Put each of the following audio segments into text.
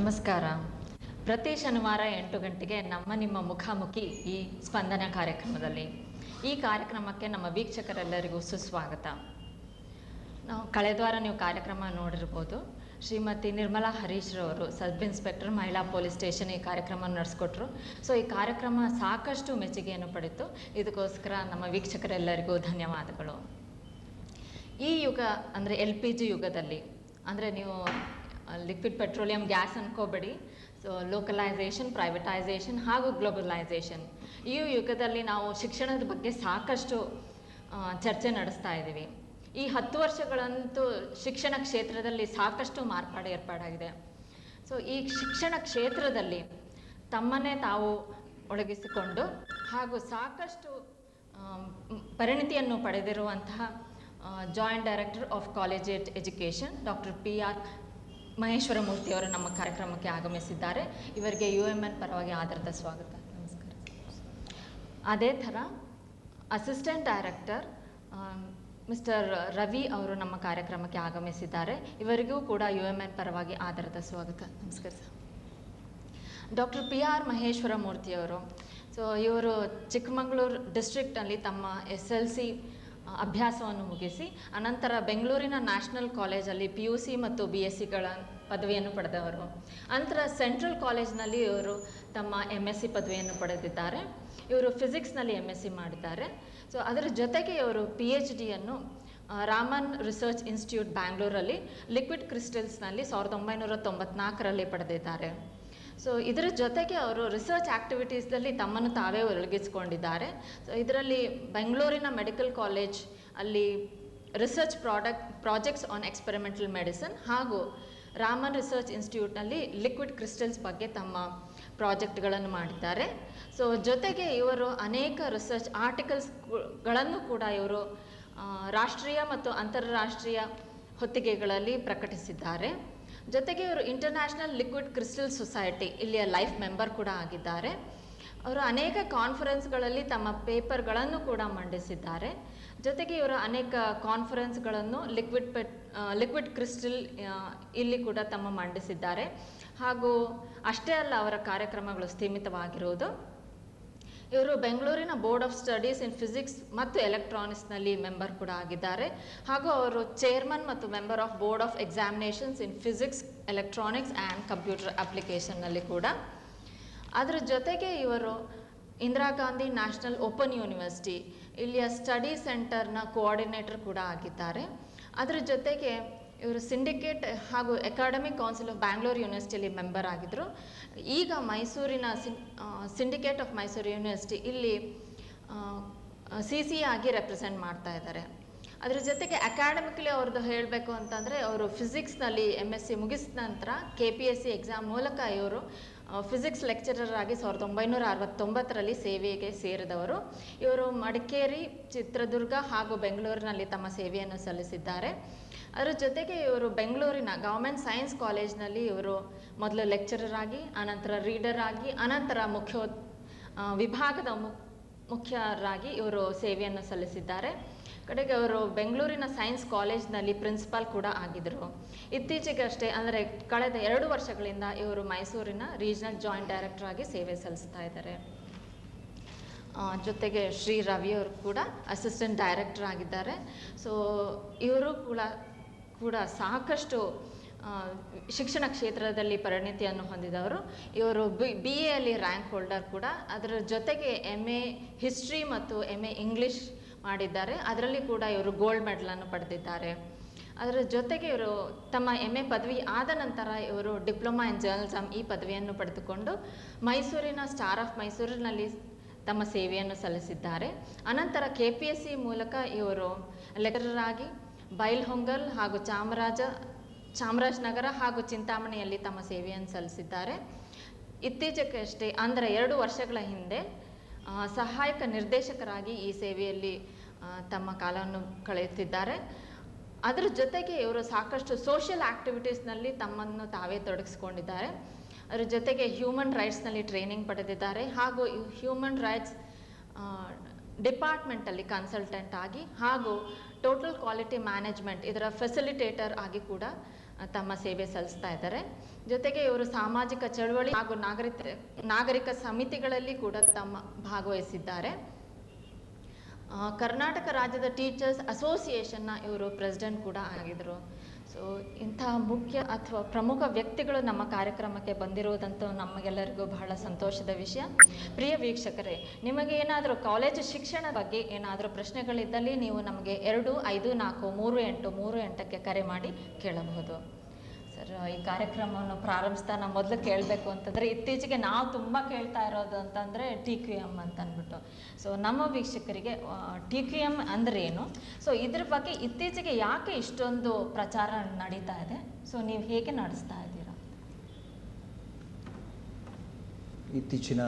ನಮಸ್ಕಾರ. ಪ್ರತಿ ಶನಿವಾರ 8 ಗಂಟೆಗೆ ನಿಮ್ಮ ಮುಖಾಮುಖಿ ಈ ಸ್ಪಂದನ ಕಾರ್ಯಕ್ರಮದಲ್ಲಿ. ಈ ಕಾರ್ಯಕ್ರಮಕ್ಕೆ ನಮ್ಮ ವೀಕ್ಷಕರೆಲ್ಲರಿಗೂ ಸುಸ್ವಾಗತ. ನಾವು ಕಳೆದ ವಾರ ನೀವು ಕಾರ್ಯಕ್ರಮ ನೋಡಿರ್ಬೋದು. ಶ್ರೀಮತಿ ನಿರ್ಮಲಾ ಹರೀಶ್ ರವರು ಸಬ್ ಇನ್ಸ್ಪೆಕ್ಟರ್ ಮಹಿಳಾ ಪೊಲೀಸ್ ಸ್ಟೇಷನ್ ಈ ಕಾರ್ಯಕ್ರಮ ನಡೆಸ್ಕೊಟ್ರು. ಸೊ ಈ ಕಾರ್ಯಕ್ರಮ ಸಾಕಷ್ಟು ಮೆಚ್ಚುಗೆಯನ್ನು ಪಡೆಯಿತು. ಇದಕ್ಕೋಸ್ಕರ ನಮ್ಮ ವೀಕ್ಷಕರೆಲ್ಲರಿಗೂ ಧನ್ಯವಾದಗಳು. ಈ ಯುಗ ಅಂದರೆ LPG ಯುಗದಲ್ಲಿ, ಅಂದರೆ ನೀವು ಲಿಕ್ವಿಡ್ ಪೆಟ್ರೋಲಿಯಂ ಗ್ಯಾಸ್ ಅನ್ಕೋಬೇಡಿ. ಸೊ ಲೋಕಲೈಸೇಷನ್, ಪ್ರೈವೇಟೈಸೇಷನ್ ಹಾಗೂ ಗ್ಲೋಬಲೈಸೇಷನ್, ಈ ಯುಗದಲ್ಲಿ ನಾವು ಶಿಕ್ಷಣದ ಬಗ್ಗೆ ಸಾಕಷ್ಟು ಚರ್ಚೆ ನಡೆಸ್ತಾ ಇದ್ದೀವಿ. ಈ 10 ವರ್ಷಗಳಂತೂ ಶಿಕ್ಷಣ ಕ್ಷೇತ್ರದಲ್ಲಿ ಸಾಕಷ್ಟು ಮಾರ್ಪಾಡು ಏರ್ಪಾಡಾಗಿದೆ. ಸೊ ಈ ಶಿಕ್ಷಣ ಕ್ಷೇತ್ರದಲ್ಲಿ ತಮ್ಮನ್ನೇ ತಾವು ಒಳಗಿಸಿಕೊಂಡು ಹಾಗೂ ಸಾಕಷ್ಟು ಪರಿಣಿತಿಯನ್ನು ಪಡೆದಿರುವಂತಹ joint director of collegiate education doctor PR Maheshwara ಮೂರ್ತಿಯವರು ನಮ್ಮ ಕಾರ್ಯಕ್ರಮಕ್ಕೆ ಆಗಮಿಸಿದ್ದಾರೆ. ಇವರಿಗೆ UMN ಪರವಾಗಿ ಆಧಾರದ ಸ್ವಾಗತ. ನಮಸ್ಕಾರ. ಅದೇ ಥರ ಅಸಿಸ್ಟೆಂಟ್ ಡೈರೆಕ್ಟರ್ ಮಿಸ್ಟರ್ ರವಿ ಅವರು ನಮ್ಮ ಕಾರ್ಯಕ್ರಮಕ್ಕೆ ಆಗಮಿಸಿದ್ದಾರೆ. ಇವರಿಗೂ ಕೂಡ UMN ಪರವಾಗಿ ಆಧಾರದ ಸ್ವಾಗತ. ನಮಸ್ಕಾರ ಸರ್. ಡಾಕ್ಟರ್ PR ಮಹೇಶ್ವರ ಮೂರ್ತಿಯವರು, ಸೊ ಇವರು ಚಿಕ್ಕಮಗಳೂರು ಡಿಸ್ಟ್ರಿಕ್ಟ್ನಲ್ಲಿ ತಮ್ಮ SLC ಅಭ್ಯಾಸವನ್ನು ಮುಗಿಸಿ ಅನಂತರ ಬೆಂಗಳೂರಿನ ನ್ಯಾಷನಲ್ ಕಾಲೇಜಲ್ಲಿ PUC ಮತ್ತು BScಗಳ ಪದವಿಯನ್ನು ಪಡೆದವರು. ನಂತರ ಸೆಂಟ್ರಲ್ ಕಾಲೇಜ್ನಲ್ಲಿ ಇವರು ತಮ್ಮ MSc ಪದವಿಯನ್ನು ಪಡೆದಿದ್ದಾರೆ. ಇವರು ಫಿಸಿಕ್ಸ್ನಲ್ಲಿ MSc ಮಾಡಿದ್ದಾರೆ. ಸೊ ಅದರ ಜೊತೆಗೆ ಇವರು PhDಯನ್ನು ರಾಮನ್ ರಿಸರ್ಚ್ ಇನ್ಸ್ಟಿಟ್ಯೂಟ್ ಬ್ಯಾಂಗ್ಳೂರಲ್ಲಿ ಲಿಕ್ವಿಡ್ ಕ್ರಿಸ್ಟಲ್ಸ್ನಲ್ಲಿ 1994ರಲ್ಲಿ ಪಡೆದಿದ್ದಾರೆ. ಸೊ ಇದರ ಜೊತೆಗೆ ಅವರು ರಿಸರ್ಚ್ ಆ್ಯಕ್ಟಿವಿಟೀಸ್ದಲ್ಲಿ ತಮ್ಮನ್ನು ತಾವೇ ಒಳಗಿಸಿಕೊಂಡಿದ್ದಾರೆ. ಸೊ ಇದರಲ್ಲಿ ಬೆಂಗಳೂರಿನ ಮೆಡಿಕಲ್ ಕಾಲೇಜ್ ಅಲ್ಲಿ research projects on experimental medicine ಹಾಗೂ ರಾಮನ್ ರಿಸರ್ಚ್ ಇನ್ಸ್ಟಿಟ್ಯೂಟ್ನಲ್ಲಿ ಲಿಕ್ವಿಡ್ ಕ್ರಿಸ್ಟಲ್ಸ್ ಬಗ್ಗೆ ತಮ್ಮ ಪ್ರಾಜೆಕ್ಟ್ಗಳನ್ನು ಮಾಡಿದ್ದಾರೆ. ಸೊ ಜೊತೆಗೆ ಇವರು ಅನೇಕ ರಿಸರ್ಚ್ ಆರ್ಟಿಕಲ್ಸ್ಗಳನ್ನು ಕೂಡ ಇವರು ರಾಷ್ಟ್ರೀಯ ಮತ್ತು ಅಂತಾರಾಷ್ಟ್ರೀಯ ಹೊತ್ತಿಗೆಗಳಲ್ಲಿ ಪ್ರಕಟಿಸಿದ್ದಾರೆ. ಜೊತೆಗೆ ಇವರು ಇಂಟರ್ನ್ಯಾಷನಲ್ ಲಿಕ್ವಿಡ್ ಕ್ರಿಸ್ಟಲ್ ಸೊಸೈಟಿ ಇಲ್ಲಿಯ ಲೈಫ್ ಮೆಂಬರ್ ಕೂಡ ಆಗಿದ್ದಾರೆ. ಅವರು ಅನೇಕ ಕಾನ್ಫರೆನ್ಸ್ಗಳಲ್ಲಿ ತಮ್ಮ ಪೇಪರ್ಗಳನ್ನು ಕೂಡ ಮಂಡಿಸಿದ್ದಾರೆ. ಜೊತೆಗೆ ಇವರು ಅನೇಕ ಕಾನ್ಫರೆನ್ಸ್ಗಳನ್ನು ಲಿಕ್ವಿಡ್ ಕ್ರಿಸ್ಟಲ್ ಇಲ್ಲಿ ಕೂಡ ತಮ್ಮ ಮಂಡಿಸಿದ್ದಾರೆ. ಹಾಗೂ ಅಷ್ಟೇ ಅಲ್ಲ, ಅವರ ಕಾರ್ಯಕ್ರಮಗಳು ಸ್ಥೀಮಿತವಾಗಿರುವುದು. ಇವರು ಬೆಂಗಳೂರಿನ board of studies in physics ಮತ್ತು ಎಲೆಕ್ಟ್ರಾನಿಕ್ಸ್ನಲ್ಲಿ ಮೆಂಬರ್ ಕೂಡ ಆಗಿದ್ದಾರೆ. ಹಾಗೂ ಅವರು ಚೇರ್ಮನ್ ಮತ್ತು member of board of examinations in physics, electronics and computer ಅಪ್ಲಿಕೇಶನ್ನಲ್ಲಿ ಕೂಡ. ಅದರ ಜೊತೆಗೆ ಇವರು Indira Gandhi national open university ಇಲ್ಲಿಯ ಸ್ಟಡಿ ಸೆಂಟರ್ನ ಕೋಆರ್ಡಿನೇಟರ್ ಕೂಡ ಆಗಿದ್ದಾರೆ. ಅದರ ಜೊತೆಗೆ ಇವರು ಸಿಂಡಿಕೇಟ್ ಹಾಗೂ ಅಕಾಡೆಮಿಕ್ ಕೌನ್ಸಿಲ್ ಆಫ್ ಬ್ಯಾಂಗ್ಳೂರು ಯೂನಿವರ್ಸಿಟಿಯಲ್ಲಿ ಮೆಂಬರ್ ಆಗಿದ್ದರು. ಈಗ ಮೈಸೂರಿನ ಸಿಂಡಿಕೇಟ್ ಆಫ್ ಮೈಸೂರು ಯೂನಿವರ್ಸಿಟಿ ಇಲ್ಲಿ CC ಆಗಿ ರೆಪ್ರೆಸೆಂಟ್ ಮಾಡ್ತಾ ಇದ್ದಾರೆ. ಅದರ ಜೊತೆಗೆ ಅಕಾಡೆಮಿಕಲಿ ಅವ್ರದ್ದು ಹೇಳಬೇಕು ಅಂತಂದರೆ, ಅವರು ಫಿಸಿಕ್ಸ್ನಲ್ಲಿ MSc ಮುಗಿಸಿದ ನಂತರ KPSC ಎಕ್ಸಾಮ್ ಮೂಲಕ ಇವರು ಫಿಸಿಕ್ಸ್ ಲೆಕ್ಚರರ್ ಆಗಿ 1969ರಲ್ಲಿ ಸೇವೆಗೆ ಸೇರಿದವರು. ಇವರು ಮಡಿಕೇರಿ, ಚಿತ್ರದುರ್ಗ ಹಾಗೂ ಬೆಂಗಳೂರಿನಲ್ಲಿ ತಮ್ಮ ಸೇವೆಯನ್ನು ಸಲ್ಲಿಸಿದ್ದಾರೆ. ಅದರ ಜೊತೆಗೆ ಇವರು ಬೆಂಗಳೂರಿನ ಗೌರ್ಮೆಂಟ್ ಸೈನ್ಸ್ ಕಾಲೇಜ್ನಲ್ಲಿ ಇವರು ಮೊದಲು ಲೆಕ್ಚರರ್ ಆಗಿ, ಅನಂತರ ರೀಡರ್ ಆಗಿ, ಅನಂತರ ವಿಭಾಗದ ಮುಖ್ಯರಾಗಿ ಇವರು ಸೇವೆಯನ್ನು ಸಲ್ಲಿಸಿದ್ದಾರೆ. ಕಡೆಗೆ ಅವರು ಬೆಂಗಳೂರಿನ ಸೈನ್ಸ್ ಕಾಲೇಜ್ನಲ್ಲಿ ಪ್ರಿನ್ಸಿಪಾಲ್ ಕೂಡ ಆಗಿದ್ದರು. ಇತ್ತೀಚೆಗಷ್ಟೇ ಅಂದರೆ ಕಳೆದ 2 ವರ್ಷಗಳಿಂದ ಇವರು ಮೈಸೂರಿನ ರೀಜನಲ್ ಜಾಯಿಂಟ್ ಡೈರೆಕ್ಟರ್ ಆಗಿ ಸೇವೆ ಸಲ್ಲಿಸ್ತಾ ಇದ್ದಾರೆ. ಜೊತೆಗೆ ಶ್ರೀ ರವಿಯವರು ಕೂಡ ಅಸಿಸ್ಟೆಂಟ್ ಡೈರೆಕ್ಟರ್ ಆಗಿದ್ದಾರೆ. ಸೊ ಇವರು ಕೂಡ ಸಾಕಷ್ಟು ಶಿಕ್ಷಣ ಕ್ಷೇತ್ರದಲ್ಲಿ ಪರಿಣಿತಿಯನ್ನು ಹೊಂದಿದವರು. ಇವರು BA ರ್ಯಾಂಕ್ ಹೋಲ್ಡರ್ ಕೂಡ. ಅದರ ಜೊತೆಗೆ MA ಹಿಸ್ಟ್ರಿ ಮತ್ತು MA ಇಂಗ್ಲಿಷ್ ಮಾಡಿದ್ದಾರೆ. ಅದರಲ್ಲಿ ಕೂಡ ಇವರು ಗೋಲ್ಡ್ ಮೆಡಲನ್ನು ಪಡೆದಿದ್ದಾರೆ. ಅದರ ಜೊತೆಗೆ ಇವರು ತಮ್ಮ MA ಪದವಿ ಆದ ನಂತರ ಇವರು ಡಿಪ್ಲೊಮಾ ಇನ್ ಜರ್ನಲಿಸಮ್ ಈ ಪದವಿಯನ್ನು ಪಡೆದುಕೊಂಡು ಮೈಸೂರಿನ ಸ್ಟಾರ್ ಆಫ್ ಮೈಸೂರಿನಲ್ಲಿ ತಮ್ಮ ಸೇವೆಯನ್ನು ಸಲ್ಲಿಸಿದ್ದಾರೆ. ಅನಂತರ KPSC ಮೂಲಕ ಇವರು ಲೆಕ್ಚರರ್ ಆಗಿ ಬೈಲ್ಹೊಂಗಲ್ ಹಾಗೂ ಚಾಮರಾಜನಗರ ಹಾಗೂ ಚಿಂತಾಮಣಿಯಲ್ಲಿ ತಮ್ಮ ಸೇವೆಯನ್ನು ಸಲ್ಲಿಸಿದ್ದಾರೆ. ಇತ್ತೀಚೆಗಷ್ಟೇ ಅಂದರೆ 2 ವರ್ಷಗಳ ಹಿಂದೆ ಸಹಾಯಕ ನಿರ್ದೇಶಕರಾಗಿ ಈ ಸೇವೆಯಲ್ಲಿ ತಮ್ಮ ಕಾಲವನ್ನು ಕಳೆಯುತ್ತಿದ್ದಾರೆ. ಅದರ ಜೊತೆಗೆ ಇವರು ಸಾಕಷ್ಟು ಸೋಷಿಯಲ್ ಆ್ಯಕ್ಟಿವಿಟೀಸ್ನಲ್ಲಿ ತಮ್ಮನ್ನು ತಾವೇ ತೊಡಗಿಸ್ಕೊಂಡಿದ್ದಾರೆ. ಅದರ ಜೊತೆಗೆ ಹ್ಯೂಮನ್ ರೈಟ್ಸ್ನಲ್ಲಿ ಟ್ರೈನಿಂಗ್ ಪಡೆದಿದ್ದಾರೆ. ಹಾಗೂ ಹ್ಯೂಮನ್ ರೈಟ್ಸ್ ಡಿಪಾರ್ಟ್ಮೆಂಟಲ್ಲಿ ಕನ್ಸಲ್ಟೆಂಟ್ ಆಗಿ ಹಾಗೂ ಟೋಟಲ್ ಕ್ವಾಲಿಟಿ ಮ್ಯಾನೇಜ್ಮೆಂಟ್ ಇದರ ಫೆಸಿಲಿಟೇಟರ್ ಆಗಿ ಕೂಡ ತಮ್ಮ ಸೇವೆ ಸಲ್ಲಿಸ್ತಾ ಇದ್ದಾರೆ. ಜೊತೆಗೆ ಇವರು ಸಾಮಾಜಿಕ ಚಳವಳಿ ಹಾಗೂ ನಾಗರಿಕ ಸಮಿತಿಗಳಲ್ಲಿ ಕೂಡ ತಮ್ಮ ಭಾಗವಹಿಸಿದ್ದಾರೆ. ಕರ್ನಾಟಕ ರಾಜ್ಯದ ಟೀಚರ್ಸ್ ಅಸೋಸಿಯೇಷನ್ನ ಇವರು ಪ್ರೆಸಿಡೆಂಟ್ ಕೂಡ ಆಗಿದ್ದರು. ಸೊ ಇಂತಹ ಮುಖ್ಯ ಅಥವಾ ಪ್ರಮುಖ ವ್ಯಕ್ತಿಗಳು ನಮ್ಮ ಕಾರ್ಯಕ್ರಮಕ್ಕೆ ಬಂದಿರುವುದಂತೂ ನಮಗೆಲ್ಲರಿಗೂ ಬಹಳ ಸಂತೋಷದ ವಿಷಯ. ಪ್ರಿಯ ವೀಕ್ಷಕರೇ, ನಿಮಗೆ ಏನಾದರೂ ಕಾಲೇಜು ಶಿಕ್ಷಣ ಬಗ್ಗೆ ಏನಾದರೂ ಪ್ರಶ್ನೆಗಳಿದ್ದಲ್ಲಿ ನೀವು ನಮಗೆ 25438338ಕ್ಕೆ ಕರೆ ಮಾಡಿ ಕೇಳಬಹುದು. ಸರ್, ಈ ಕಾರ್ಯಕ್ರಮವನ್ನು ಪ್ರಾರಂಭಿಸ್ತಾ ನಾವು ಮೊದಲು ಕೇಳಬೇಕು ಅಂತಂದರೆ, ಇತ್ತೀಚೆಗೆ ನಾವು ತುಂಬ ಕೇಳ್ತಾ ಇರೋದು ಅಂತಂದರೆ TQM ಅಂತ ಅಂದ್ಬಿಟ್ಟು. ಸೊ ನಮ್ಮ ವೀಕ್ಷಕರಿಗೆ TQM ಅಂದರೆ ಏನು, ಸೊ ಇದ್ರ ಬಗ್ಗೆ ಇತ್ತೀಚೆಗೆ ಯಾಕೆ ಇಷ್ಟೊಂದು ಪ್ರಚಾರ ನಡೀತಾ ಇದೆ, ಸೊ ನೀವು ಹೇಗೆ ನಡೆಸ್ತಾ ಇದ್ದೀರಾ? ಇತ್ತೀಚಿನ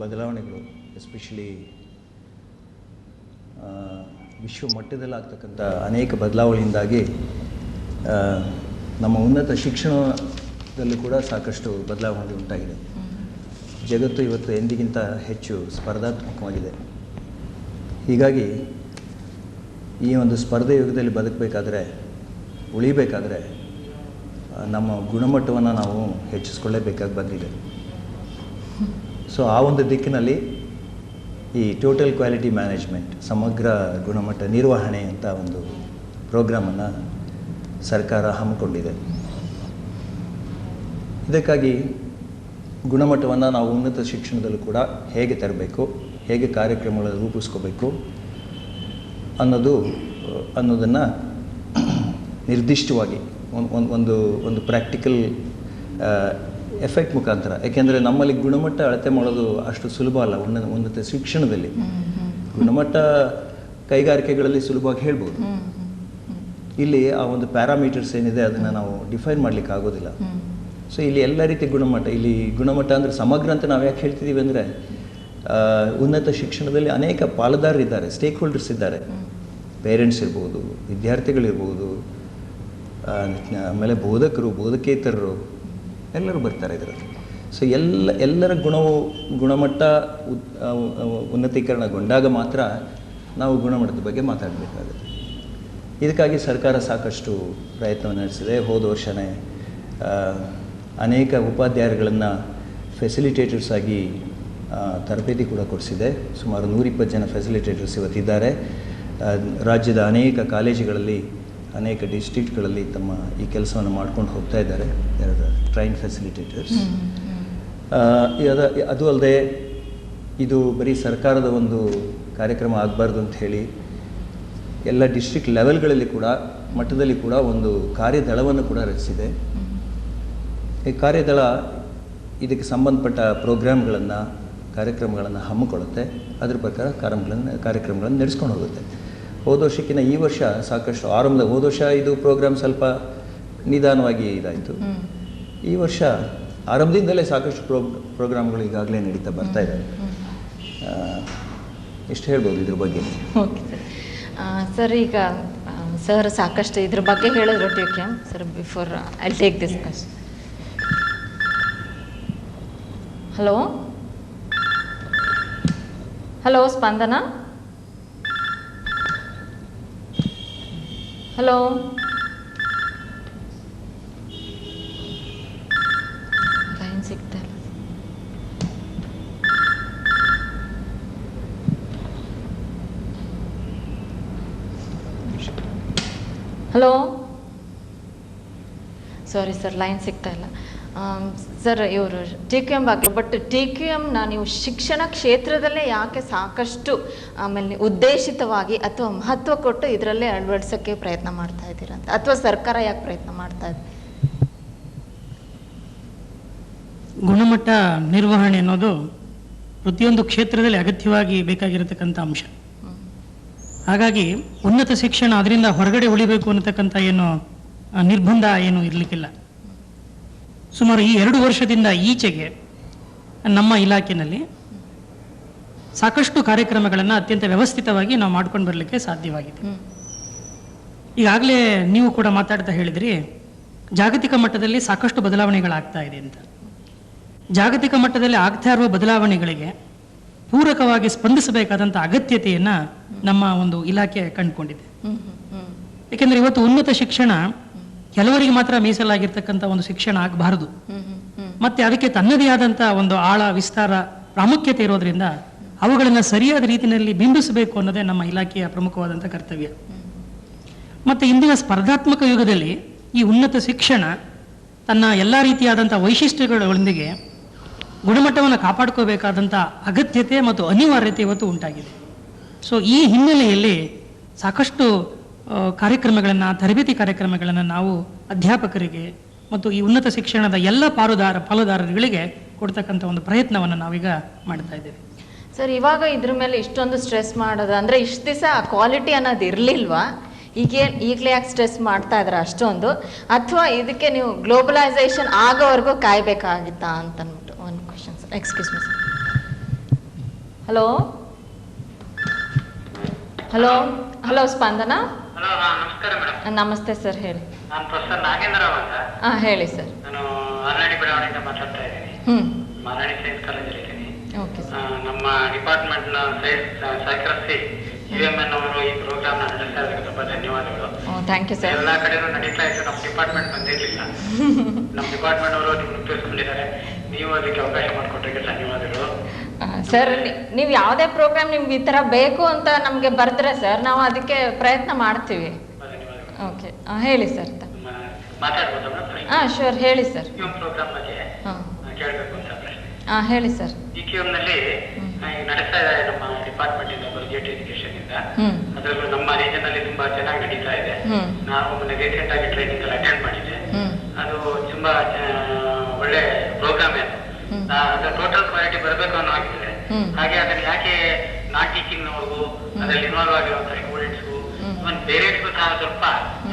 ಬದಲಾವಣೆಗಳು, ಎಸ್ಪೆಷಲಿ ವಿಶ್ವ ಮಟ್ಟದಲ್ಲಿ ಆಗ್ತಕ್ಕಂಥ ಅನೇಕ ಬದಲಾವಣೆಯಿಂದಾಗಿ ನಮ್ಮ ಉನ್ನತ ಶಿಕ್ಷಣದಲ್ಲೂ ಕೂಡ ಸಾಕಷ್ಟು ಬದಲಾವಣೆ ಉಂಟಾಗಿದೆ. ಜಗತ್ತು ಇವತ್ತು ಎಂದಿಗಿಂತ ಹೆಚ್ಚು ಸ್ಪರ್ಧಾತ್ಮಕವಾಗಿದೆ. ಹೀಗಾಗಿ ಈ ಒಂದು ಸ್ಪರ್ಧೆ ಯುಗದಲ್ಲಿ ಬದುಕಬೇಕಾದ್ರೆ, ಉಳಿಬೇಕಾದ್ರೆ ನಮ್ಮ ಗುಣಮಟ್ಟವನ್ನು ನಾವು ಹೆಚ್ಚಿಸ್ಕೊಳ್ಳೇಬೇಕಾಗಿ ಬಂದಿದೆ. ಸೊ ಆ ಒಂದು ದಿಕ್ಕಿನಲ್ಲಿ ಈ ಟೋಟಲ್ ಕ್ವಾಲಿಟಿ ಮ್ಯಾನೇಜ್ಮೆಂಟ್, ಸಮಗ್ರ ಗುಣಮಟ್ಟ ನಿರ್ವಹಣೆ ಅಂತ ಒಂದು ಪ್ರೋಗ್ರಾಮನ್ನು ಸರ್ಕಾರ ಹಮ್ಮಿಕೊಂಡಿದೆ. ಇದಕ್ಕಾಗಿ ಗುಣಮಟ್ಟವನ್ನು ನಾವು ಉನ್ನತ ಶಿಕ್ಷಣದಲ್ಲೂ ಕೂಡ ಹೇಗೆ ತರಬೇಕು, ಹೇಗೆ ಕಾರ್ಯಕ್ರಮಗಳನ್ನು ರೂಪಿಸ್ಕೋಬೇಕು ಅನ್ನೋದನ್ನು ನಿರ್ದಿಷ್ಟವಾಗಿ ಒಂದು ಪ್ರಾಕ್ಟಿಕಲ್ ಎಫೆಕ್ಟ್ ಮುಖಾಂತರ, ಯಾಕೆಂದರೆ ನಮ್ಮಲ್ಲಿ ಗುಣಮಟ್ಟ ಅಳತೆ ಮಾಡೋದು ಅಷ್ಟು ಸುಲಭ ಅಲ್ಲ. ಉನ್ನತ ಶಿಕ್ಷಣದಲ್ಲಿ ಗುಣಮಟ್ಟ ಕೈಗಾರಿಕೆಗಳಲ್ಲಿ ಸುಲಭವಾಗಿ ಹೇಳ್ಬೋದು. ಇಲ್ಲಿ ಆ ಒಂದು ಪ್ಯಾರಾಮೀಟರ್ಸ್ ಏನಿದೆ ಅದನ್ನು ನಾವು ಡಿಫೈನ್ ಮಾಡಲಿಕ್ಕೆ ಆಗೋದಿಲ್ಲ. ಸೊ ಇಲ್ಲಿ ಎಲ್ಲ ರೀತಿಯ ಗುಣಮಟ್ಟ ಅಂದರೆ ಸಮಗ್ರ ಅಂತ ನಾವು ಯಾಕೆ ಹೇಳ್ತಿದ್ದೀವಿ ಅಂದರೆ, ಉನ್ನತ ಶಿಕ್ಷಣದಲ್ಲಿ ಅನೇಕ ಪಾಲುದಾರರಿದ್ದಾರೆ, ಸ್ಟೇಕ್ ಹೋಲ್ಡರ್ಸ್ ಇದ್ದಾರೆ. ಪೇರೆಂಟ್ಸ್ ಇರ್ಬೋದು, ವಿದ್ಯಾರ್ಥಿಗಳಿರ್ಬೋದು, ಆಮೇಲೆ ಬೋಧಕರು, ಬೋಧಕೇತರರು ಎಲ್ಲರೂ ಬರ್ತಾರೆ ಇದರಲ್ಲಿ. ಸೊ ಎಲ್ಲರ ಗುಣಮಟ್ಟ ಉನ್ನತೀಕರಣಗೊಂಡಾಗ ಮಾತ್ರ ನಾವು ಗುಣಮಟ್ಟದ ಬಗ್ಗೆ ಮಾತಾಡಬೇಕಾಗುತ್ತೆ. ಇದಕ್ಕಾಗಿ ಸರ್ಕಾರ ಸಾಕಷ್ಟು ಪ್ರಯತ್ನವನ್ನು ನಡೆಸಿದೆ. ಹೋದ ವರ್ಷವೇ ಅನೇಕ ಉಪಾಧ್ಯಾಯರುಗಳನ್ನು ಫೆಸಿಲಿಟೇಟರ್ಸ್ ಆಗಿ ತರಬೇತಿ ಕೂಡ ಕೊಡಿಸಿದೆ. ಸುಮಾರು 120 ಜನ ಫೆಸಿಲಿಟೇಟರ್ಸ್ ಇವತ್ತಿದ್ದಾರೆ. ರಾಜ್ಯದ ಅನೇಕ ಕಾಲೇಜುಗಳಲ್ಲಿ, ಅನೇಕ ಡಿಸ್ಟ್ರಿಕ್ಟ್ಗಳಲ್ಲಿ ತಮ್ಮ ಈ ಕೆಲಸವನ್ನು ಮಾಡ್ಕೊಂಡು ಹೋಗ್ತಾ ಇದ್ದಾರೆ, ಟ್ರೈನ್ ಫೆಸಿಲಿಟೇಟರ್ಸ್. ಅದು ಅಲ್ಲದೆ ಇದು ಬರೀ ಸರ್ಕಾರದ ಒಂದು ಕಾರ್ಯಕ್ರಮ ಆಗಬಾರ್ದು ಅಂತ ಹೇಳಿ ಎಲ್ಲ ಡಿಸ್ಟ್ರಿಕ್ಟ್ ಲೆವೆಲ್ಗಳಲ್ಲಿ ಕೂಡ, ಮಟ್ಟದಲ್ಲಿ ಕೂಡ ಒಂದು ಕಾರ್ಯದಳವನ್ನು ಕೂಡ ರಚಿಸಿದೆ. ಈ ಕಾರ್ಯದಳ ಇದಕ್ಕೆ ಸಂಬಂಧಪಟ್ಟ ಪ್ರೋಗ್ರಾಮ್ಗಳನ್ನು, ಕಾರ್ಯಕ್ರಮಗಳನ್ನು ಹಮ್ಮಿಕೊಳ್ಳುತ್ತೆ. ಅದ್ರ ಪ್ರಕಾರ ಕಾರ್ಯಕ್ರಮಗಳನ್ನು ನಡೆಸ್ಕೊಂಡು ಹೋಗುತ್ತೆ. ಹೋದ ವರ್ಷಕ್ಕಿಂತ ಈ ವರ್ಷ ಸಾಕಷ್ಟು ಹೋದ ವರ್ಷ ಇದು ಪ್ರೋಗ್ರಾಮ್ ಸ್ವಲ್ಪ ನಿಧಾನವಾಗಿ ಇದಾಯಿತು. ಈ ವರ್ಷ ಆರಂಭದಿಂದಲೇ ಸಾಕಷ್ಟು ಪ್ರೋಗ್ರಾಮ್ಗಳು ಈಗಾಗಲೇ ನಡೀತಾ ಬರ್ತಾ ಇದ್ದಾವೆ. ಎಷ್ಟು ಹೇಳ್ಬೋದು ಇದ್ರ ಬಗ್ಗೆ? ಓಕೆ ಸರ್, ಈಗ ಸರ್ ಸಾಕಷ್ಟು ಇದ್ರ ಬಗ್ಗೆ ಹೇಳಿದ್ರು TQM. Sir, before I take this question. Hello Spandana, hello. Line ಸಿಗ್ತಾ ಇಲ್ಲ. ಹಲೋ, ಸಾರಿ ಸರ್, ಲೈನ್ ಸಿಗ್ತಾ ಇಲ್ಲ. ಸರ್, ಇವರು TQM ಬಗ್ಗೆ, ಬಟ್ TQMನ ನೀವು ಶಿಕ್ಷಣ ಕ್ಷೇತ್ರದಲ್ಲೇ ಯಾಕೆ ಸಾಕಷ್ಟು ಆಮೇಲೆ ಉದ್ದೇಶಿತವಾಗಿ ಅಥವಾ ಮಹತ್ವ ಕೊಟ್ಟು ಇದರಲ್ಲೇ ಅಳವಡಿಸೋಕ್ಕೆ ಪ್ರಯತ್ನ ಮಾಡ್ತಾ ಇದ್ದೀರಂತ, ಅಥವಾ ಸರ್ಕಾರ ಯಾಕೆ ಪ್ರಯತ್ನ ಮಾಡ್ತಾ ಇದೆ? ಗುಣಮಟ್ಟ ನಿರ್ವಹಣೆ ಅನ್ನೋದು ಪ್ರತಿಯೊಂದು ಕ್ಷೇತ್ರದಲ್ಲಿ ಅಗತ್ಯವಾಗಿ ಬೇಕಾಗಿರತಕ್ಕಂಥ ಅಂಶ. ಹಾಗಾಗಿ ಉನ್ನತ ಶಿಕ್ಷಣ ಅದರಿಂದ ಹೊರಗಡೆ ಉಳಿಬೇಕು ಅನ್ನತಕ್ಕಂಥ ಏನು ನಿರ್ಬಂಧ ಏನು ಇರಲಿಕ್ಕಿಲ್ಲ. ಸುಮಾರು ಈ 2 ವರ್ಷದಿಂದ ಈಚೆಗೆ ನಮ್ಮ ಇಲಾಖೆಯಲ್ಲಿ ಸಾಕಷ್ಟು ಕಾರ್ಯಕ್ರಮಗಳನ್ನು ಅತ್ಯಂತ ವ್ಯವಸ್ಥಿತವಾಗಿ ನಾವು ಮಾಡ್ಕೊಂಡು ಬರಲಿಕ್ಕೆ ಸಾಧ್ಯವಾಗಿದೆ. ಈಗಾಗಲೇ ನೀವು ಕೂಡ ಮಾತಾಡ್ತಾ ಹೇಳಿದ್ರಿ, ಜಾಗತಿಕ ಮಟ್ಟದಲ್ಲಿ ಸಾಕಷ್ಟು ಬದಲಾವಣೆಗಳಾಗ್ತಾ ಇದೆ ಅಂತ. ಜಾಗತಿಕ ಮಟ್ಟದಲ್ಲಿ ಆಗ್ತಾ ಇರುವ ಬದಲಾವಣೆಗಳಿಗೆ ಪೂರಕವಾಗಿ ಸ್ಪಂದಿಸಬೇಕಾದಂಥ ಅಗತ್ಯತೆಯನ್ನು ನಮ್ಮ ಒಂದು ಇಲಾಖೆ ಕಂಡುಕೊಂಡಿದೆ. ಏಕೆಂದರೆ ಇವತ್ತು ಉನ್ನತ ಶಿಕ್ಷಣ ಕೆಲವರಿಗೆ ಮಾತ್ರ ಮೀಸಲಾಗಿರ್ತಕ್ಕಂಥ ಒಂದು ಶಿಕ್ಷಣ ಆಗಬಾರದು. ಮತ್ತೆ ಅದಕ್ಕೆ ತನ್ನದೇ ಆದಂಥ ಒಂದು ಆಳ, ವಿಸ್ತಾರ, ಪ್ರಾಮುಖ್ಯತೆ ಇರೋದ್ರಿಂದ ಅವುಗಳನ್ನು ಸರಿಯಾದ ರೀತಿಯಲ್ಲಿ ಬಿಂಬಿಸಬೇಕು ಅನ್ನೋದೇ ನಮ್ಮ ಇಲಾಖೆಯ ಪ್ರಮುಖವಾದಂಥ ಕರ್ತವ್ಯ. ಮತ್ತು ಇಂದಿನ ಸ್ಪರ್ಧಾತ್ಮಕ ಯುಗದಲ್ಲಿ ಈ ಉನ್ನತ ಶಿಕ್ಷಣ ತನ್ನ ಎಲ್ಲ ರೀತಿಯಾದಂಥ ವೈಶಿಷ್ಟ್ಯಗಳೊಂದಿಗೆ ಗುಣಮಟ್ಟವನ್ನು ಕಾಪಾಡ್ಕೋಬೇಕಾದಂಥ ಅಗತ್ಯತೆ ಮತ್ತು ಅನಿವಾರ್ಯತೆ ಇವತ್ತು ಉಂಟಾಗಿದೆ. ಸೊ ಈ ಹಿನ್ನೆಲೆಯಲ್ಲಿ ಸಾಕಷ್ಟು ಕಾರ್ಯಕ್ರಮಗಳನ್ನು, ತರಬೇತಿ ಕಾರ್ಯಕ್ರಮಗಳನ್ನು ನಾವು ಅಧ್ಯಾಪಕರಿಗೆ ಮತ್ತು ಈ ಉನ್ನತ ಶಿಕ್ಷಣದ ಎಲ್ಲ ಪಾಲುದಾರರುಗಳಿಗೆ ಕೊಡ್ತಕ್ಕಂಥ ಒಂದು ಪ್ರಯತ್ನವನ್ನು ನಾವೀಗ ಮಾಡ್ತಾ ಇದ್ದೇವೆ. ಸರ್, ಇವಾಗ ಇದ್ರ ಮೇಲೆ ಇಷ್ಟೊಂದು ಸ್ಟ್ರೆಸ್ ಮಾಡೋದು ಅಂದರೆ ಇಷ್ಟು ದಿವಸ ಕ್ವಾಲಿಟಿ ಅನ್ನೋದು ಇರಲಿಲ್ವಾ? ಈಗಲೇ ಯಾಕೆ ಸ್ಟ್ರೆಸ್ ಮಾಡ್ತಾ ಇದ್ದಾರೆ ಅಷ್ಟೊಂದು? ಅಥವಾ ಇದಕ್ಕೆ ನೀವು ಗ್ಲೋಬಲೈಸೇಷನ್ ಆಗೋವರೆಗೂ ಕಾಯಬೇಕಾಗಿತ್ತಾ ಅಂತ ಅಂದ್ಬಿಟ್ಟು ಒಂದು question sir. Excuse me sir. Hello hello hello Spandana. Hello, ನಮಸ್ಕಾರ ಮೇಡಮ್. ನಮಸ್ತೆ ಸರ್, ಹೇಳಿ. ನಾನು ಪ್ರೊಫೆಸರ್ ನಾಗೇಂದ್ರರಾವ್ ಅಂತ. ಹೇಳಿ ಸರ್. ನಾನು ಆಲ್ರೆಡಿ ಬೆಳವಣಿಗೆಯಿಂದ ಮಾತಾಡ್ತಾ ಇದ್ದೀನಿ. ಮಾರಾಣಿ ಸೈನ್ಸ್ ಕಾಲೇಜಲ್ಲಿ ಇದ್ದೀನಿ. Okay sir. ನಮ್ಮ ಡಿಪಾರ್ಟ್ಮೆಂಟ್ನ ಸೈಕ್ರಸಿ UMN ಅವರು ಈ ಪ್ರೋಗ್ರಾಮ್ನ ನಡೆಸ್ತಾ ಇರೋದಕ್ಕೆ ತುಂಬ ಧನ್ಯವಾದಗಳು. Thank you sir. ಎಲ್ಲ ಕಡೆನೂ ನಡೀತಾ ಇತ್ತು, ನಮ್ಮ ಡಿಪಾರ್ಟ್ಮೆಂಟ್ ಬಂದಿರಲಿಲ್ಲ. ನಮ್ಮ ಡಿಪಾರ್ಟ್ಮೆಂಟ್ ಅವರು ನಿಮ್ಗೆ ಉಪಯೋಗಿಸ್ಕೊಂಡಿದ್ದಾರೆ. ನೀವು ಅದಕ್ಕೆ ಅವಕಾಶ ಮಾಡಿಕೊಟ್ಟಕ್ಕೆ ಧನ್ಯವಾದಗಳು. ಸರ್, ನೀವು ಯಾವುದೇ ಪ್ರೋಗ್ರಾಮ್ ನಿಮ್ಗೆ ಈ ಥರ ಬೇಕು ಅಂತ ನಮಗೆ ಬರೆದ್ರೆ ಸರ್, ನಾವು ಅದಕ್ಕೆ ಪ್ರಯತ್ನ ಮಾಡ್ತೀವಿ. ಓಕೆ, ಹೇಳಿ ಸರ್. ಮಾತಾಡ್ಬೋದಾ ಮೇಡಮ್? ಶೂರ್, ಹೇಳಿ ಸರ್. ಪ್ರೋಗ್ರಾಮ್ ಬಗ್ಗೆ ಕೇಳಬೇಕು ಅಂತ ಪ್ರಶ್ನೆ. ಹೇಳಿ ಸರ್. ನಲ್ಲಿ ನಡೆಸ್ತಾ ಇದ್ದಾರೆ ನಮ್ಮ ಡಿಪಾರ್ಟ್ಮೆಂಟ್ ಇಂದ, ಬಜೆಟ್ ಎಜುಕೇಶನ್ ಇಂದ. ಅದರಲ್ಲೂ ನಮ್ಮ ರೀಜನ್ ಅಲ್ಲಿ ತುಂಬಾ ಚೆನ್ನಾಗಿ ನಡೀತಾ ಇದೆ. ನಾವು ರೀಸೆಂಟ್ ಆಗಿ ಟ್ರೈನಿಂಗ್ ಅಲ್ಲಿ ಅಟೆಂಡ್ ಮಾಡಿದ್ದೆ. ಅದು ತುಂಬಾ ಒಳ್ಳೆ ಪ್ರೋಗ್ರಾಮ್ ಅದು. ಅದು ಟೋಟಲ್ ಕ್ವಾಲಿಟಿ ಬರಬೇಕು ಅನ್ನೋ ಆಗ್ತಿದೆ. ಹಾಗೆ ಅದನ್ನ ಯಾಕೆ ನಾನ್ ಟೀಚಿಂಗ್ ನೋಡ್ಬೋದು, ಅದರಲ್ಲಿ ಇನ್ವಾಲ್ವ್ ಆಗಿರುವಂತ ಸ್ಟೂಡೆಂಟ್ಸ್ಗೂ ಇವನ್ ಪೇರೆಂಟ್ಸ್ಗೂ ಸಹ ಸ್ವಲ್ಪ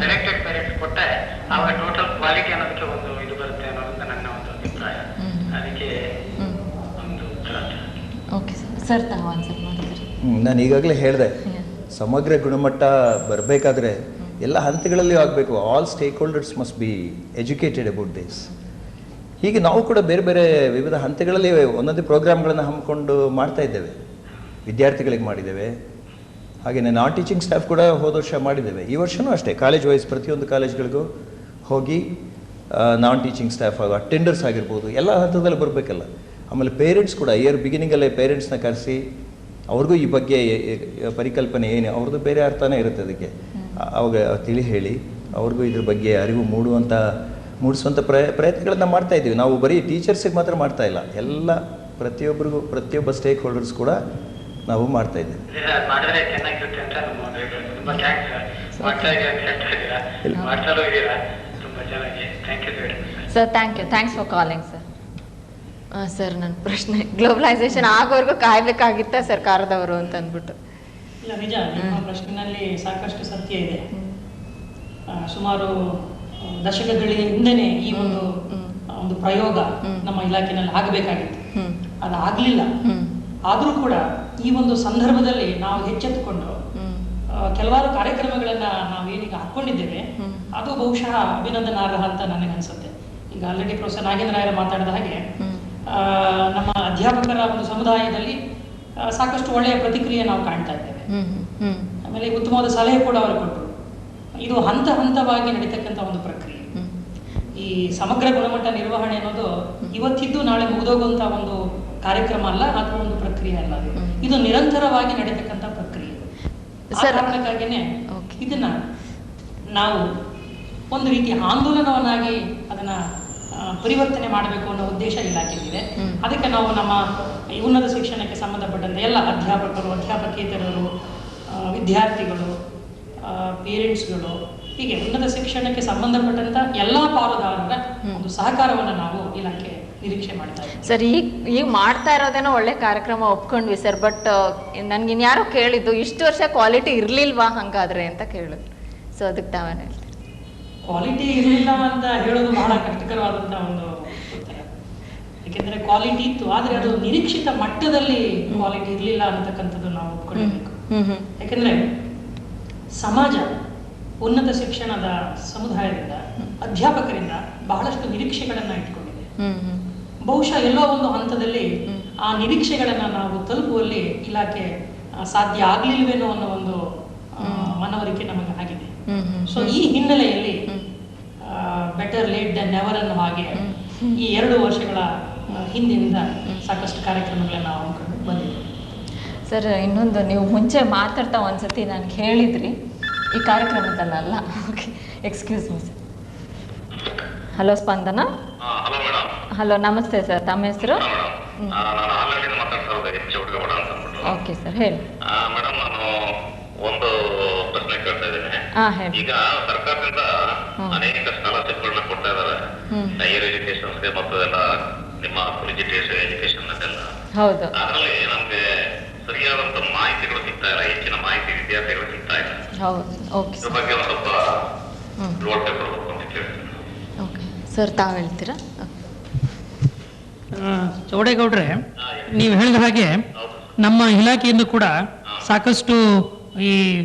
ಸೆಲೆಕ್ಟೆಡ್ ಪೇರೆಂಟ್ಸ್ ಕೊಟ್ಟರೆ ಆವಾಗ ಟೋಟಲ್ ಕ್ವಾಲಿಟಿ ಅನ್ನೋದಕ್ಕೆ ಒಂದು ಇದು ಬರುತ್ತೆ ಅನ್ನೋದು ನನ್ನ ಒಂದು ಅಭಿಪ್ರಾಯ. ಅದಕ್ಕೆ ಒಂದು ಓಕೆ ಸರ್, ತಾವು ಆನ್ಸರ್ ಮಾಡಿದ್ರಿ. ನಾನು ಈಗಾಗಲೇ ಹೇಳಿದೆ, ಸಮಗ್ರ ಗುಣಮಟ್ಟ ಬರಬೇಕಾದ್ರೆ ಎಲ್ಲ ಹಂತಗಳಲ್ಲಿಯೂ ಆಗಬೇಕು. All stake holders must be educated about this. ಹೀಗೆ ನಾವು ಕೂಡ ಬೇರೆ ಬೇರೆ ವಿವಿಧ ಹಂತಗಳಲ್ಲಿ ಒಂದೊಂದೇ ಪ್ರೋಗ್ರಾಮ್ಗಳನ್ನು ಹಮ್ಮಿಕೊಂಡು ಮಾಡ್ತಾ ಇದ್ದೇವೆ. ವಿದ್ಯಾರ್ಥಿಗಳಿಗೆ ಮಾಡಿದ್ದೇವೆ, ಹಾಗೆಯೇ ನಾನ್ ಟೀಚಿಂಗ್ ಸ್ಟಾಫ್ ಕೂಡ ಹೋದ ವರ್ಷ ಮಾಡಿದ್ದೇವೆ. ಈ ವರ್ಷವೂ ಅಷ್ಟೇ ಕಾಲೇಜ್ ವೈಸ್ ಪ್ರತಿಯೊಂದು ಕಾಲೇಜ್ಗಳಿಗೂ ಹೋಗಿ ನಾನ್ ಟೀಚಿಂಗ್ ಸ್ಟಾಫ್ ಆಗೋ ಅಟೆಂಡರ್ಸ್ ಆಗಿರ್ಬೋದು, ಎಲ್ಲ ಹಂತದಲ್ಲಿ ಬರಬೇಕಲ್ಲ. ಆಮೇಲೆ ಪೇರೆಂಟ್ಸ್ ಕೂಡ ಇಯರ್ ಬಿಗಿನಿಂಗಲ್ಲೇ ಪೇರೆಂಟ್ಸ್ನ ಕರೆಸಿ ಅವ್ರಿಗೂ ಈ ಬಗ್ಗೆ ಪರಿಕಲ್ಪನೆ ಏನು, ಅವ್ರದ್ದು ಬೇರೆ ಅರ್ಥನೇ ಇರುತ್ತೆ ಅದಕ್ಕೆ. ಅವಾಗ ತಿಳಿ ಹೇಳಿ ಅವ್ರಿಗೂ ಇದ್ರ ಬಗ್ಗೆ ಅರಿವು ಮೂಡಿಸುವಂಥ ಪ್ರಯತ್ನಗಳನ್ನು ಮಾಡ್ತಾ ಇದ್ದೀವಿ. ನಾವು ಬರೀ ಟೀಚರ್ಸಿಗೆ ಮಾತ್ರ ಮಾಡ್ತಾ ಇಲ್ಲ, ಎಲ್ಲ ಪ್ರತಿಯೊಬ್ಬರಿಗೂ, ಪ್ರತಿಯೊಬ್ಬ ಸ್ಟೇಕ್ ಹೋಲ್ಡರ್ಸ್ ಕೂಡ ನಾವು ಮಾಡ್ತಾ ಇದ್ದೀವಿ. Sir, thanks for calling sir. Sir, ನನ್ನ ಪ್ರಶ್ನೆ, ಗ್ಲೋಬಲೈಸೇಷನ್ ಆಗೋವರೆಗೂ ಕಾಯ್ಬೇಕಾಗಿತ್ತ ಸರ್ಕಾರದವರು ಅಂತ ಅಂದ್ಬಿಟ್ಟು? ಇಲ್ಲ, ನಿಜ, ನಿಮ್ಮ ಪ್ರಶ್ನೆಯಲ್ಲಿ ಸಾಕಷ್ಟು ಸತ್ಯ ಇದೆ. ಸುಮಾರು ದಶಕಗಳ ಹಿಂದೆನೆ ಈ ಒಂದು ಪ್ರಯೋಗ ನಮ್ಮ ಇಲಾಖೆಯಲ್ಲಿ ಆಗಬೇಕಾಗಿತ್ತು. ಅದಾಗಲಿಲ್ಲ. ಆದರೂ ಕೂಡ ಈ ಒಂದು ಸಂದರ್ಭದಲ್ಲಿ ನಾವು ಎಚ್ಚೆತ್ತುಕೊಂಡು ಕೆಲವಾರು ಕಾರ್ಯಕ್ರಮಗಳನ್ನ ನಾವೇನೀಗ ಹಾಕೊಂಡಿದ್ದೇವೆ, ಅದು ಬಹುಶಃ ಅಭಿನಂದನಾರ್ಹ ಅಂತ ನನಗನ್ಸುತ್ತೆ. ಈಗ ಆಲ್ರೆಡಿ ಪ್ರೊಫೆಸರ್ ನಾಗೇಂದ್ರ ಮಾತಾಡಿದ ಹಾಗೆ ನಮ್ಮ ಅಧ್ಯಾಪಕರ ಒಂದು ಸಮುದಾಯದಲ್ಲಿ ಸಾಕಷ್ಟು ಒಳ್ಳೆಯ ಪ್ರತಿಕ್ರಿಯೆ ನಾವು ಕಾಣ್ತಾ ಇದ್ದೇವೆ. ಆಮೇಲೆ ಉತ್ತಮವಾದ ಸಲಹೆ ಕೂಡ ಅವರು ಕೊಟ್ಟರು. ಇದು ಹಂತ ಹಂತವಾಗಿ ನಡೀತಕ್ಕಂಥ ಒಂದು ಪ್ರಕ್ರಿಯೆ. ಈ ಸಮಗ್ರ ಗುಣಮಟ್ಟ ನಿರ್ವಹಣೆ ಅನ್ನೋದು ಇವತ್ತಿದ್ದು ನಾಳೆ ಮುಗಿದೋಗುವಂಥ ಒಂದು ಕಾರ್ಯಕ್ರಮ ಅಲ್ಲ, ಅಥವಾ ಒಂದು ಪ್ರಕ್ರಿಯೆ ಅಲ್ಲ. ಇದು ನಿರಂತರವಾಗಿ ನಡೀತಕ್ಕಂಥ ಪ್ರಕ್ರಿಯೆ. ಆ ಕಾರಣಕ್ಕಾಗಿಯೇ ಇದನ್ನ ನಾವು ಒಂದು ರೀತಿಯ ಆಂದೋಲನವನ್ನಾಗಿ ಅದನ್ನ ಪರಿವರ್ತನೆ ಮಾಡಬೇಕು ಅನ್ನೋ ಉದ್ದೇಶ ಇಲಾಖೆಗಿದೆ. ಅದಕ್ಕೆ ನಾವು ನಮ್ಮ ಉನ್ನತ ಶಿಕ್ಷಣಕ್ಕೆ ಸಂಬಂಧಪಟ್ಟಂತೆ ಎಲ್ಲ ಅಧ್ಯಾಪಕರು, ಅಧ್ಯಾಪಕೇತರರು, ವಿದ್ಯಾರ್ಥಿಗಳು, ಪೇರೆಂಟ್ಸ್ಗಳು, ಹೀಗೆ ಉನ್ನತ ಶಿಕ್ಷಣಕ್ಕೆ ಸಂಬಂಧಪಟ್ಟಂತ ಎಲ್ಲ ಪಾಲುದಾರರ ಒಂದು ಸಹಕಾರವನ್ನು ನಾವು ಇಲಾಖೆ ನಿರೀಕ್ಷೆ ಮಾಡ್ತಾ ಇದ್ದೀವಿ. ಸರ್, ಈಗ ಮಾಡ್ತಾ ಇರೋದೇನೋ ಒಳ್ಳೆ ಕಾರ್ಯಕ್ರಮ ಒಪ್ಕೊಂಡ್ವಿ ಸರ್. ಬಟ್ ನನ್ಗಿನ್ಯಾರೋ ಕೇಳಿದ್ದು, ಇಷ್ಟು ವರ್ಷ ಕ್ವಾಲಿಟಿ ಇರ್ಲಿಲ್ವಾ ಹಂಗಾದ್ರೆ ಅಂತ ಕೇಳಿದ್ರು. ಸೊ ಅದಕ್ಕೆ ತಾವೇನು ಹೇಳ್ತೀರಿ? ಕ್ವಾಲಿಟಿ ಇರಲಿಲ್ಲ ಅಂತ ಹೇಳೋದು ಬಹಳ ಕಷ್ಟಕರವಾದಂಥ ಒಂದು ಉತ್ತರ. ಯಾಕೆಂದರೆ ಕ್ವಾಲಿಟಿ ಇತ್ತು, ಆದರೆ ಅದು ನಿರೀಕ್ಷಿತ ಮಟ್ಟದಲ್ಲಿ ಕ್ವಾಲಿಟಿ ಇರಲಿಲ್ಲ ಅನ್ನತಕ್ಕಂಥದ್ದು ನಾವು ಒಪ್ಕೊಳ್ಬೇಕು. ಯಾಕೆಂದರೆ ಸಮಾಜ ಉನ್ನತ ಶಿಕ್ಷಣದ ಸಮುದಾಯದಿಂದ, ಅಧ್ಯಾಪಕರಿಂದ ಬಹಳಷ್ಟು ನಿರೀಕ್ಷೆಗಳನ್ನು ಇಟ್ಕೊಂಡಿದೆ. ಬಹುಶಃ ಎಲ್ಲೋ ಒಂದು ಹಂತದಲ್ಲಿ ಆ ನಿರೀಕ್ಷೆಗಳನ್ನು ನಾವು ತಲುಪುವಲ್ಲಿ ಇಲಾಖೆ ಸಾಧ್ಯ ಆಗಲಿಲ್ವೇನೋ ಅನ್ನೋ ಒಂದು ಮನವರಿಕೆ ನಮಗೆ ಆಗಿದೆ. ಸೊ ಈ ಹಿನ್ನೆಲೆಯಲ್ಲಿ ಬೆಟರ್ ಲೇಟ್ ದೆನ್ ನೆವರ್ ಅನ್ನೋ ಹಾಗೆ ಈ 2 ವರ್ಷಗಳ ಹಿಂದಿನಿಂದ ಸಾಕಷ್ಟು ಕಾರ್ಯಕ್ರಮಗಳನ್ನ ನಾವು ಹಮ್ಮಿಕೊಂಡು ಬಂದಿದ್ದೀವಿ. ಸರ್, ಇನ್ನೊಂದು ನೀವು ಮುಂಚೆ ಮಾತಾಡ್ತಾ ಒಂದ್ಸತಿ ನನಗೆ ಹೇಳಿದ್ರಿ ಈ ಕಾರ್ಯಕ್ರಮದಲ್ಲ. Okay, excuse me sir. Hello Spandana. Hello madam. Hello, ನಮಸ್ತೆ ಸರ್. ತಮ್ಮ ಹೆಸರು? ಓಕೆ ಸರ್, ಹೇಳಿ ಮೇಡಮ್. ನಾನು ಒಂದು ಪ್ರಶ್ನೆ ಕೇಳ್ತಾ ಇದ್ದೇನೆ. ಹೇಳಿ. ಈಗ ಸರ್ಕಾರದಿಂದ ಅನೇಕ ಸ್ಕಾಲರ್ಶಿಪ್ಗಳನ್ನ ಕೊಡ್ತಾ ಇದ್ದಾರೆ, ಹೈಯರ್ ಎಜುಕೇಶನ್ಸ್ಗೆ ಮತ್ತು ಎಲ್ಲ ನಿಮ್ಮ ಕಾಲೇಜ್ ಎಜುಕೇಶನ್ ಅದೆಲ್ಲ. ಹೌದು. ಅದರಲ್ಲಿ ನಮ್ಗೆ ಸರಿಯಾದಂತ ಮಾಹಿತಿಗಳು ಸಿಗ್ತಾ ಇಲ್ಲ, ಹೆಚ್ಚಿನ ಮಾಹಿತಿ ವಿದ್ಯಾರ್ಥಿಗಳು ಸಿಗ್ತಾ ಇಲ್ಲ. ಹೌದು. ಓಕೆ ಇದ್ರ ಬಗ್ಗೆ ಒಂದು ಸ್ವಲ್ಪ ನೋಡ್ತಾ ಕೊಡ್ಬೇಕು ಅಂತ ಕೇಳ್ತೀನಿ. ಓಕೆ ಸರ್, ತಾವು ಹೇಳ್ತೀರಾ? ಚೌಡೇಗೌಡ್ರೆ, ನೀವು ಹೇಳಿದ ಹಾಗೆ ನಮ್ಮ ಇಲಾಖೆಯಿಂದ ಕೂಡ ಸಾಕಷ್ಟು ಈ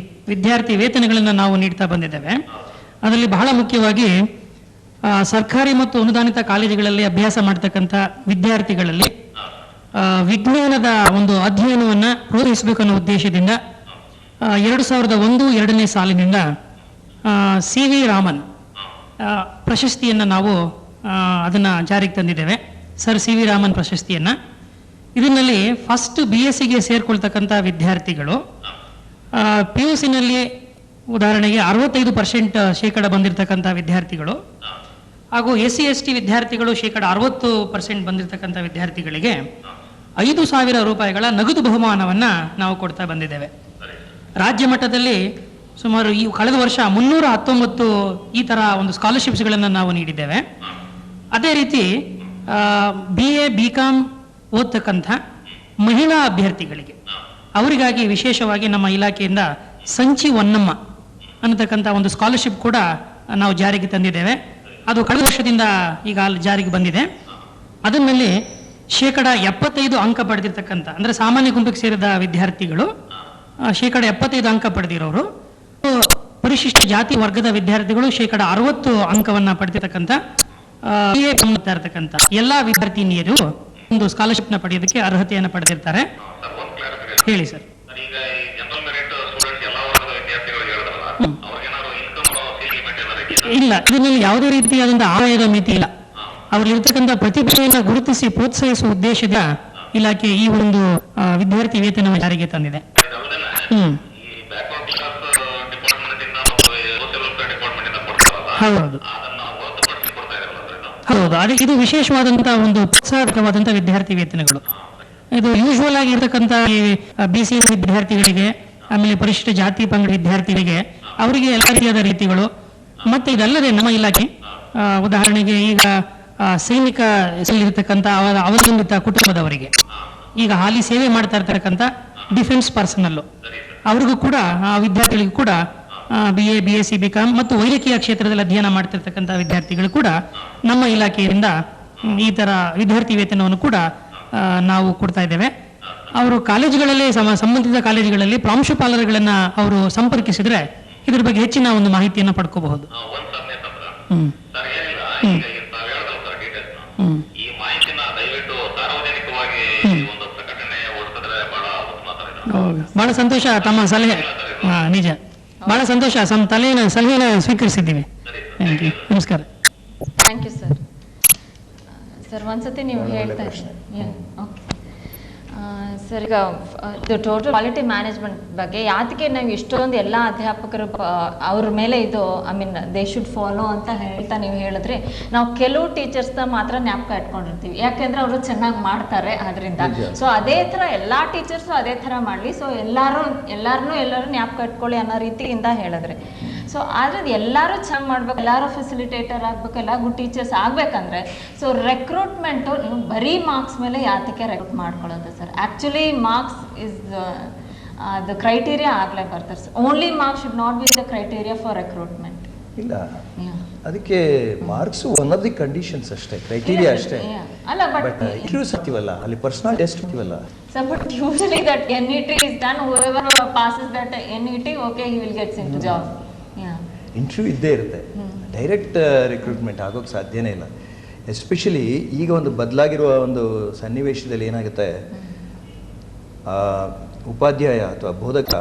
ವಿದ್ಯಾರ್ಥಿ ವೇತನಗಳನ್ನು ನಾವು ನೀಡ್ತಾ ಬಂದಿದ್ದೇವೆ. ಅದರಲ್ಲಿ ಬಹಳ ಮುಖ್ಯವಾಗಿ ಸರ್ಕಾರಿ ಮತ್ತು ಅನುದಾನಿತ ಕಾಲೇಜುಗಳಲ್ಲಿ ಅಭ್ಯಾಸ ಮಾಡ್ತಕ್ಕಂಥ ವಿದ್ಯಾರ್ಥಿಗಳಲ್ಲಿ ವಿಜ್ಞಾನದ ಒಂದು ಅಧ್ಯಯನವನ್ನು ಪ್ರೋತ್ಸಾಹಿಸಬೇಕು ಅನ್ನೋ ಉದ್ದೇಶದಿಂದ 2001-2ನೇ ಸಾಲಿನಿಂದ CV ರಾಮನ್ ಪ್ರಶಸ್ತಿಯನ್ನು ನಾವು ಅದನ್ನು ಜಾರಿಗೆ ತಂದಿದ್ದೇವೆ. ಸರ್ CV ರಾಮನ್ ಪ್ರಶಸ್ತಿಯನ್ನು. ಇದರಲ್ಲಿ ಫಸ್ಟ್ BSc ಸೇರ್ಕೊಳ್ತಕ್ಕಂಥ ವಿದ್ಯಾರ್ಥಿಗಳು PUCನಲ್ಲಿ ಉದಾಹರಣೆಗೆ 65% ಬಂದಿರತಕ್ಕಂಥ ವಿದ್ಯಾರ್ಥಿಗಳು ಹಾಗೂ SC/ST ವಿದ್ಯಾರ್ಥಿಗಳು 60% ಬಂದಿರತಕ್ಕಂಥ ವಿದ್ಯಾರ್ಥಿಗಳಿಗೆ 5,000 ರೂಪಾಯಿಗಳ ನಗದು ಬಹುಮಾನವನ್ನು ನಾವು ಕೊಡ್ತಾ ಬಂದಿದ್ದೇವೆ. ರಾಜ್ಯ ಮಟ್ಟದಲ್ಲಿ ಸುಮಾರು ಈ ಕಳೆದ ವರ್ಷ 319 ಈ ಥರ ಒಂದು ಸ್ಕಾಲರ್ಶಿಪ್ಸ್ಗಳನ್ನು ನಾವು ನೀಡಿದ್ದೇವೆ. ಅದೇ ರೀತಿ BA BCom ಓದ್ತಕ್ಕಂಥ ಮಹಿಳಾ ಅಭ್ಯರ್ಥಿಗಳಿಗೆ ಅವರಿಗಾಗಿ ವಿಶೇಷವಾಗಿ ನಮ್ಮ ಇಲಾಖೆಯಿಂದ ಸಂಚಿ ಹೊನ್ನಮ್ಮ ಅನ್ನತಕ್ಕಂಥ ಒಂದು ಸ್ಕಾಲರ್ಶಿಪ್ ಕೂಡ ನಾವು ಜಾರಿಗೆ ತಂದಿದ್ದೇವೆ. ಅದು ಕಳೆದ ವರ್ಷದಿಂದ ಈಗ ಅಲ್ಲಿ ಜಾರಿಗೆ ಬಂದಿದೆ. ಅದರಲ್ಲಿ 75% ಅಂಕ ಪಡೆದಿರ್ತಕ್ಕಂಥ, ಅಂದರೆ ಸಾಮಾನ್ಯ ಗುಂಪಿಗೆ ಸೇರಿದ ವಿದ್ಯಾರ್ಥಿಗಳು 75% ಅಂಕ ಪಡೆದಿರೋರು, ಪರಿಶಿಷ್ಟ ಜಾತಿ ವರ್ಗದ ವಿದ್ಯಾರ್ಥಿಗಳು 60 ಅಂಕವನ್ನು ಪಡೆದಿರ್ತಕ್ಕಂಥ BA ಇರ್ತಕ್ಕಂಥ ಎಲ್ಲ ವಿದ್ಯಾರ್ಥಿನಿಯರು ಒಂದು ಸ್ಕಾಲರ್ಶಿಪ್ನ ಪಡೆಯೋದಕ್ಕೆ ಅರ್ಹತೆಯನ್ನು ಪಡೆದಿರ್ತಾರೆ. ಹೇಳಿ ಸರ್. ಈಗ ಈ ಜನರಲ್ ಮೆರಿಟ್ ಸ್ಟೂಡೆಂಟ್ಸ್ ಎಲ್ಲ ವರ್ಗದ ವಿದ್ಯಾರ್ಥಿಗಳು ಹೇಳಿದ್ರಲ್ಲ, ಅವ್ರಿಗೇನಾದ್ರು ಇನ್ಕಮ್ ಲಿಮಿಟ್ ಏನಾದ್ರು ಇಲ್ಲ, ಇದರಲ್ಲಿ ಯಾವುದೇ ರೀತಿಯಾದಂಥ ಆದಾಯದ ಮಿತಿ ಇಲ್ಲ. ಅವರಲ್ಲಿರ್ತಕ್ಕಂಥ ಪ್ರತಿಭೆಯನ್ನು ಗುರುತಿಸಿ ಪ್ರೋತ್ಸಾಹಿಸುವ ಉದ್ದೇಶದ ಇಲಾಖೆ ಈ ಒಂದು ವಿದ್ಯಾರ್ಥಿ ವೇತನ ಜಾರಿಗೆ ತಂದಿದೆ. ಹೌದು ಹೌದು, ಅದೇ ಇದು ವಿಶೇಷವಾದಂತಹ ಒಂದು ಪ್ರೋತ್ಸಾಹಕವಾದಂತಹ ವಿದ್ಯಾರ್ಥಿ ವೇತನಗಳು. ಇದು ಯೂಶುವಲ್ ಆಗಿ ಇರತಕ್ಕಂಥ BC ವಿದ್ಯಾರ್ಥಿಗಳಿಗೆ, ಆಮೇಲೆ ಪರಿಶಿಷ್ಟ ಜಾತಿ ಪಂಗಡ ವಿದ್ಯಾರ್ಥಿಗಳಿಗೆ ಅವರಿಗೆ ಎಲ್ಲ ರೀತಿಯಾದ ರೀತಿಗಳು. ಮತ್ತೆ ಇದಲ್ಲದೆ ನಮ್ಮ ಇಲಾಖೆ ಉದಾಹರಣೆಗೆ ಈಗ ಸೈನಿಕ ಇರತಕ್ಕಂಥ ಅವಲಂಬಿತ ಕುಟುಂಬದವರಿಗೆ, ಈಗ ಹಾಲಿ ಸೇವೆ ಮಾಡ್ತಾ ಇರ್ತಕ್ಕಂಥ ಡಿಫೆನ್ಸ್ ಪರ್ಸನಲ್ಲು ಅವ್ರಿಗೂ ಕೂಡ ಆ ವಿದ್ಯಾರ್ಥಿಗಳಿಗೂ ಕೂಡ BA BSc BCom ಮತ್ತು ವೈದ್ಯಕೀಯ ಕ್ಷೇತ್ರದಲ್ಲಿ ಅಧ್ಯಯನ ಮಾಡ್ತಿರ್ತಕ್ಕಂಥ ವಿದ್ಯಾರ್ಥಿಗಳು ಕೂಡ ನಮ್ಮ ಇಲಾಖೆಯಿಂದ ಈ ಥರ ವಿದ್ಯಾರ್ಥಿ ವೇತನವನ್ನು ಕೂಡ ನಾವು ಕೊಡ್ತಾ ಇದ್ದೇವೆ. ಅವರು ಕಾಲೇಜುಗಳಲ್ಲಿ ಸಂಬಂಧಿತ ಕಾಲೇಜುಗಳಲ್ಲಿ ಪ್ರಾಂಶುಪಾಲರುಗಳನ್ನು ಅವರು ಸಂಪರ್ಕಿಸಿದ್ರೆ ಇದ್ರ ಬಗ್ಗೆ ಹೆಚ್ಚಿನ ಒಂದು ಮಾಹಿತಿಯನ್ನು ಪಡ್ಕೋಬಹುದು. ಬಹಳ ಸಂತೋಷ ತಮ್ಮ ಸಲಹೆ. ನಿಜ, ಬಹಳ ಸಂತೋಷ. ಸಲಹೆನ ಸ್ವೀಕರಿಸಿದ್ದೀವಿ. Thank you. ನಮಸ್ಕಾರ. Thank you sir. ಸರ್, ಒಂದ್ಸತಿ ನೀವು ಹೇಳ್ತಾ ಇದ್ದೀರಿ. ಓಕೆ ಸರ್, ಈಗ ಇದು ಟೋಟಲ್ ಕ್ವಾಲಿಟಿ ಮ್ಯಾನೇಜ್ಮೆಂಟ್ ಬಗ್ಗೆ ಯಾತಕ್ಕೆ ನಾವು ಇಷ್ಟೊಂದು ಎಲ್ಲ ಅಧ್ಯಾಪಕರು ಅವ್ರ ಮೇಲೆ ಇದು ದೇ ಶುಡ್ ಫಾಲೋ ಅಂತ ಹೇಳ್ತಾ ನೀವು ಹೇಳಿದ್ರೆ, ನಾವು ಕೆಲವು ಟೀಚರ್ಸ್ನ ಮಾತ್ರ ಜ್ಞಾಪಕ ಇಟ್ಕೊಂಡಿರ್ತೀವಿ, ಯಾಕೆಂದ್ರೆ ಅವರು ಚೆನ್ನಾಗಿ ಮಾಡ್ತಾರೆ ಅದರಿಂದ. ಸೊ ಅದೇ ಥರ ಎಲ್ಲ ಟೀಚರ್ಸು ಅದೇ ಥರ ಮಾಡಲಿ, ಸೊ ಎಲ್ಲರೂ ಜ್ಞಾಪಕ ಇಟ್ಕೊಳ್ಳಿ ಅನ್ನೋ ರೀತಿಯಿಂದ ಹೇಳಿದ್ರೆ. ಸೊ ಆದರೆ ಎಲ್ಲರೂ ಚೆನ್ನಾಗಿ ಮಾಡ್ಬೇಕು, ಎಲ್ಲರೂ ಫೆಸಿಲಿಟೇಟರ್ ಆಗಬೇಕು, ಎಲ್ಲ ಗುಡ್ ಟೀಚರ್ಸ್ ಆಗಬೇಕಂದ್ರೆ ಸೊ ರೆಕ್ರೂಟ್ಮೆಂಟು ನೀವು ಬರೀ ಮಾರ್ಕ್ಸ್ ಮೇಲೆ ಯಾತಕ್ಕೆ ರೆಕ್ರೂಟ್ ಮಾಡ್ಕೊಳ್ಳೋದು sir? Actually marks is the criteria ಆಗಲೇ ಬರ್ತಾರೆ sir. Only marks should not be the criteria for recruitment. ಇಲ್ಲ, ಅದಕ್ಕೆ marks one of the conditions ಅಷ್ಟೇ, ಕ್ರೈಟೀರಿಯಾ ಅಷ್ಟೇ. ಅಲ್ಲ, ಬಟ್ ಇಂಟರ್ವ್ಯೂಸ್ ಆಗ್ತೀವಲ್ಲ, ಅಲ್ಲಿ ಪರ್ಸನಲ್ ಟೆಸ್ಟ್ ಆಗ್ತೀವಲ್ಲ. So, but usually that NET is done, whoever passes that NET, okay, he will get into job. Interview ಇದ್ದೇ ಇರುತ್ತೆ, ಡೈರೆಕ್ಟ್ ರಿಕ್ರೂಟ್ಮೆಂಟ್ ಆಗೋಕ್ಕೆ ಸಾಧ್ಯನೇ ಇಲ್ಲ. ಎಸ್ಪೆಷಲಿ ಈಗ ಒಂದು ಬದಲಾಗಿರುವ ಒಂದು ಸನ್ನಿವೇಶದಲ್ಲಿ ಏನಾಗುತ್ತೆ, ಉಪಾಧ್ಯಾಯ ಅಥವಾ ಬೋಧಕ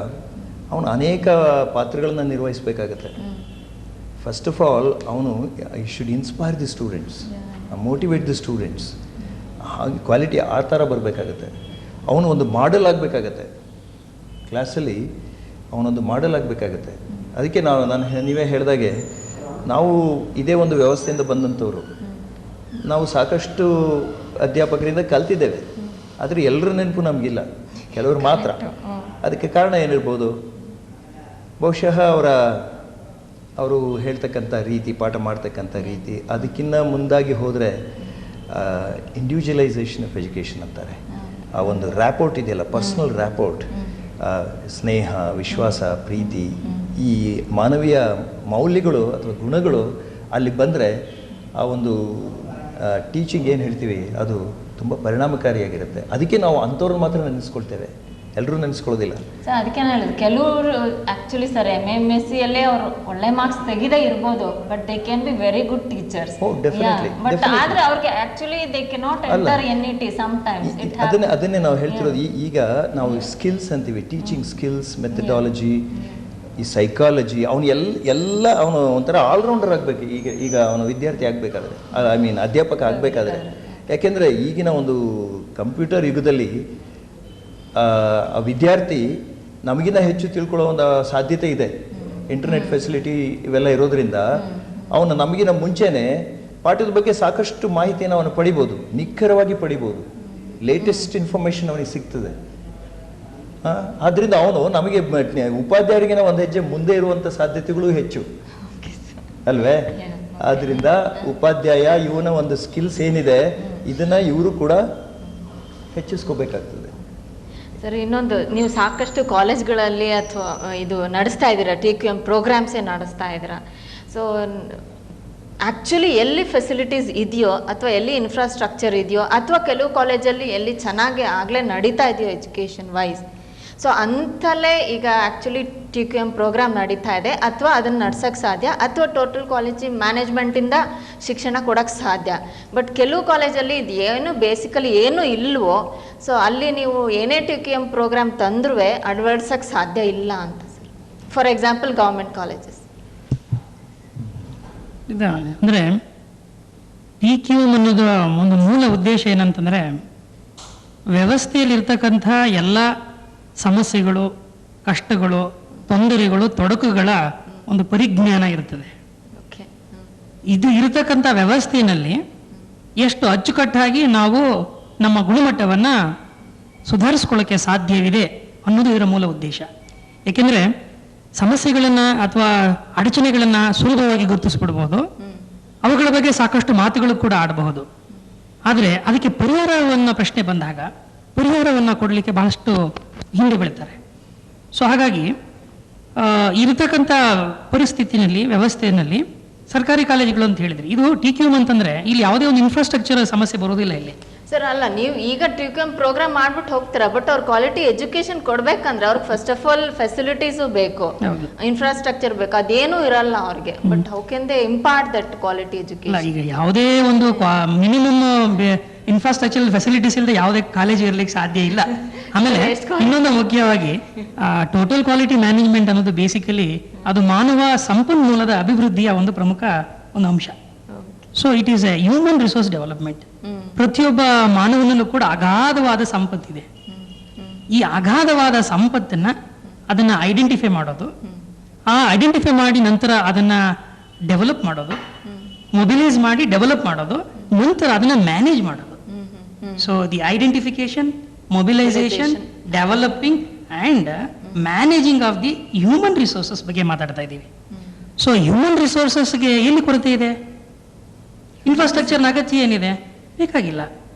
ಅವನು ಅನೇಕ ಪಾತ್ರಗಳನ್ನು ನಿರ್ವಹಿಸಬೇಕಾಗತ್ತೆ. ಫಸ್ಟ್ ಆಫ್ ಆಲ್ ಅವನು I should inspire the students, motivate the students. ಹಾಗೆ ಕ್ವಾಲಿಟಿ ಆ ಥರ ಬರಬೇಕಾಗತ್ತೆ. ಅವನು ಒಂದು ಮಾಡೆಲ್ ಆಗಬೇಕಾಗತ್ತೆ ಕ್ಲಾಸಲ್ಲಿ, ಅವನೊಂದು ಮಾಡೆಲ್ ಆಗಬೇಕಾಗತ್ತೆ. ಅದಕ್ಕೆ ನೀವೇ ಹೇಳಿದಾಗೆ ನಾವು ಇದೇ ಒಂದು ವ್ಯವಸ್ಥೆಯಿಂದ ಬಂದಂಥವ್ರು. ನಾವು ಸಾಕಷ್ಟು ಅಧ್ಯಾಪಕರಿಂದ ಕಲ್ತಿದ್ದೇವೆ, ಆದರೆ ಎಲ್ಲರ ನೆನಪು ನಮಗಿಲ್ಲ, ಕೆಲವರು ಮಾತ್ರ. ಅದಕ್ಕೆ ಕಾರಣ ಏನಿರ್ಬೋದು? ಬಹುಶಃ ಅವರು ಹೇಳ್ತಕ್ಕಂಥ ರೀತಿ, ಪಾಠ ಮಾಡ್ತಕ್ಕಂಥ ರೀತಿ, ಅದಕ್ಕಿಂತ ಮುಂದಾಗಿ ಹೋದರೆ ಇಂಡಿವಿಜುವಲೈಸೇಷನ್ ಆಫ್ ಎಜುಕೇಷನ್ ಅಂತಾರೆ. ಆ ಒಂದು ರ್ಯಾಪೋರ್ಟ್ ಇದೆಯಲ್ಲ, ಪರ್ಸ್ನಲ್ ರ್ಯಾಪೋರ್ಟ್, ಸ್ನೇಹ, ವಿಶ್ವಾಸ, ಪ್ರೀತಿ, ಈ ಮಾನವೀಯ ಮೌಲ್ಯಗಳು ಅಥವಾ ಗುಣಗಳು ಅಲ್ಲಿ ಬಂದರೆ ಆ ಒಂದು ಟೀಚಿಂಗ್ ಏನು ಹೇಳ್ತೀವಿ ಅದು ತುಂಬ ಪರಿಣಾಮಕಾರಿಯಾಗಿರುತ್ತೆ. ಅದಕ್ಕೆ ನಾವು ಅಂಥವ್ರನ್ನ ಮಾತ್ರ ನೆನೆಸ್ಕೊಳ್ತೇವೆ, ಎಲ್ಲರೂ ನೆನೆಸ್ಕೊಳ್ಳೋದಿಲ್ಲ. ಸರ್ ಅದಕ್ಕೆ ನಾನು ಹೇಳಿದ್ರು, ಕೆಲವರು ಆ್ಯಕ್ಚುಲಿ ಸರ್ MSc ಅಲ್ಲೇ ಅವರು ಒಳ್ಳೆ ಮಾರ್ಕ್ಸ್ ತೆಗೆದೇ ಇರ್ಬೋದು, but they can be very good teachers. But ಆದರೆ ಅವ್ರಿಗೆ actually they can not enter NET sometimes. ಅದನ್ನೇ ನಾವು ಹೇಳ್ತಿರೋದು. ಈಗ ನಾವು ಸ್ಕಿಲ್ಸ್ ಅಂತೀವಿ, ಟೀಚಿಂಗ್ ಸ್ಕಿಲ್ಸ್, ಮೆಥಡಾಲಜಿ, ಈ ಸೈಕಾಲಜಿ, ಅವನು ಅವನು ಒಂಥರ ಆಲ್ರೌಂಡರ್ ಆಗಬೇಕು. ಈಗ ಅವನು ವಿದ್ಯಾರ್ಥಿ ಆಗಬೇಕಾದ್ರೆ, ಅಧ್ಯಾಪಕ ಆಗಬೇಕಾದ್ರೆ. ಯಾಕೆಂದರೆ ಈಗಿನ ಒಂದು ಕಂಪ್ಯೂಟರ್ ಯುಗದಲ್ಲಿ ಆ ವಿದ್ಯಾರ್ಥಿ ನಮಗಿಂತ ಹೆಚ್ಚು ತಿಳ್ಕೊಳ್ಳೋ ಒಂದು ಸಾಧ್ಯತೆ ಇದೆ. ಇಂಟರ್ನೆಟ್ ಫೆಸಿಲಿಟಿ ಇವೆಲ್ಲ ಇರೋದ್ರಿಂದ ಅವನು ನಮಗಿನ ಮುಂಚೆನೇ ಪಾಠದ ಬಗ್ಗೆ ಸಾಕಷ್ಟು ಮಾಹಿತಿಯನ್ನು ಅವನು ಪಡಿಬೋದು, ನಿಖರವಾಗಿ ಪಡಿಬೋದು. ಲೇಟೆಸ್ಟ್ ಇನ್ಫಾರ್ಮೇಷನ್ ಅವನಿಗೆ ಸಿಗ್ತದೆ. ಆದ್ದರಿಂದ ಅವನು ನಮಗೆ ಉಪಾಧ್ಯಾಯರಿಗಿನ ಒಂದು ಹೆಜ್ಜೆ ಮುಂದೆ ಇರುವಂಥ ಸಾಧ್ಯತೆಗಳು ಹೆಚ್ಚು ಅಲ್ವೇ? ಆದ್ದರಿಂದ ಉಪಾಧ್ಯಾಯ ಇವನ ಒಂದು ಸ್ಕಿಲ್ಸ್ ಏನಿದೆ ಇದನ್ನು ಇವರು ಕೂಡ ಹೆಚ್ಚಿಸ್ಕೋಬೇಕಾಗ್ತದೆ. ಸರ್ ಇನ್ನೊಂದು, ನೀವು ಸಾಕಷ್ಟು ಕಾಲೇಜ್ಗಳಲ್ಲಿ ಅಥವಾ ಇದು ನಡೆಸ್ತಾ ಇದ್ದೀರಾ, TQM ಪ್ರೋಗ್ರಾಮ್ಸೇ ನಡೆಸ್ತಾ ಇದ್ದೀರಾ. ಸೊ ಆ್ಯಕ್ಚುಲಿ ಎಲ್ಲಿ ಫೆಸಿಲಿಟೀಸ್ ಇದೆಯೋ ಅಥವಾ ಎಲ್ಲಿ ಇನ್ಫ್ರಾಸ್ಟ್ರಕ್ಚರ್ ಇದೆಯೋ ಅಥವಾ ಕೆಲವು ಕಾಲೇಜಲ್ಲಿ ಎಲ್ಲಿ ಚೆನ್ನಾಗಿ ಆಗಲೇ ನಡೀತಾ ಇದೆಯೋ ಎಜುಕೇಷನ್ ವೈಸ್, ಸೊ ಅಂಥಲ್ಲೇ ಈಗ ಆ್ಯಕ್ಚುಲಿ TQM ಪ್ರೋಗ್ರಾಮ್ ನಡೀತಾ ಇದೆ, ಅಥವಾ ಅದನ್ನು ನಡ್ಸೋಕ್ಕೆ ಸಾಧ್ಯ, ಅಥವಾ ಟೋಟಲ್ ಕಾಲೇಜ್ ಮ್ಯಾನೇಜ್ಮೆಂಟಿಂದ ಶಿಕ್ಷಣ ಕೊಡೋಕ್ಕೆ ಸಾಧ್ಯ. ಬಟ್ ಕೆಲವು ಕಾಲೇಜಲ್ಲಿ ಇದು ಏನು ಬೇಸಿಕಲಿ ಏನೂ ಇಲ್ವೋ, ಸೊ ಅಲ್ಲಿ ನೀವು ಏನೇ TQM ಪ್ರೋಗ್ರಾಮ್ ತಂದ್ರೂ ಅಳವಡಿಸೋಕ್ಕೆ ಸಾಧ್ಯ ಇಲ್ಲ ಅಂತ sir. For example government colleges ಅಂದರೆ TQM ಅನ್ನೋದು ಒಂದು ಮೂಲ ಉದ್ದೇಶ ಏನಂತಂದರೆ, ವ್ಯವಸ್ಥೆಯಲ್ಲಿರ್ತಕ್ಕಂಥ ಎಲ್ಲ ಸಮಸ್ಯೆಗಳು, ಕಷ್ಟಗಳು, ತೊಂದರೆಗಳು, ತೊಡಕುಗಳ ಒಂದು ಪರಿಜ್ಞಾನ ಇರ್ತದೆ. ಇದು ಇರತಕ್ಕಂಥ ವ್ಯವಸ್ಥೆಯಲ್ಲಿ ಎಷ್ಟು ಅಚ್ಚುಕಟ್ಟಾಗಿ ನಾವು ನಮ್ಮ ಗುಣಮಟ್ಟವನ್ನು ಸುಧಾರಿಸ್ಕೊಳ್ಳೋಕ್ಕೆ ಸಾಧ್ಯವಿದೆ ಅನ್ನೋದು ಇದರ ಮೂಲ ಉದ್ದೇಶ. ಏಕೆಂದರೆ ಸಮಸ್ಯೆಗಳನ್ನು ಅಥವಾ ಅಡಚಣೆಗಳನ್ನು ಸುಲಭವಾಗಿ ಗುರುತಿಸ್ಬಿಡ್ಬೋದು, ಅವುಗಳ ಬಗ್ಗೆ ಸಾಕಷ್ಟು ಮಾತುಗಳು ಕೂಡ ಆಡಬಹುದು. ಆದರೆ ಅದಕ್ಕೆ ಪರಿಹಾರವನ್ನು ಪ್ರಶ್ನೆ ಬಂದಾಗ ಪರಿಹಾರವನ್ನು ಕೊಡಲಿಕ್ಕೆ ಬಹಳಷ್ಟು ಹಿಂದೆ ಬೀಳ್ತಾರೆ. ಸೊ ಹಾಗಾಗಿ ಇರತಕ್ಕಂಥ ಪರಿಸ್ಥಿತಿನಲ್ಲಿ, ವ್ಯವಸ್ಥೆಯಲ್ಲಿ ಸರ್ಕಾರಿ ಕಾಲೇಜುಗಳು ಅಂತ ಹೇಳಿದ್ರೆ, ಇದು TQM ಅಂತಂದರೆ ಇಲ್ಲಿ ಯಾವುದೇ ಒಂದು ಇನ್ಫ್ರಾಸ್ಟ್ರಕ್ಚರ್ ಸಮಸ್ಯೆ ಬರೋದಿಲ್ಲ ಇಲ್ಲಿ. ಸರ್ ಅಲ್ಲ, ನೀವು ಈಗ TQM ಪ್ರೋಗ್ರಾಮ್ ಮಾಡ್ಬಿಟ್ಟು ಹೋಗ್ತೀರಾ, ಬಟ್ ಅವ್ರ ಕ್ವಾಲಿಟಿ ಎಜುಕೇಶನ್ ಕೊಡ್ಬೇಕಂದ್ರೆ ಅವ್ರಿಗೆ ಫಸ್ಟ್ ಆಫ್ ಆಲ್ ಫೆಸಿಲಿಟೀಸು ಬೇಕು, ಇನ್ಫ್ರಾಸ್ಟ್ರಕ್ಚರ್ ಬೇಕು, ಅದೇನೂ ಇರಲ್ಲ ಅವ್ರಿಗೆ. But how can they import that quality education? ಈಗ ಯಾವುದೇ ಒಂದು ಮಿನಿಮಮ್ ಇನ್ಫ್ರಾಸ್ಟ್ರಕ್ಚರ್ ಫೆಸಿಲಿಟೀಸ್ ಇಲ್ಲದೆ ಯಾವುದೇ ಕಾಲೇಜ್ ಇರಲಿಕ್ಕೆ ಸಾಧ್ಯ ಇಲ್ಲ. ಆಮೇಲೆ ಇನ್ನೊಂದು ಮುಖ್ಯವಾಗಿ ಟೋಟಲ್ ಕ್ವಾಲಿಟಿ ಮ್ಯಾನೇಜ್ಮೆಂಟ್ ಅನ್ನೋದು ಬೇಸಿಕಲಿ ಅದು ಮಾನವ ಸಂಪನ್ಮೂಲದ ಅಭಿವೃದ್ಧಿಯ ಒಂದು ಪ್ರಮುಖ ಒಂದು ಅಂಶ. So it is A human resource development. ಪ್ರತಿಯೊಬ್ಬ ಮಾನವನಲ್ಲೂ ಕೂಡ ಅಗಾಧವಾದ ಸಂಪತ್ತಿದೆ. ಈ ಅಗಾಧವಾದ ಸಂಪತ್ತನ್ನ ಅದನ್ನ ಐಡೆಂಟಿಫೈ ಮಾಡೋದು, ಆ ಐಡೆಂಟಿಫೈ ಮಾಡಿ ನಂತರ ಅದನ್ನ ಡೆವಲಪ್ ಮಾಡೋದು, ಮೊಬಿಲೈಸ್ ಮಾಡಿ ಡೆವಲಪ್ ಮಾಡೋದು, ನಂತರ ಅದನ್ನ ಮ್ಯಾನೇಜ್ ಮಾಡೋದು. So the identification, mobilisation, developing and managing of the human resources ಬಗ್ಗೆ ಮಾತಾಡ್ತಾ ಇದ್ದೀವಿ. ಸೊ ಹ್ಯೂಮನ್ ರಿಸೋರ್ಸಸ್ಗೆ ಎಲ್ಲಿ ಕೊರತೆ ಇದೆ? ಇನ್ಫ್ರಾಸ್ಟ್ರಕ್ಚರ್ನ ಅಗತ್ಯ ಏನಿದೆ? ಬೇಕಾಗಿಲ್ಲ.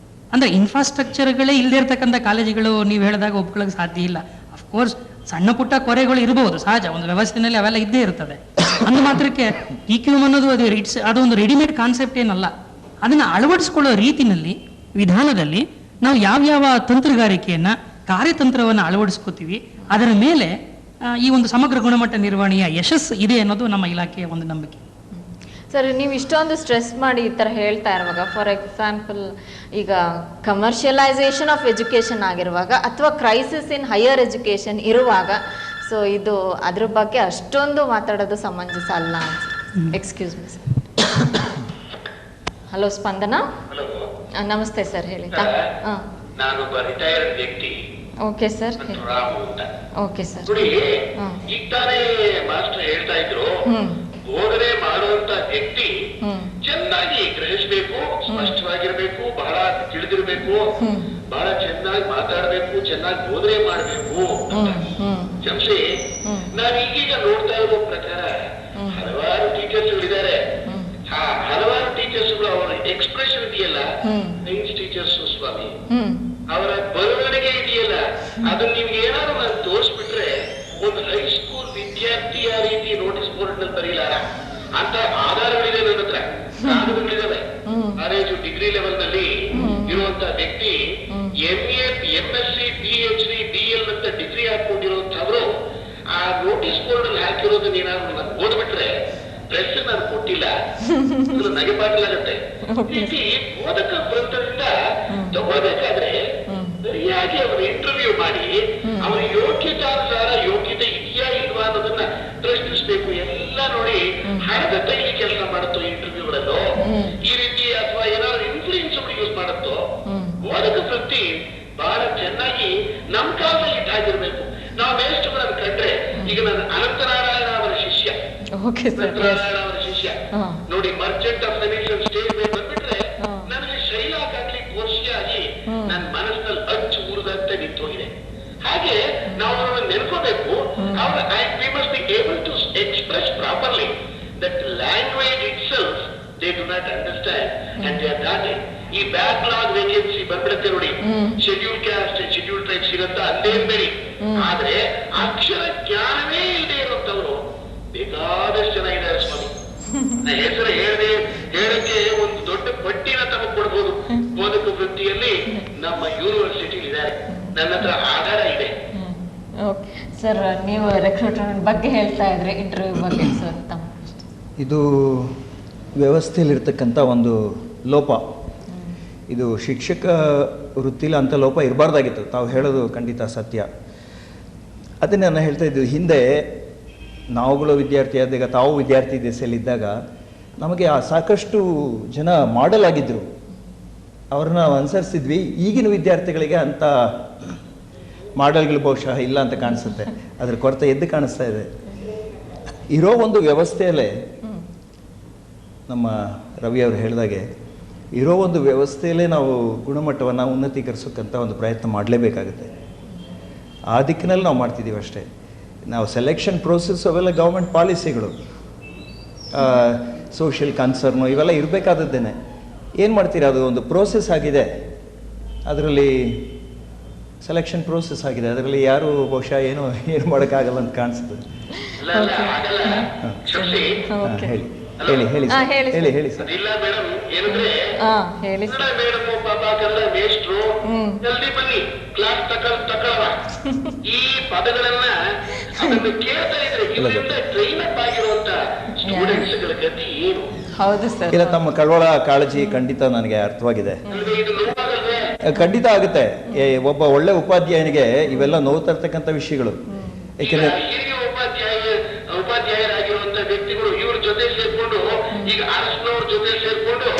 ಅಂದರೆ ಇನ್ಫ್ರಾಸ್ಟ್ರಕ್ಚರ್ಗಳೇ ಇಲ್ಲದೆ ಇರ್ತಕ್ಕಂಥ ಕಾಲೇಜುಗಳು ನೀವು ಹೇಳಿದಾಗ ಒಪ್ಕೊಳ್ಳೋಕೆ ಸಾಧ್ಯ ಇಲ್ಲ. ಅಫ್ಕೋರ್ಸ್ ಸಣ್ಣ ಪುಟ್ಟ ಕೊರೆಗಳು ಇರಬಹುದು, ಸಹಜ, ಒಂದು ವ್ಯವಸ್ಥೆಯಲ್ಲಿ ಅವೆಲ್ಲ ಇದ್ದೇ ಇರ್ತದೆ. ಅಂದ ಮಾತ್ರಕ್ಕೆ TQM ಅನ್ನೋದು ಅದೊಂದು ರೆಡಿಮೇಡ್ ಕಾನ್ಸೆಪ್ಟ್ ಏನಲ್ಲ. ಅದನ್ನು ಅಳವಡಿಸ್ಕೊಳ್ಳೋ ರೀತಿನಲ್ಲಿ, ವಿಧಾನದಲ್ಲಿ ನಾವು ಯಾವ್ಯಾವ ತಂತ್ರಗಾರಿಕೆಯನ್ನು, ಕಾರ್ಯತಂತ್ರವನ್ನು ಅಳವಡಿಸ್ಕೋತೀವಿ, ಅದರ ಮೇಲೆ ಈ ಒಂದು ಸಮಗ್ರ ಗುಣಮಟ್ಟ ನಿರ್ವಹಣೆಯ ಯಶಸ್ಸು ಇದೆ ಅನ್ನೋದು ನಮ್ಮ ಇಲಾಖೆಯ ಒಂದು ನಂಬಿಕೆ. ಸರ್, ನೀವು ಇಷ್ಟೊಂದು ಸ್ಟ್ರೆಸ್ ಮಾಡಿ ಈ ಥರ ಹೇಳ್ತಾ ಇರುವಾಗ, ಫಾರ್ ಎಕ್ಸಾಂಪಲ್ ಈಗ ಕಮರ್ಷಿಯಲೈಸೇಷನ್ ಆಫ್ ಎಜುಕೇಷನ್ ಆಗಿರುವಾಗ ಅಥವಾ ಕ್ರೈಸಿಸ್ ಇನ್ ಹೈಯರ್ ಎಜುಕೇಷನ್ ಇರುವಾಗ, ಸೊ ಇದು ಅದ್ರ ಬಗ್ಗೆ ಅಷ್ಟೊಂದು ಮಾತಾಡೋದು ಸಮಂಜಸ ಅಲ್ಲ ಅನ್ಸುತ್ತೆ. Excuse me sir. Hello Spandana. Hello, ನಮಸ್ತೆ ಸರ್, ಹೇಳಿ. ಹಾಂ, ನಾನೊಬ್ಬ ರಿಟೈರ್ಡ್ ವ್ಯಕ್ತಿ. Okay sir. ರಾಮು ಅಂತ. Okay sir. ನೋಡಿ, ಹಾಂ. ಈಗ ತಾನೇ ಮಾಸ್ಟರ್ ಹೇಳ್ತಾ ಇದ್ರು, ಹ್ಞೂ ಬೋಧನೆ ಮಾಡುವಂತ ವ್ಯಕ್ತಿ ಹ್ಞೂ ಚೆನ್ನಾಗಿ ಗ್ರಹಿಸಬೇಕು, ಸ್ಪಷ್ಟವಾಗಿರ್ಬೇಕು, ಬಹಳ ತಿಳಿದಿರ್ಬೇಕು, ಬಹಳ ಚೆನ್ನಾಗಿ ಮಾತಾಡ್ಬೇಕು, ಚೆನ್ನಾಗಿ ಬೋಧನೆ ಮಾಡ್ಬೇಕು ಅಂತ. ಜಂಶಿ, ನಾವ್ ಈಗೀಗ ನೋಡ್ತಾ ಇರೋ ಪ್ರಕಾರ ಹಲವಾರು ಟೀಚರ್ಸ್ಗಳಿದ್ದಾರೆ. ಹಲವಾರು ಟೀಚರ್ಸ್ಗಳು ಅವರ ಎಕ್ಸ್ಪ್ರೆಷನ್ ಇದೆಯಲ್ಲ, ಸೈನ್ಸ್ ಟೀಚರ್ಸ್ ಸ್ವಾಮಿ, ಅವರ ಬರವಣಿಗೆ ಇದೆಯಲ್ಲ, ಅದನ್ನ ನಿಮ್ಗೆ ಏನಾದ್ರು ನಾನು ತೋರಿಸ್ಬಿಟ್ರೆ ಒಂದು ಹೈಸ್ಕೂಲ್ ವಿದ್ಯಾರ್ಥಿ ಆ ರೀತಿ ನೋಟಿಸ್ ಬೋರ್ಡ್ ನಲ್ಲಿ ಬರೀಲಾರ ಅಂತ ಆಧಾರಗಳಿದೆ ನನ್ನ ಹತ್ರ, ಕಾರಣಗಳಿದಾವೆ. ಕಾಲೇಜು ಡಿಗ್ರಿ ಲೆವೆಲ್ ನಲ್ಲಿ ಇರುವಂತ ವ್ಯಕ್ತಿ MA, MSc, PhD, BL ಅಂತ ಡಿಗ್ರಿ ಹಾಕೊಂಡಿರುವಂತವ್ರು ಆ ನೋಟಿಸ್ ಬೋರ್ಡ್ ಅಲ್ಲಿ ಹಾಕಿರೋದನ್ನ ಏನಾದ್ರು ನಾನು ಓದ್ಬಿಟ್ರೆ ಪ್ರೆಸ್ ನಾನು ಕೊಟ್ಟಿಲ್ಲ, ನಗೆ ಪಾಟಲಾಗತ್ತೆ. ರೀತಿ ಬೋಧಕ ವೃತ್ತದಿಂದ ತಗೋಬೇಕಾದ್ರೆ ಸರಿಯಾಗಿ ಅವರ ಇಂಟರ್ವ್ಯೂ ಮಾಡಿ ಅವರ ಯೋಗ್ಯತಾನುಸಾರ ಯೋಗ್ಯತೆ ಇದೆಯಾ ಇಲ್ವಾ ಅನ್ನೋದನ್ನ ಪ್ರಶ್ನಿಸಬೇಕು. ಎಲ್ಲ ನೋಡಿ ಹಣದ ಕೈಲಿ ಕೆಲಸ ಮಾಡುತ್ತೋ ಇಂಟರ್ವ್ಯೂಗಳಲ್ಲೋ ಈ ರೀತಿ, ಅಥವಾ ಏನಾದ್ರು ಇನ್ಫ್ಲೂಯೆನ್ಸ್ ಯೂಸ್ ಮಾಡುತ್ತೋ. ಬೋಧಕ ವೃತ್ತಿ ಬಹಳ ಚೆನ್ನಾಗಿ ನಮ್ ಕಾಲದಲ್ಲಿ ಇದ್ದಾಗಿರ್ಬೇಕು. ನಾವು ಮೇಷ್ಟ್ರಗಳನ್ನು ಕಂಡ್ರೆ, ಈಗ ನಾನು ಅನಂತನಾರಾಯಣ ಅವರ ಶಿಷ್ಯ, ಅನಂತನಾರಾಯಣ ಅವರ ಶಿಷ್ಯ ನೋಡಿ, ಮರ್ಚೆಂಟ್ ಆಫ್ ವೆನಿಸ್ ಸ್ಟೇಜ್ ಮೇಲೆ ಬಂದ್ಬಿಟ್ರೆ ನನಗೆ ಶೈಲಾಕ್ ಆಗ್ಲಿಕ್ಕೆ ವರ್ಷಿಯಾಗಿ ನನ್ನ ಮನಸ್ಸಿನಲ್ಲಿ ಅಚ್ಚು ಊರದಂತೆ ನಿಂತೋಗಿದೆ. ಹಾಗೆ ನಾವು ಅವರನ್ನು ನೆನ್ಕೋಬೇಕು. ಅವರ we must be able to express properly that language itself they do not understand and they are not. ಈ ಬ್ಯಾಕ್ಲಾಗ್ ವೇಕೆನ್ಸಿ ಬಂದ್ಬಿಡುತ್ತೆ ನೋಡಿ, ಶೆಡ್ಯೂಲ್ ಕ್ಯಾಸ್ಟ್, ಶೆಡ್ಯೂಲ್ ಟ್ರೈಬ್ ಸಿಗಂತ ಅಂದೇನ್ ಬೇಡಿ. ಆದ್ರೆ ಅಕ್ಷರ ಜ್ಞಾನವೇ ಇಲ್ಲದೆ ಇರುವಂತವ್ರು ಬೇಕಾದಷ್ಟು ಜನ ಇದ್ದಾರೆ ಸ್ವಾಮಿ. ನಾ ಹೆಸರು ಹೇಳಕ್ಕೆ ಒಂದು ದೊಡ್ಡ ಪಟ್ಟಿನ ತಮಗೆ ಕೊಡ್ಬೋದು. ಬೋಧಕ ವೃತ್ತಿಯಲ್ಲಿ ನಮ್ಮ ಯೂನಿವರ್ಸಿಟಿ ಇದ್ದಾರೆ, ನನ್ನ ಹತ್ರ ಆಧಾರ ಇದೆ. ಓಕೆ ಸರ್, ನೀವು ರಿಕ್ರೂಟ್ಮೆಂಟ್ ಬಗ್ಗೆ ಹೇಳ್ತಾ ಇದ್ರೆ ಇಂಟರ್ವ್ಯೂ ಬಗ್ಗೆ ಸರ್. ಇದು ವ್ಯವಸ್ಥೆಯಲ್ಲಿರ್ತಕ್ಕಂಥ ಒಂದು ಲೋಪ. ಇದು ಶಿಕ್ಷಕ ವೃತ್ತಿಲಿ ಅಂಥ ಲೋಪ ಇರಬಾರ್ದಾಗಿತ್ತು. ತಾವು ಹೇಳೋದು ಖಂಡಿತ ಸತ್ಯ. ಅದನ್ನೇ ನಾನು ಹೇಳ್ತಾ ಇದ್ದು, ಹಿಂದೆ ನಾವುಗಳು ವಿದ್ಯಾರ್ಥಿ ಆದಾಗ, ತಾವು ವಿದ್ಯಾರ್ಥಿ ದೆಸೆಯಲ್ಲಿದ್ದಾಗ ನಮಗೆ ಸಾಕಷ್ಟು ಜನ ಮಾಡೆಲ್ ಆಗಿದ್ದರು, ಅವ್ರನ್ನ ಅನುಸರಿಸಿದ್ವಿ. ಈಗಿನ ವಿದ್ಯಾರ್ಥಿಗಳಿಗೆ ಅಂಥ ಮಾಡೆಲ್ಗಳು ಬಹುಶಃ ಇಲ್ಲ ಅಂತ ಕಾಣಿಸುತ್ತೆ. ಅದ್ರ ಕೊರತೆ ಎದ್ದು ಕಾಣಿಸ್ತಾ ಇದೆ. ಇರೋ ಒಂದು ವ್ಯವಸ್ಥೆಯಲ್ಲೇ ನಮ್ಮ ರವಿ ಅವರು ಹೇಳಿದಾಗೆ ಇರೋ ಒಂದು ವ್ಯವಸ್ಥೆಯಲ್ಲೇ ನಾವು ಗುಣಮಟ್ಟವನ್ನು ಉನ್ನತೀಕರಿಸೋಕ್ಕಂಥ ಒಂದು ಪ್ರಯತ್ನ ಮಾಡಲೇಬೇಕಾಗುತ್ತೆ. ಆ ದಿಕ್ಕಿನಲ್ಲಿ ನಾವು ಮಾಡ್ತಿದ್ದೀವಿ ಅಷ್ಟೇ. ನಾವು ಸೆಲೆಕ್ಷನ್ ಪ್ರೋಸೆಸ್ ಅವೆಲ್ಲ ಗೌರ್ಮೆಂಟ್ ಪಾಲಿಸಿಗಳು, ಸೋಷಿಯಲ್ ಕನ್ಸರ್ನು ಇವೆಲ್ಲ ಇರಬೇಕಾದದ್ದೇನೆ. ಏನು ಮಾಡ್ತೀರಾ, ಅದು ಒಂದು ಪ್ರೋಸೆಸ್ ಆಗಿದೆ, ಅದರಲ್ಲಿ ಸೆಲೆಕ್ಷನ್ ಪ್ರೋಸೆಸ್ ಆಗಿದೆ, ಅದರಲ್ಲಿ ಯಾರು ಬಹುಶಃ ಏನು ಮಾಡೋಕ್ಕಾಗಲ್ಲ ಅಂತ ಕಾಣಿಸ್ತದೆ. ಹೇಳಿ ಹೇಳಿ ಹೇಳಿ ಹೇಳಿ ಹೇಳಿ ಸರ್. ಇಲ್ಲ ಮೇಡಮ್, ಏನಂದ್ರೆ ಮೇಡಮ್ ಪಾಪ ಕಲ್ಲ ಮೇಷ್ಟ್ರು ಜಲ್ದಿ ಬನ್ನಿ ಕ್ಲಾಸ್ ತಗೊಳ್ಳ ಈ ಪದಗಳನ್ನ ಅದನ್ನು ಕೇಳ್ತಾ ಇದ್ರೆ ಇದರಿಂದ ಟ್ರೈನ್ ಅಪ್ ಆಗಿರುವಂತ ಸ್ಟೂಡೆಂಟ್ಸ್ ಗಳ ಗತಿ ಏನು? ಹೌದು ಸರ್. ಇಲ್ಲ, ತಮ್ಮ ಕಳವಳ ಕಾಳಜಿ ಖಂಡಿತ ನನಗೆ ಅರ್ಥವಾಗಿದೆ. ಇದು ನೋವಾಗಲ್ವೇ? ಖಂಡಿತ ಆಗುತ್ತೆ. ಒಬ್ಬ ಒಳ್ಳೆ ಉಪಾಧ್ಯಾಯನಿಗೆ ಇವೆಲ್ಲ ನೋವು ತರ್ತಕ್ಕಂಥ ವಿಷಯಗಳು. ಯಾಕೆಂದ್ರೆ ಹಿರಿಯ ಉಪಾಧ್ಯಾಯರಾಗಿರುವಂತ ವ್ಯಕ್ತಿಗಳು ಇವ್ರ ಜೊತೆ ಸೇರ್ಕೊಂಡು, ಈಗ ಅರಸನವ್ರ ಜೊತೆ ಸೇರ್ಕೊಂಡು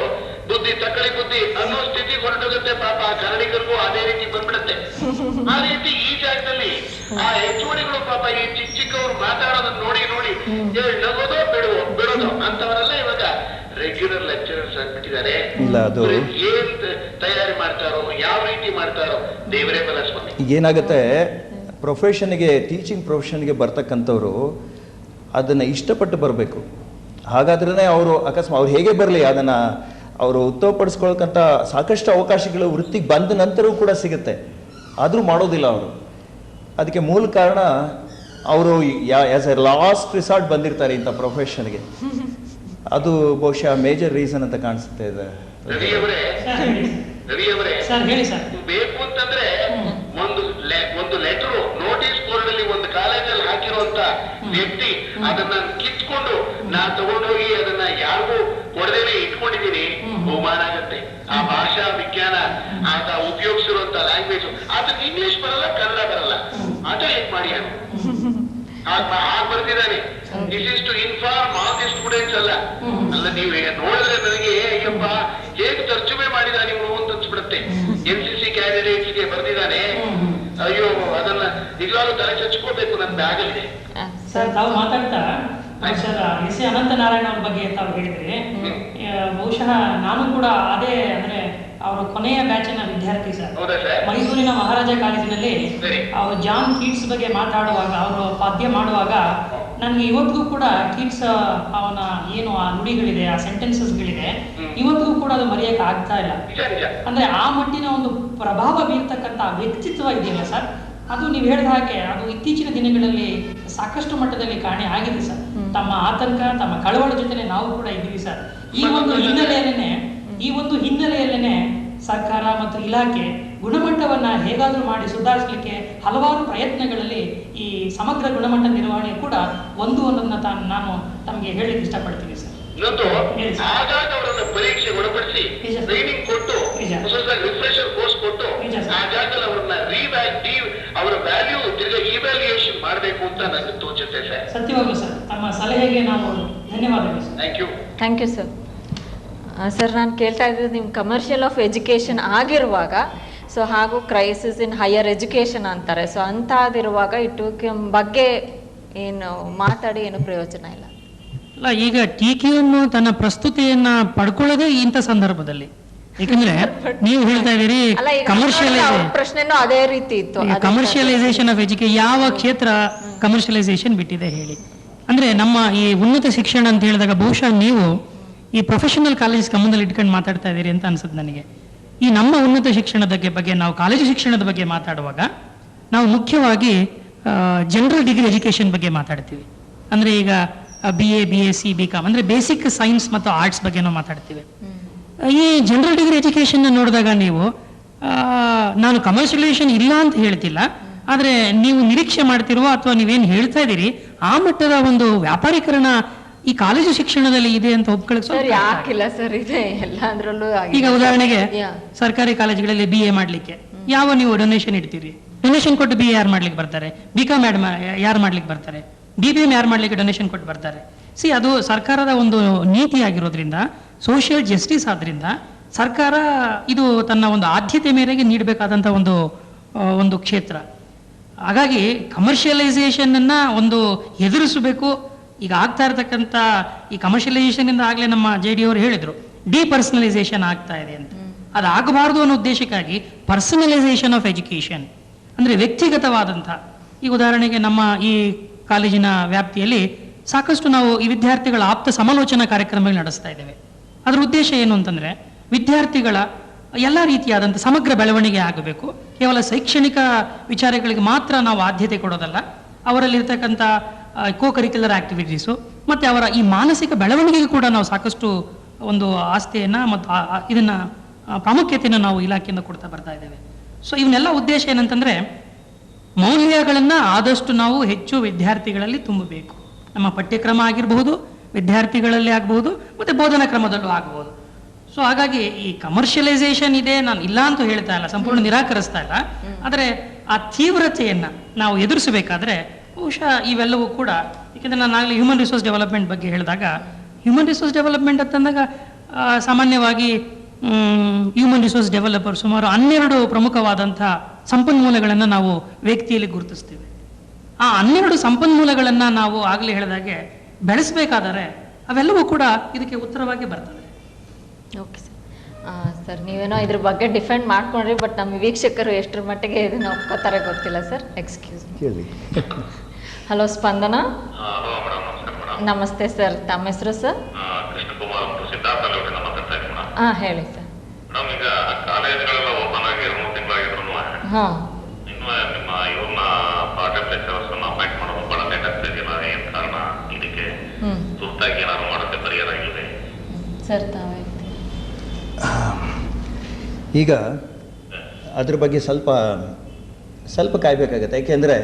ಬುದ್ಧಿ ತಕ್ಕಳಿ ಬುದ್ಧಿ ಅನ್ನೋ ಸ್ಥಿತಿ ಹೊರಟೋಗುತ್ತೆ. ಪಾಪ ಆ ಕನ್ನಡಿಗರಿಗೂ ಅದೇ ರೀತಿ ಬಂದ್ಬಿಡುತ್ತೆ. ಆ ರೀತಿ ಈ ಜಾಗದಲ್ಲಿ ಆ ಹೆಚ್ಚುವರಿಗಳು ಪಾಪ ಈ ಚಿಕ್ಕವರು ಮಾತಾಡೋದನ್ನ ನೋಡಿ ನಗೋದೋ ಬಿಡೋದು ಅಂತವರೆಲ್ಲ ಇವಾಗ ರೆಗ್ಯುಲರ್ ಲೆಕ್ಚರರ್ಸ್ ಆಗ್ಬಿಟ್ಟಿದ್ದಾರೆ. ಏನ್ ತಯಾರಿ ಮಾಡ್ತಾರೋ, ಯಾವ ರೀತಿ ಮಾಡ್ತಾರೋ ದೇವರೇ ಬಲ ಸ್ವಾಮಿ. ಏನಾಗುತ್ತೆ, ಪ್ರೊಫೆಷನ್ಗೆ, ಟೀಚಿಂಗ್ ಪ್ರೊಫೆಷನ್ಗೆ ಬರ್ತಕ್ಕಂಥವ್ರು ಅದನ್ನು ಇಷ್ಟಪಟ್ಟು ಬರಬೇಕು. ಹಾಗಾದ್ರೇ ಅವರು ಅಕಸ್ಮಾತ್ ಅವ್ರು ಹೇಗೆ ಬರಲಿ ಅದನ್ನು ಅವರು ಉತ್ತಮಪಡಿಸ್ಕೊಳ್ಕಂಥ ಸಾಕಷ್ಟು ಅವಕಾಶಗಳು ವೃತ್ತಿಗೆ ಬಂದ ನಂತರವೂ ಕೂಡ ಸಿಗುತ್ತೆ. ಆದರೂ ಮಾಡೋದಿಲ್ಲ ಅವರು. ಅದಕ್ಕೆ ಮೂಲ ಕಾರಣ ಅವರು ಆ್ಯಸ್ ಎ ಲಾಸ್ಟ್ ರಿಸಾರ್ಟ್ ಬಂದಿರ್ತಾರೆ ಇಂಥ ಪ್ರೊಫೆಷನ್ಗೆ. ಅದು ಬಹುಶಃ ಮೇಜರ್ ರೀಸನ್ ಅಂತ ಕಾಣಿಸುತ್ತೆ. ಇದೆ ರವಿ ಅವರೇ, ಬೇಕು ಅಂತಂದ್ರೆ ಒಂದು ಲೆಟರ್ ನೋಟಿಸ್ ಬೋರ್ಡ್ ಅಲ್ಲಿ ಒಂದು ಕಾಲೇಜಲ್ಲಿ ಹಾಕಿರುವಂತ ವ್ಯಕ್ತಿ ಅದನ್ನ ಕಿತ್ಕೊಂಡು ನಾ ತಗೊಂಡೋಗಿ ಅದನ್ನ ಯಾರಿಗೂ ಕೊಡದೇನೆ ಇಟ್ಕೊಂಡಿದ್ದೀನಿ, ಬಹುಮಾನ ಆಗತ್ತೆ. ಆ ಭಾಷಾ ವಿಜ್ಞಾನ ಆತ ಉಪಯೋಗಿಸಿರುವಂತ ಲ್ಯಾಂಗ್ವೇಜ್, ಅದಕ್ಕೆ ಇಂಗ್ಲಿಷ್ ಬರಲ್ಲ, ಕನ್ನಡ ಬರಲ್ಲ, ಅದ ಹೇಗ್ ಮಾಡಿ ಹಾಗೆ ಬರ್ತಿದ್ದಾನೆ. This is to inform all the students ಅಲ್ಲ. ಅಲ್ಲ ನೀವು ನೋಡಿದ್ರೆ ನನಗೆ ಅಯ್ಯಪ್ಪ ಹೇಗೆ ತರ್ಜುಮೆ ಮಾಡಿದಾನೆ ನೀವು ಅಂತ ಅನ್ಸ್ಬಿಡುತ್ತೆ. NCC ಕ್ಯಾಂಡಿಡೇಟ್ಸ್ಗೆ ಬರ್ದಿದ್ದಾನೆ. ಅಯ್ಯೋ ಅದನ್ನ ನಿಜವಾಗ್ಲೂ ತಲೆ ಚಚ್ಕೋಬೇಕು ನನ್ನ ಬ್ಯಾಗಲ್ಲಿದೆ. ಸರ್ ತಾವು ಮಾತಾಡ್ತಾ ಸರ್ ಎಸ್ ಎ ಅನಂತನಾರಾಯಣ ಅವ್ರ ಬಗ್ಗೆ ತಾವು ಹೇಳಿದ್ರಿ. ಬಹುಶಃ ನಾನು ಕೂಡ ಅದೇ ಅಂದ್ರೆ ಅವರ ಕೊನೆಯ ಬ್ಯಾಚಿನ ವಿದ್ಯಾರ್ಥಿ ಸರ್. ಮೈಸೂರಿನ ಮಹಾರಾಜ ಕಾಲೇಜಿನಲ್ಲಿ ಅವರು ಜಾನ್ ಕೀಟ್ಸ್ ಬಗ್ಗೆ ಮಾತಾಡುವಾಗ, ಅವರು ಪದ್ಯ ಮಾಡುವಾಗ ನನಗೆ ಇವತ್ತಿಗೂ ಕೂಡ ಕೀಟ್ಸ್ ಅವನ ಏನು ಆ ನುಡಿಗಳಿದೆ, ಆ ಸೆಂಟೆನ್ಸಸ್ಗಳಿದೆ, ಇವತ್ತಿಗೂ ಕೂಡ ಅದು ಮರೆಯಕ್ಕೆ ಆಗ್ತಾ ಇಲ್ಲ. ಅಂದ್ರೆ ಆ ಮಟ್ಟಿನ ಒಂದು ಪ್ರಭಾವ ಬೀರ್ತಕ್ಕಂಥ ವ್ಯಕ್ತಿತ್ವ ಇದೆಯಲ್ಲ ಸರ್, ಅದು ನೀವು ಹೇಳಿದ ಹಾಗೆ ಅದು ಇತ್ತೀಚಿನ ದಿನಗಳಲ್ಲಿ ಸಾಕಷ್ಟು ಮಟ್ಟದಲ್ಲಿ ಕಾಣೆ ಆಗಿದೆ ಸರ್. ತಮ್ಮ ಆತಂಕ, ತಮ್ಮ ಕಳವಳ ಜೊತೆ ನಾವು ಕೂಡ ಇದ್ದೀವಿ ಸರ್. ಈ ಒಂದು ಹಿನ್ನೆಲೆಯಲ್ಲೇನೆ ಸರ್ಕಾರ ಮತ್ತು ಇಲಾಖೆ ಗುಣಮಟ್ಟವನ್ನ ಹೇಗಾದ್ರೂ ಮಾಡಿ ಸುಧಾರಿಸಲಿಕ್ಕೆ ಹಲವಾರು ಪ್ರಯತ್ನಗಳಲ್ಲಿ ಈ ಸಮಗ್ರ ಗುಣಮಟ್ಟ ನಿರ್ವಹಣೆ ಕೂಡ ಒಂದು ಅನ್ನೋದನ್ನ ನಾನು ತಮಗೆ ಹೇಳಲಿಕ್ಕೆ ಇಷ್ಟಪಡ್ತೀನಿ ಸರ್. ಇನ್ನೊಂದು, ಆಗಾಗ ಅವರನ್ನ ಪರೀಕ್ಷೆ ಒಳಪಡಿಸಿ ಟ್ರೈನಿಂಗ್ ಕೊಟ್ಟು ರಿಫ್ರೆಶರ್ ಕೋರ್ಸ್ ಕೊಟ್ಟು ಆಗಾಗ ಅವರನ್ನ ಅವರ ವ್ಯಾಲ್ಯೂ ತಿರ್ಗಾ ಇವ್ಯಾಲ್ಯೂಯೇಷನ್ ಮಾಡಬೇಕು ಅಂತ ನನಗೆ ತೋಚುತ್ತೆ ಸರ್. ಸತ್ಯವಾಗ್ಲೂ ಸರ್, ತಮ್ಮ ಸಲಹೆಗೆ ನಾವು ಧನ್ಯವಾದಗಳು sir. Thank you sir. Sir ನಾನು ಕೇಳ್ತಾ ಇದ್ದಿದ್ದು ನಿಮ್ಮ ಕಮರ್ಷಿಯಲ್ ಆಫ್ ಎಜುಕೇಷನ್ ಆಗಿರುವಾಗ, ಸೊ ಹಾಗೂ ಕ್ರೈಸಿಸ್ ಇನ್ ಹೈಯರ್ ಎಜುಕೇಷನ್ ಅಂತಾರೆ, ಸೊ ಅಂಥದಿರುವಾಗ ಇಟ್ಟು ಬಗ್ಗೆ ಏನು ಮಾತಾಡಿ ಏನು ಪ್ರಯೋಜನ ಇಲ್ಲ ಅಲ್ಲ. ಈಗ ಟೀಕೆಯನ್ನು ತನ್ನ ಪ್ರಸ್ತುತಿಯನ್ನ ಪಡ್ಕೊಳ್ಳೋದೇ ಇಂಥ ಸಂದರ್ಭದಲ್ಲಿ. ಯಾಕಂದ್ರೆ ನೀವು ಹೇಳ್ತಾ ಇದೀರಿ ಪ್ರಶ್ನೆನೂ ಅದೇ ರೀತಿ ಇತ್ತು. ಕಮರ್ಷಿಯಲೈಸೇಷನ್ ಆಫ್ ಎಜುಕೇಶನ್ ಯಾವ ಕ್ಷೇತ್ರ ಕಮರ್ಷಿಯಲೈಸೇಷನ್ ಬಿಟ್ಟಿದೆ ಹೇಳಿ? ಅಂದ್ರೆ ನಮ್ಮ ಈ ಉನ್ನತ ಶಿಕ್ಷಣ ಅಂತ ಹೇಳಿದಾಗ ಬಹುಶಃ ನೀವು ಈ ಪ್ರೊಫೆಷನಲ್ ಕಾಲೇಜ್ ಗಮನದಲ್ಲಿ ಇಟ್ಕೊಂಡು ಮಾತಾಡ್ತಾ ಇದ್ದೀರಿ ಅಂತ ಅನ್ಸುತ್ತೆ ನನಗೆ. ಈ ನಮ್ಮ ಉನ್ನತ ಶಿಕ್ಷಣದ ಬಗ್ಗೆ ನಾವು ಕಾಲೇಜು ಶಿಕ್ಷಣದ ಬಗ್ಗೆ ಮಾತಾಡುವಾಗ ನಾವು ಮುಖ್ಯವಾಗಿ ಜನರಲ್ ಡಿಗ್ರಿ ಎಜುಕೇಶನ್ ಬಗ್ಗೆ ಮಾತಾಡ್ತೀವಿ. ಅಂದ್ರೆ ಈಗ BA, BSc, BCom ಅಂದ್ರೆ ಬೇಸಿಕ್ ಸೈನ್ಸ್ ಮತ್ತು ಆರ್ಟ್ಸ್ ಬಗ್ಗೆ ನಾವು ಮಾತಾಡ್ತೀವಿ. ಈ ಜನರಲ್ ಡಿಗ್ರಿ ಎಜುಕೇಶನ್ ನೋಡಿದಾಗ ನೀವು ನಾನು ಕಮರ್ಷಿಯಲೈಸೇಷನ್ ಇಲ್ಲ ಅಂತ ಹೇಳ್ತಿಲ್ಲ, ಆದ್ರೆ ನೀವು ನಿರೀಕ್ಷೆ ಮಾಡ್ತಿರುವ ಅಥವಾ ನೀವೇನು ಹೇಳ್ತಾ ಇದ್ದೀರಿ ಆ ಮಟ್ಟದ ಒಂದು ವ್ಯಾಪಾರೀಕರಣ ಈ ಕಾಲೇಜು ಶಿಕ್ಷಣದಲ್ಲಿ ಇದೆ ಅಂತ ಒಪ್ಕೊಳ್ಳೋಕೆ ಯಾಕಿಲ್ಲ ಸರ್, ಇದೆ ಎಲ್ಲಾದ್ರಲ್ಲೂ. ಈಗ ಉದಾಹರಣೆಗೆ ಸರ್ಕಾರಿ ಕಾಲೇಜುಗಳಲ್ಲಿ BA ಮಾಡ್ಲಿಕ್ಕೆ ಯಾವ ನೀವು ಡೊನೇಷನ್ ಇಡ್ತೀರಿ? ಡೊನೇಷನ್ ಕೊಟ್ಟು BA ಯಾರು ಮಾಡ್ಲಿಕ್ಕೆ ಬರ್ತಾರೆ? BCom ಯಾರು ಮಾಡ್ಲಿಕ್ಕೆ ಬರ್ತಾರೆ? BBM ಯಾರು ಮಾಡ್ಲಿಕ್ಕೆ ಡೊನೇಷನ್ ಕೊಟ್ಟು ಬರ್ತಾರೆ? ಅದು ಸರ್ಕಾರದ ಒಂದು ನೀತಿ ಆಗಿರೋದ್ರಿಂದ, ಸೋಷಿಯಲ್ ಜಸ್ಟಿಸ್ ಆದ್ರಿಂದ ಸರ್ಕಾರ ಇದು ತನ್ನ ಒಂದು ಆದ್ಯತೆ ಮೇರೆಗೆ ನೀಡಬೇಕಾದಂಥ ಒಂದು ಕ್ಷೇತ್ರ. ಹಾಗಾಗಿ ಕಮರ್ಷಿಯಲೈಸೇಷನ್ ಅನ್ನ ಒಂದು ಎದುರಿಸಬೇಕು. ಈಗ ಆಗ್ತಾ ಇರತಕ್ಕಂಥ ಈ ಕಮರ್ಷಿಯಲೈಸೇಷನ್ ಇಂದ ಆಗ್ಲೇ ನಮ್ಮ JD ಅವರು ಹೇಳಿದ್ರು ಡಿಪರ್ಸನಲೈಸೇಷನ್ ಆಗ್ತಾ ಇದೆ ಅಂತ. ಅದಾಗಬಾರದು ಅನ್ನೋ ಉದ್ದೇಶಕ್ಕಾಗಿ ಪರ್ಸನಲೈಸೇಷನ್ ಆಫ್ ಎಜುಕೇಶನ್ ಅಂದ್ರೆ ವ್ಯಕ್ತಿಗತವಾದಂಥ, ಈ ಉದಾಹರಣೆಗೆ ನಮ್ಮ ಈ ಕಾಲೇಜಿನ ವ್ಯಾಪ್ತಿಯಲ್ಲಿ ಸಾಕಷ್ಟು ನಾವು ಈ ವಿದ್ಯಾರ್ಥಿಗಳ ಆಪ್ತ ಸಮಾಲೋಚನಾ ಕಾರ್ಯಕ್ರಮಗಳು ನಡೆಸ್ತಾ ಇದ್ದೇವೆ. ಅದರ ಉದ್ದೇಶ ಏನು ಅಂತಂದ್ರೆ ವಿದ್ಯಾರ್ಥಿಗಳ ಎಲ್ಲ ರೀತಿಯಾದಂಥ ಸಮಗ್ರ ಬೆಳವಣಿಗೆ ಆಗಬೇಕು. ಕೇವಲ ಶೈಕ್ಷಣಿಕ ವಿಚಾರಗಳಿಗೆ ಮಾತ್ರ ನಾವು ಆದ್ಯತೆ ಕೊಡೋದಲ್ಲ, ಅವರಲ್ಲಿರ್ತಕ್ಕಂಥ ಕೋ-ಕರಿಕ್ಯುಲರ್ ಆಕ್ಟಿವಿಟೀಸು ಮತ್ತು ಅವರ ಈ ಮಾನಸಿಕ ಬೆಳವಣಿಗೆಗೆ ಕೂಡ ನಾವು ಸಾಕಷ್ಟು ಒಂದು ಆಸ್ತಿಯನ್ನು ಮತ್ತು ಇದನ್ನ ಪ್ರಾಮುಖ್ಯತೆಯನ್ನು ನಾವು ಇಲಾಖೆಯಿಂದ ಕೊಡ್ತಾ ಬರ್ತಾ ಇದ್ದೇವೆ. ಸೊ ಇವನ್ನೆಲ್ಲ ಉದ್ದೇಶ ಏನಂತಂದ್ರೆ ಮೌಲ್ಯಗಳನ್ನು ಆದಷ್ಟು ನಾವು ಹೆಚ್ಚು ವಿದ್ಯಾರ್ಥಿಗಳಲ್ಲಿ ತುಂಬಬೇಕು. ನಮ್ಮ ಪಠ್ಯಕ್ರಮ ಆಗಿರಬಹುದು, ವಿದ್ಯಾರ್ಥಿಗಳಲ್ಲಿ ಆಗಬಹುದು, ಮತ್ತು ಬೋಧನಾ ಕ್ರಮದಲ್ಲೂ ಆಗಬಹುದು. ಸೊ ಹಾಗಾಗಿ ಈ ಕಮರ್ಷಿಯಲೈಸೇಷನ್ ಇದೆ, ನಾನು ಇಲ್ಲ ಅಂತ ಹೇಳ್ತಾ ಇಲ್ಲ, ಸಂಪೂರ್ಣ ನಿರಾಕರಿಸ್ತಾ ಇಲ್ಲ. ಆದರೆ ಆ ತೀವ್ರತೆಯನ್ನು ನಾವು ಎದುರಿಸಬೇಕಾದ್ರೆ ಬಹುಶಃ ಇವೆಲ್ಲವೂ ಕೂಡ, ಏಕೆಂದರೆ ನಾನು ಆಗಲೇ ಹ್ಯೂಮನ್ ರಿಸೋರ್ಸ್ ಡೆವಲಪ್ಮೆಂಟ್ ಬಗ್ಗೆ ಹೇಳಿದಾಗ, ಹ್ಯೂಮನ್ ರಿಸೋರ್ಸ್ ಡೆವಲಪ್ಮೆಂಟ್ ಅಂತಂದಾಗ ಸಾಮಾನ್ಯವಾಗಿ ಹ್ಯೂಮನ್ ರಿಸೋರ್ಸ್ ಡೆವಲಪರ್ ಸುಮಾರು 12 ಪ್ರಮುಖವಾದಂಥ ಸಂಪನ್ಮೂಲಗಳನ್ನು ನಾವು ವ್ಯಕ್ತಿಯಲ್ಲಿ ಗುರುತಿಸ್ತೇವೆ. ಆ 12 ಸಂಪನ್ಮೂಲಗಳನ್ನು ನಾವು ಆಗಲೇ ಹೇಳಿದಾಗೆ ಬೆಳೆಸಬೇಕಾದರೆ ಅವೆಲ್ಲವೂ ಕೂಡ ಇದಕ್ಕೆ ಉತ್ತರವಾಗಿ ಬರ್ತದೆ. Okay sir. ಸರ್ ನೀವೇನೋ ಇದ್ರ ಬಗ್ಗೆ ಡಿಫೆಂಡ್ ಮಾಡ್ಕೊಂಡ್ರಿ, ಬಟ್ ನಮ್ಮ ವೀಕ್ಷಕರು ಎಷ್ಟರ ಮಟ್ಟಿಗೆ ಇದನ್ನು ಒಪ್ಕೋತಾರೆ ಗೊತ್ತಿಲ್ಲ ಸರ್. ಎಕ್ಸ್ಕ್ಯೂಸ್ ಕೇಳಿ. ಹಲೋ ಸ್ಪಂದನ. ನಮಸ್ತೆ ಸರ್, ತಮ್ಮ ಹೆಸರು ಸರ್? ಕೃಷ್ಣಕುಮಾರ್ ಅಂತ ಸಿದ್ಧಾರ್ಥಲ್ಲಿ ಮಾತಾಡ್ತಾ ಇದ್ದೀನಿ ಮೇಡಮ್. ಹೇಳಿ ಸರ್. ಮೇಡಮ್, ಈಗ ಕಾಲೇಜುಗಳೆಲ್ಲ ಓಪನ್ ಆಗಿ 2 ತಿಂಗಳಾಗಿದ್ರು ಇನ್ನು ನಿಮ್ಮ ಇವ್ರನ್ನ ಪಾರ್ಟ್ ಟೈಮ್ ಲೆಕ್ಚರರ್ಸ್ ಅಪಾಯಿಂಟ್ ಮಾಡೋದು ಬಹಳ ಲೇಟ್ ಆಗ್ತಾ ಇದೆಯಲ್ಲ, ಏನ್ ಕಾರಣ ಇದಕ್ಕೆ? ತುರ್ತಾಗಿ ಏನಾದ್ರು ಮಾಡುತ್ತೆ ಪರಿಹಾರ ಆಗಿದೆ ಸರ್? ತಾವೇ ಈಗ ಅದ್ರ ಬಗ್ಗೆ ಸ್ವಲ್ಪ ಕಾಯಬೇಕಾಗತ್ತೆ. ಯಾಕೆಂದರೆ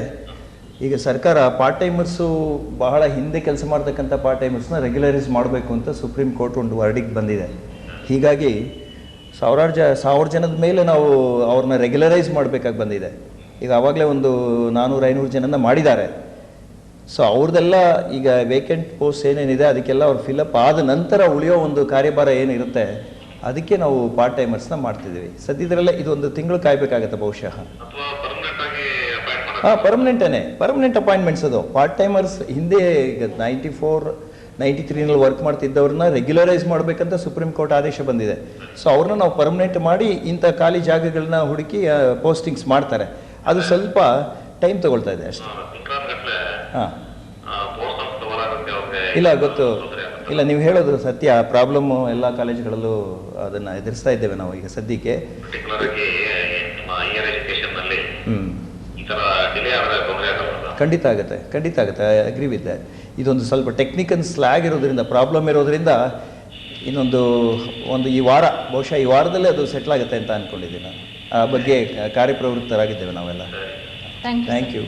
ಈಗ ಸರ್ಕಾರ ಪಾರ್ಟ್ ಟೈಮರ್ಸು ಬಹಳ ಹಿಂದೆ ಕೆಲಸ ಮಾಡ್ತಕ್ಕಂಥ ಪಾರ್ಟ್ ಟೈಮರ್ಸ್ನ ರೆಗ್ಯುಲರೈಸ್ ಮಾಡಬೇಕು ಅಂತ ಸುಪ್ರೀಂ ಕೋರ್ಟ್ ಒಂದು ವರ್ಡಿಗೆ ಬಂದಿದೆ. ಹೀಗಾಗಿ 1000 ಜನದ ಮೇಲೆ ನಾವು ಅವ್ರನ್ನ ರೆಗ್ಯುಲರೈಸ್ ಮಾಡಬೇಕಾಗಿ ಬಂದಿದೆ. ಈಗ ಆವಾಗಲೇ ಒಂದು 400-500 ಜನನ ಮಾಡಿದ್ದಾರೆ. ಸೊ ಅವ್ರದ್ದೆಲ್ಲ ಈಗ ವೇಕೆಂಟ್ ಪೋಸ್ಟ್ ಏನೇನಿದೆ ಅದಕ್ಕೆಲ್ಲ ಅವ್ರು ಫಿಲಪ್ ಆದ ನಂತರ ಉಳಿಯೋ ಒಂದು ಕಾರ್ಯಭಾರ ಏನಿರುತ್ತೆ ಅದಕ್ಕೆ ನಾವು ಪಾರ್ಟ್ ಟೈಮರ್ಸ್ನ ಮಾಡ್ತಿದ್ದೀವಿ. ಸದ್ಯದರಲ್ಲೇ ಇದೊಂದು ತಿಂಗಳು ಕಾಯಬೇಕಾಗತ್ತೆ ಬಹುಶಃ. ಅಥವಾ ಪರ್ಮನೆಂಟ್ ಆಗಿ ಅಪಾಯಿಂಟ್ ಮಾಡೋದು? ಹಾಂ, ಪರ್ಮನೆಂಟ್ ಅಪಾಯಿಂಟ್ಮೆಂಟ್ಸ್ ಅದು. ಪಾರ್ಟ್ ಟೈಮರ್ಸ್ ಹಿಂದೆ ಈಗ 93 ವರ್ಕ್ ಮಾಡ್ತಿದ್ದವ್ರನ್ನ ರೆಗ್ಯುಲರೈಸ್ ಮಾಡಬೇಕಂತ ಸುಪ್ರೀಂ ಕೋರ್ಟ್ ಆದೇಶ ಬಂದಿದೆ. ಸೊ ಅವ್ರನ್ನ ನಾವು ಪರ್ಮನೆಂಟ್ ಮಾಡಿ ಇಂಥ ಖಾಲಿ ಜಾಗಗಳನ್ನ ಹುಡುಕಿ ಪೋಸ್ಟಿಂಗ್ಸ್ ಮಾಡ್ತಾರೆ. ಅದು ಸ್ವಲ್ಪ ಟೈಮ್ ತಗೊಳ್ತಾ ಇದೆ ಅಷ್ಟೇ. ಹಾಂ, ಇಲ್ಲ ಗೊತ್ತು, ಇಲ್ಲ ನೀವು ಹೇಳೋದು ಸತ್ಯ. ಪ್ರಾಬ್ಲಮ್ಮು ಎಲ್ಲ ಕಾಲೇಜುಗಳಲ್ಲೂ ಅದನ್ನು ಎದುರಿಸ್ತಾ ಇದ್ದೇವೆ ನಾವು ಈಗ ಸದ್ಯಕ್ಕೆ. ಖಂಡಿತ ಆಗುತ್ತೆ, ಐ ಅಗ್ರಿ ವಿತ್ ದಟ್. ಇದೊಂದು ಸ್ವಲ್ಪ ಟೆಕ್ನಿಕಲ್ ಸ್ಲ್ಯಾಗ್ ಇರೋದ್ರಿಂದ, ಪ್ರಾಬ್ಲಮ್ ಇರೋದ್ರಿಂದ ಒಂದು ಈ ವಾರ, ಬಹುಶಃ ಈ ವಾರದಲ್ಲೇ ಅದು ಸೆಟ್ಲ್ ಆಗುತ್ತೆ ಅಂತ ಅಂದ್ಕೊಂಡಿದ್ದೀನಿ ನಾನು. ಆ ಬಗ್ಗೆ ಕಾರ್ಯಪ್ರವೃತ್ತರಾಗಿದ್ದೇವೆ ನಾವೆಲ್ಲ. Thank you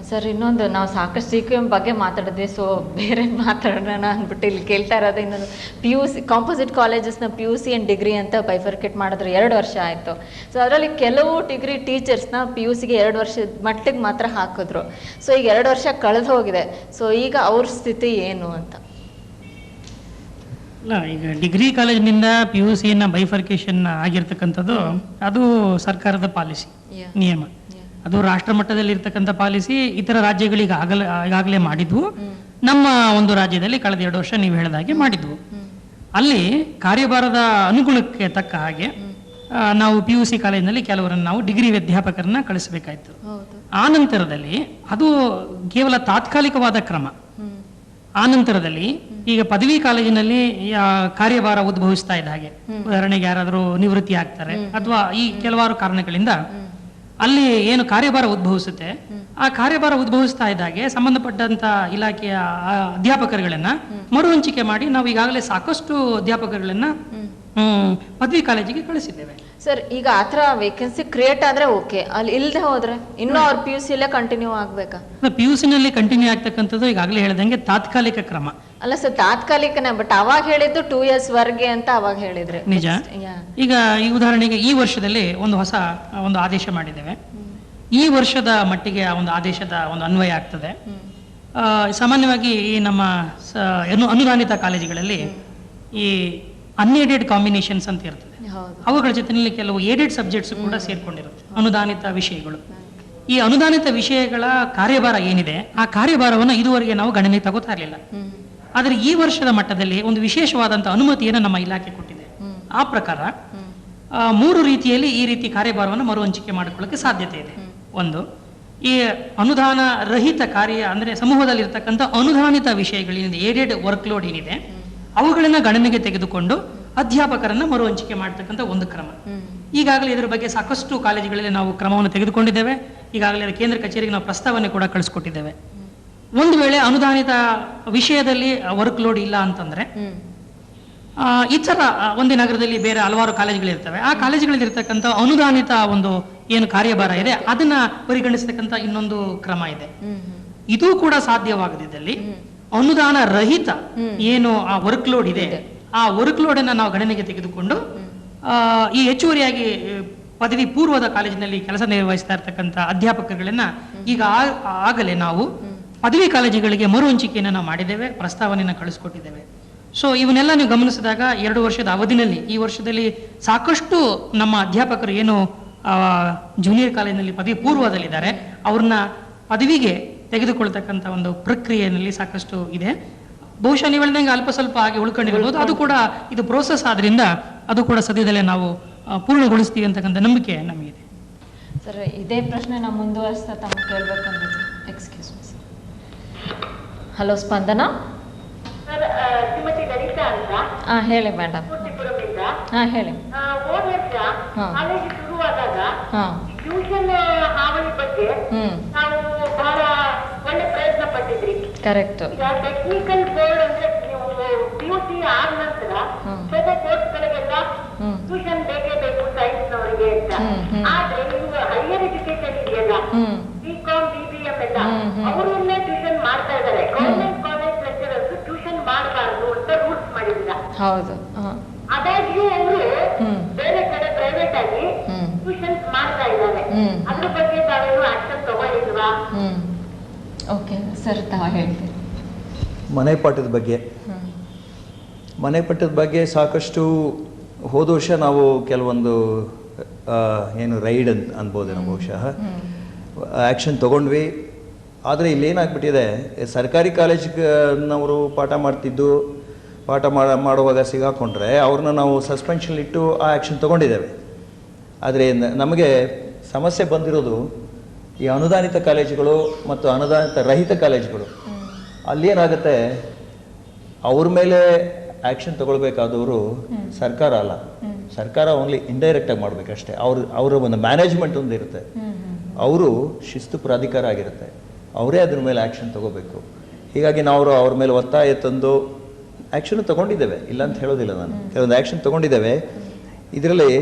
sir. ಇನ್ನೊಂದು, ನಾವು ಸಾಕಷ್ಟು CQM ಬಗ್ಗೆ ಮಾತಾಡಿದ್ವಿ, ಸೊ ಬೇರೆ ಮಾತಾಡೋಣ ಅಂದ್ಬಿಟ್ಟು ಇಲ್ಲಿ ಕೇಳ್ತಾ ಇರೋದು ಇನ್ನೊಂದು, PUC ಕಾಂಪೋಸಿಟ್ ಕಾಲೇಜಸ್ನ PUC ಆ್ಯಂಡ್ ಡಿಗ್ರಿ ಅಂತ ಬೈಫರ್ಕೇಟ್ ಮಾಡಿದ್ರೆ 2 ವರ್ಷ ಆಯಿತು. ಸೊ ಅದರಲ್ಲಿ ಕೆಲವು ಡಿಗ್ರಿ ಟೀಚರ್ಸ್ನ PUCಗೆ 2 ವರ್ಷದ ಮಟ್ಟಿಗೆ ಮಾತ್ರ ಹಾಕಿದ್ರು. ಸೊ ಈಗ 2 ವರ್ಷ ಕಳೆದು ಹೋಗಿದೆ. ಸೊ ಈಗ ಅವ್ರ ಸ್ಥಿತಿ ಏನು ಅಂತ? ಇಲ್ಲ, ಈಗ ಡಿಗ್ರಿ ಕಾಲೇಜಿನಿಂದ PUCನ ಬೈಫರ್ಕೇಶನ್ ಆಗಿರ್ತಕ್ಕಂಥದ್ದು ಅದು ಸರ್ಕಾರದ ಪಾಲಿಸಿ, ನಿಯಮ. ಅದು ರಾಷ್ಟ್ರ ಮಟ್ಟದಲ್ಲಿ ಇರ್ತಕ್ಕಂಥ ಪಾಲಿಸಿ. ಇತರ ರಾಜ್ಯಗಳಿಗೆ ಈಗಾಗಲೇ ಮಾಡಿದ್ವು. ನಮ್ಮ ಒಂದು ರಾಜ್ಯದಲ್ಲಿ ಕಳೆದ 2 ವರ್ಷ ನೀವು ಹೇಳಿದ ಹಾಗೆ ಮಾಡಿದ್ವು. ಅಲ್ಲಿ ಕಾರ್ಯಭಾರದ ಅನುಗುಣಕ್ಕೆ ತಕ್ಕ ಹಾಗೆ ನಾವು PUC ಕಾಲೇಜಿನಲ್ಲಿ ಕೆಲವರನ್ನು ನಾವು ಡಿಗ್ರಿ ಅಧ್ಯಾಪಕರನ್ನ ಕಳಿಸಬೇಕಾಯ್ತು. ಆ ನಂತರದಲ್ಲಿ ಅದು ಕೇವಲ ತಾತ್ಕಾಲಿಕವಾದ ಕ್ರಮ. ಆ ನಂತರದಲ್ಲಿ ಈಗ ಪದವಿ ಕಾಲೇಜಿನಲ್ಲಿ ಕಾರ್ಯಭಾರ ಉದ್ಭವಿಸ್ತಾ ಇದ್ದ ಹಾಗೆ, ಉದಾಹರಣೆಗೆ ಯಾರಾದರೂ ನಿವೃತ್ತಿ ಆಗ್ತಾರೆ ಅಥವಾ ಈ ಕೆಲವಾರು ಕಾರಣಗಳಿಂದ ಅಲ್ಲಿ ಏನು ಕಾರ್ಯಭಾರ ಉದ್ಭವಿಸುತ್ತೆ, ಆ ಕಾರ್ಯಭಾರ ಉದ್ಭವಿಸ್ತಾ ಇದ್ದಾಗೆ ಸಂಬಂಧಪಟ್ಟಂತ ಇಲಾಖೆಯ ಅಧ್ಯಾಪಕರುಗಳನ್ನ ಮರು ಹಂಚಿಕೆ ಮಾಡಿ ನಾವು ಈಗಾಗಲೇ ಸಾಕಷ್ಟು ಅಧ್ಯಾಪಕರುಗಳನ್ನ ಪದವಿ ಕಾಲೇಜಿಗೆ ಕಳಿಸಿದ್ದೇವೆ. ಸರ್, ಈಗ ಆ ಥರ ವೇಕೆನ್ಸಿ ಕ್ರಿಯೇಟ್ ಆದರೆ ಓಕೆ, ಅಲ್ಲಿ ಇಲ್ಲದೆ ಹೋದ್ರೆ ಇನ್ನೂ ಅವ್ರು PUCಲೇ ಕಂಟಿನ್ಯೂ ಆಗಬೇಕಾ? PUCನಲ್ಲಿ ಕಂಟಿನ್ಯೂ ಆಗ್ತಕ್ಕಂಥದ್ದು ಈಗಾಗಲೇ ಹೇಳಿದಂಗೆ ತಾತ್ಕಾಲಿಕ ಕ್ರಮ. ಅಲ್ಲ ಸರ್, ತಾತ್ಕಾಲಿಕನೇ, ಬಟ್ ಅವಾಗ ಹೇಳಿದ್ದು 2 years ವರ್ಗೆ ಅಂತ ಅವಾಗ ಹೇಳಿದ್ರೆ ನಿಜ. ಈಗ ಈ ಉದಾಹರಣೆಗೆ ಈ ವರ್ಷದಲ್ಲಿ ಒಂದು ಹೊಸ ಒಂದು ಆದೇಶ ಮಾಡಿದ್ದೇವೆ. ಈ ವರ್ಷದ ಮಟ್ಟಿಗೆ ಆ ಒಂದು ಆದೇಶದ ಒಂದು ಅನ್ವಯ ಆಗ್ತದೆ. ಸಾಮಾನ್ಯವಾಗಿ ಈ ನಮ್ಮ ಅನುದಾನಿತ ಕಾಲೇಜುಗಳಲ್ಲಿ ಈ ಅನ್ಏಡೆಡ್ ಕಾಂಬಿನೇಷನ್ಸ್ ಅಂತ ಇರ್ತದೆ. ಅವುಗಳ ಜೊತೆಯಲ್ಲಿ ಕೆಲವು ಏಡೆಡ್ ಸಬ್ಜೆಕ್ಟ್ಸ್ ಕೂಡ ಸೇರ್ಕೊಂಡಿರುತ್ತೆ, ಅನುದಾನಿತ ವಿಷಯಗಳು. ಈ ಅನುದಾನಿತ ವಿಷಯಗಳ ಕಾರ್ಯಭಾರ ಏನಿದೆ, ಆ ಕಾರ್ಯಭಾರವನ್ನು ಇದುವರೆಗೆ ನಾವು ಗಣನೆ ತಗೋತಾ ಇರಲಿಲ್ಲ. ಆದರೆ ಈ ವರ್ಷದ ಮಟ್ಟದಲ್ಲಿ ಒಂದು ವಿಶೇಷವಾದಂಥ ಅನುಮತಿಯನ್ನು ನಮ್ಮ ಇಲಾಖೆ ಕೊಟ್ಟಿದೆ. ಆ ಪ್ರಕಾರ 3 ರೀತಿಯಲ್ಲಿ ಈ ರೀತಿ ಕಾರ್ಯಭಾರವನ್ನು ಮರು ಹಂಚಿಕೆ ಮಾಡಿಕೊಳ್ಳಕ್ಕೆ ಸಾಧ್ಯತೆ ಇದೆ. ಒಂದು, ಈ ಅನುದಾನ ರಹಿತ ಕಾರ್ಯ ಅಂದರೆ ಸಮೂಹದಲ್ಲಿರ್ತಕ್ಕಂಥ ಅನುದಾನಿತ ವಿಷಯಗಳೇನಿದೆ, ಏಡೆಡ್ ವರ್ಕ್ ಲೋಡ್ ಏನಿದೆ, ಅವುಗಳನ್ನ ಗಣನೆಗೆ ತೆಗೆದುಕೊಂಡು ಅಧ್ಯಾಪಕರನ್ನ ಮರು ಹಂಚಿಕೆ ಮಾಡತಕ್ಕಂಥ ಒಂದು ಕ್ರಮ. ಈಗಾಗಲೇ ಇದರ ಬಗ್ಗೆ ಸಾಕಷ್ಟು ಕಾಲೇಜುಗಳಲ್ಲಿ ನಾವು ಕ್ರಮವನ್ನು ತೆಗೆದುಕೊಂಡಿದ್ದೇವೆ. ಈಗಾಗಲೇ ಕೇಂದ್ರ ಕಚೇರಿಗೆ ನಾವು ಪ್ರಸ್ತಾವನೆ ಕೂಡ ಕಳಿಸ್ಕೊಟ್ಟಿದ್ದೇವೆ. ಒಂದು ವೇಳೆ ಅನುದಾನಿತ ವಿಷಯದಲ್ಲಿ ವರ್ಕ್ ಲೋಡ್ ಇಲ್ಲ ಅಂತಂದ್ರೆ ಇತರ ಒಂದೇ ನಗರದಲ್ಲಿ ಬೇರೆ ಹಲವಾರು ಕಾಲೇಜುಗಳಿರ್ತವೆ. ಆ ಕಾಲೇಜುಗಳಲ್ಲಿ ಇರ್ತಕ್ಕಂಥ ಅನುದಾನಿತ ಒಂದು ಏನು ಕಾರ್ಯಭಾರ ಇದೆ ಅದನ್ನ ಪರಿಗಣಿಸತಕ್ಕಂಥ ಇನ್ನೊಂದು ಕ್ರಮ ಇದೆ. ಇದು ಕೂಡ ಸಾಧ್ಯವಾಗದಿದ್ದಲ್ಲಿ ಅನುದಾನ ರಹಿತ ಏನು ಆ ವರ್ಕ್ ಲೋಡ್ ಇದೆ, ಆ ವರ್ಕ್ ಲೋಡ್ ಅನ್ನ ನಾವು ಗಣನೆಗೆ ತೆಗೆದುಕೊಂಡು ಈ ಹೆಚ್ಚುವರಿಯಾಗಿ ಪದವಿ ಪೂರ್ವದ ಕಾಲೇಜಿನಲ್ಲಿ ಕೆಲಸ ನಿರ್ವಹಿಸ್ತಾ ಇರ್ತಕ್ಕಂಥ ಅಧ್ಯಾಪಕರುಗಳನ್ನ ಈಗ ಆಗಲೇ ನಾವು ಪದವಿ ಕಾಲೇಜುಗಳಿಗೆ ಮರು ಹಂಚಿಕೆಯನ್ನು ನಾವು ಮಾಡಿದ್ದೇವೆ, ಪ್ರಸ್ತಾವನೆಯನ್ನು ಕಳಿಸ್ಕೊಟ್ಟಿದ್ದೇವೆ. ಸೊ ಇವನ್ನೆಲ್ಲ ನೀವು ಗಮನಿಸಿದಾಗ 2 ವರ್ಷದ ಅವಧಿನಲ್ಲಿ ಈ ವರ್ಷದಲ್ಲಿ ಸಾಕಷ್ಟು ನಮ್ಮ ಅಧ್ಯಾಪಕರು ಏನು ಜೂನಿಯರ್ ಕಾಲೇಜಿನಲ್ಲಿ ಪದವಿ ಪೂರ್ವದಲ್ಲಿದ್ದಾರೆ ಅವ್ರನ್ನ ಪದವಿಗೆ ತೆಗೆದುಕೊಳ್ತಕ್ಕಂಥ ಒಂದು ಪ್ರಕ್ರಿಯೆಯಲ್ಲಿ ಸಾಕಷ್ಟು ಇದೆ. ಬಹುಶಃ ನೀವು ಹೇಳಿದಂಗೆ ಅಲ್ಪ ಸ್ವಲ್ಪ ಹಾಗೆ ಉಳ್ಕೊಂಡಿರ್ಬೋದು. ಅದು ಕೂಡ ಇದು ಪ್ರೋಸೆಸ್ ಆದ್ರಿಂದ ಅದು ಕೂಡ ಸದ್ಯದಲ್ಲೇ ನಾವು ಪೂರ್ಣಗೊಳಿಸ್ತೀವಿ ಅಂತಕ್ಕಂಥ ನಂಬಿಕೆ ನಮಗಿದೆ. ಸರ್, ಇದೇ ಪ್ರಶ್ನೆ ನಾವು ಮುಂದುವರಿಸ್ತಾ ತಮ್ಮ ಕೇಳಬೇಕಂದ್ರೆ. Excuse me sir. Hello Spandana. ಹೇಳಿ ಮೇಡಮ್. ಹೇಳಿ. ಹೋದ ವರ್ಷ ಕಾಲೇಜ್ ಶುರುವಾದಾಗ ಟ್ಯೂಷನ್ ಹಾವಳಿ ಬಗ್ಗೆ ನಾವು ಬಹಳ ಒಳ್ಳೆ ಪ್ರಯತ್ನ ಪಟ್ಟಿದ್ರಿ. ಕರೆಕ್ಟ್. ಈಗ ಟೆಕ್ನಿಕಲ್ ಬೋರ್ಡ್ ಅಂದ್ರೆ ನೀವು PUC ಆದ ನಂತರ ಬೇರೆ ಕೋರ್ಸ್ಗಳಿಗೆಲ್ಲ ಟ್ಯೂಷನ್ ಬೇಕೇ ಬೇಕು ಸೈನ್ಸ್ನವರಿಗೆ ಅಂತ. ಆದ್ರೆ ನೀವು ಹೈಯರ್ ಎಜುಕೇಶನ್ ಇದೆಯಲ್ಲ, BCom BBM ಎಲ್ಲ ಅವರನ್ನೇ ಟ್ಯೂಷನ್ ಮಾಡ್ತಾ ಇದ್ದಾರೆ. ಗೌರ್ಮೆಂಟ್ ಕಾಲೇಜ್ ಲೆಕ್ಚರರ್ಸ್ ಟ್ಯೂಷನ್ ಮಾಡಬಾರ್ದು ಅಂತ ರೂಲ್ಸ್ ಮಾಡಿದ್ರ. ಹೌದು. ಆದಾಗ್ಯೂ ಅವರು ಬೇರೆ ಕಡೆ ಪ್ರೈವೇಟ್ ಆಗಿ ಟ್ಯೂಷನ್ಸ್ ಮಾಡ್ತಾ ಇದ್ದಾರೆ. ಅದ್ರ ಬಗ್ಗೆ ತಾವೇನು ಆಕ್ಷನ್ ತಗೊಳ್ಳಿಲ್ವಾ? ಓಕೆ ಸರ್, ತಾವು ಹೇಳ್ತೀರಿ. ಮನೆಪಾಠದ ಬಗ್ಗೆ ಮನೆಪಾಠದ ಬಗ್ಗೆ ಸಾಕಷ್ಟು ಹೋದ ವರ್ಷ ನಾವು ಕೆಲವೊಂದು ಏನು ರೈಡ್ ಅನ್ಬೋದು ನಾವು ಬಹುಶಃ ಆ್ಯಕ್ಷನ್ ತೊಗೊಂಡ್ವಿ. ಆದರೆ ಇಲ್ಲೇನಾಗ್ಬಿಟ್ಟಿದೆ, ಸರ್ಕಾರಿ ಕಾಲೇಜ್ನವರು ಪಾಠ ಮಾಡುವಾಗ ಸಿಗಾಕೊಂಡ್ರೆ ಅವ್ರನ್ನ ನಾವು ಸಸ್ಪೆನ್ಷನ್ ಇಟ್ಟು ಆ ಆ್ಯಕ್ಷನ್ ತೊಗೊಂಡಿದ್ದೇವೆ. ಆದರೆ ನಮಗೆ ಸಮಸ್ಯೆ ಬಂದಿರೋದು ಈ ಅನುದಾನಿತ ಕಾಲೇಜುಗಳು ಮತ್ತು ಅನುದಾನಿತ ರಹಿತ ಕಾಲೇಜುಗಳು. ಅಲ್ಲೇನಾಗುತ್ತೆ, ಅವ್ರ ಮೇಲೆ ಆ್ಯಕ್ಷನ್ ತಗೊಳ್ಬೇಕಾದವರು ಸರ್ಕಾರ ಅಲ್ಲ, ಸರ್ಕಾರ ಓನ್ಲಿ ಇಂಡೈರೆಕ್ಟಾಗಿ ಮಾಡಬೇಕಷ್ಟೇ. ಅವರ ಒಂದು ಮ್ಯಾನೇಜ್ಮೆಂಟ್ ಒಂದು ಇರುತ್ತೆ, ಅವರು ಶಿಸ್ತು ಪ್ರಾಧಿಕಾರ ಆಗಿರುತ್ತೆ, ಅವರೇ ಅದ್ರ ಮೇಲೆ ಆ್ಯಕ್ಷನ್ ತಗೋಬೇಕು. ಹೀಗಾಗಿ ನಾವು ಅವ್ರ ಮೇಲೆ ಒತ್ತಾಯ ತಂದು ಆ್ಯಕ್ಷನ್ ತೊಗೊಂಡಿದ್ದೇವೆ, ಇಲ್ಲ ಅಂತ ಹೇಳೋದಿಲ್ಲ ನಾನು, ಕೆಲವೊಂದು ಆ್ಯಕ್ಷನ್ ತೊಗೊಂಡಿದ್ದೇವೆ. ಇದರಲ್ಲಿ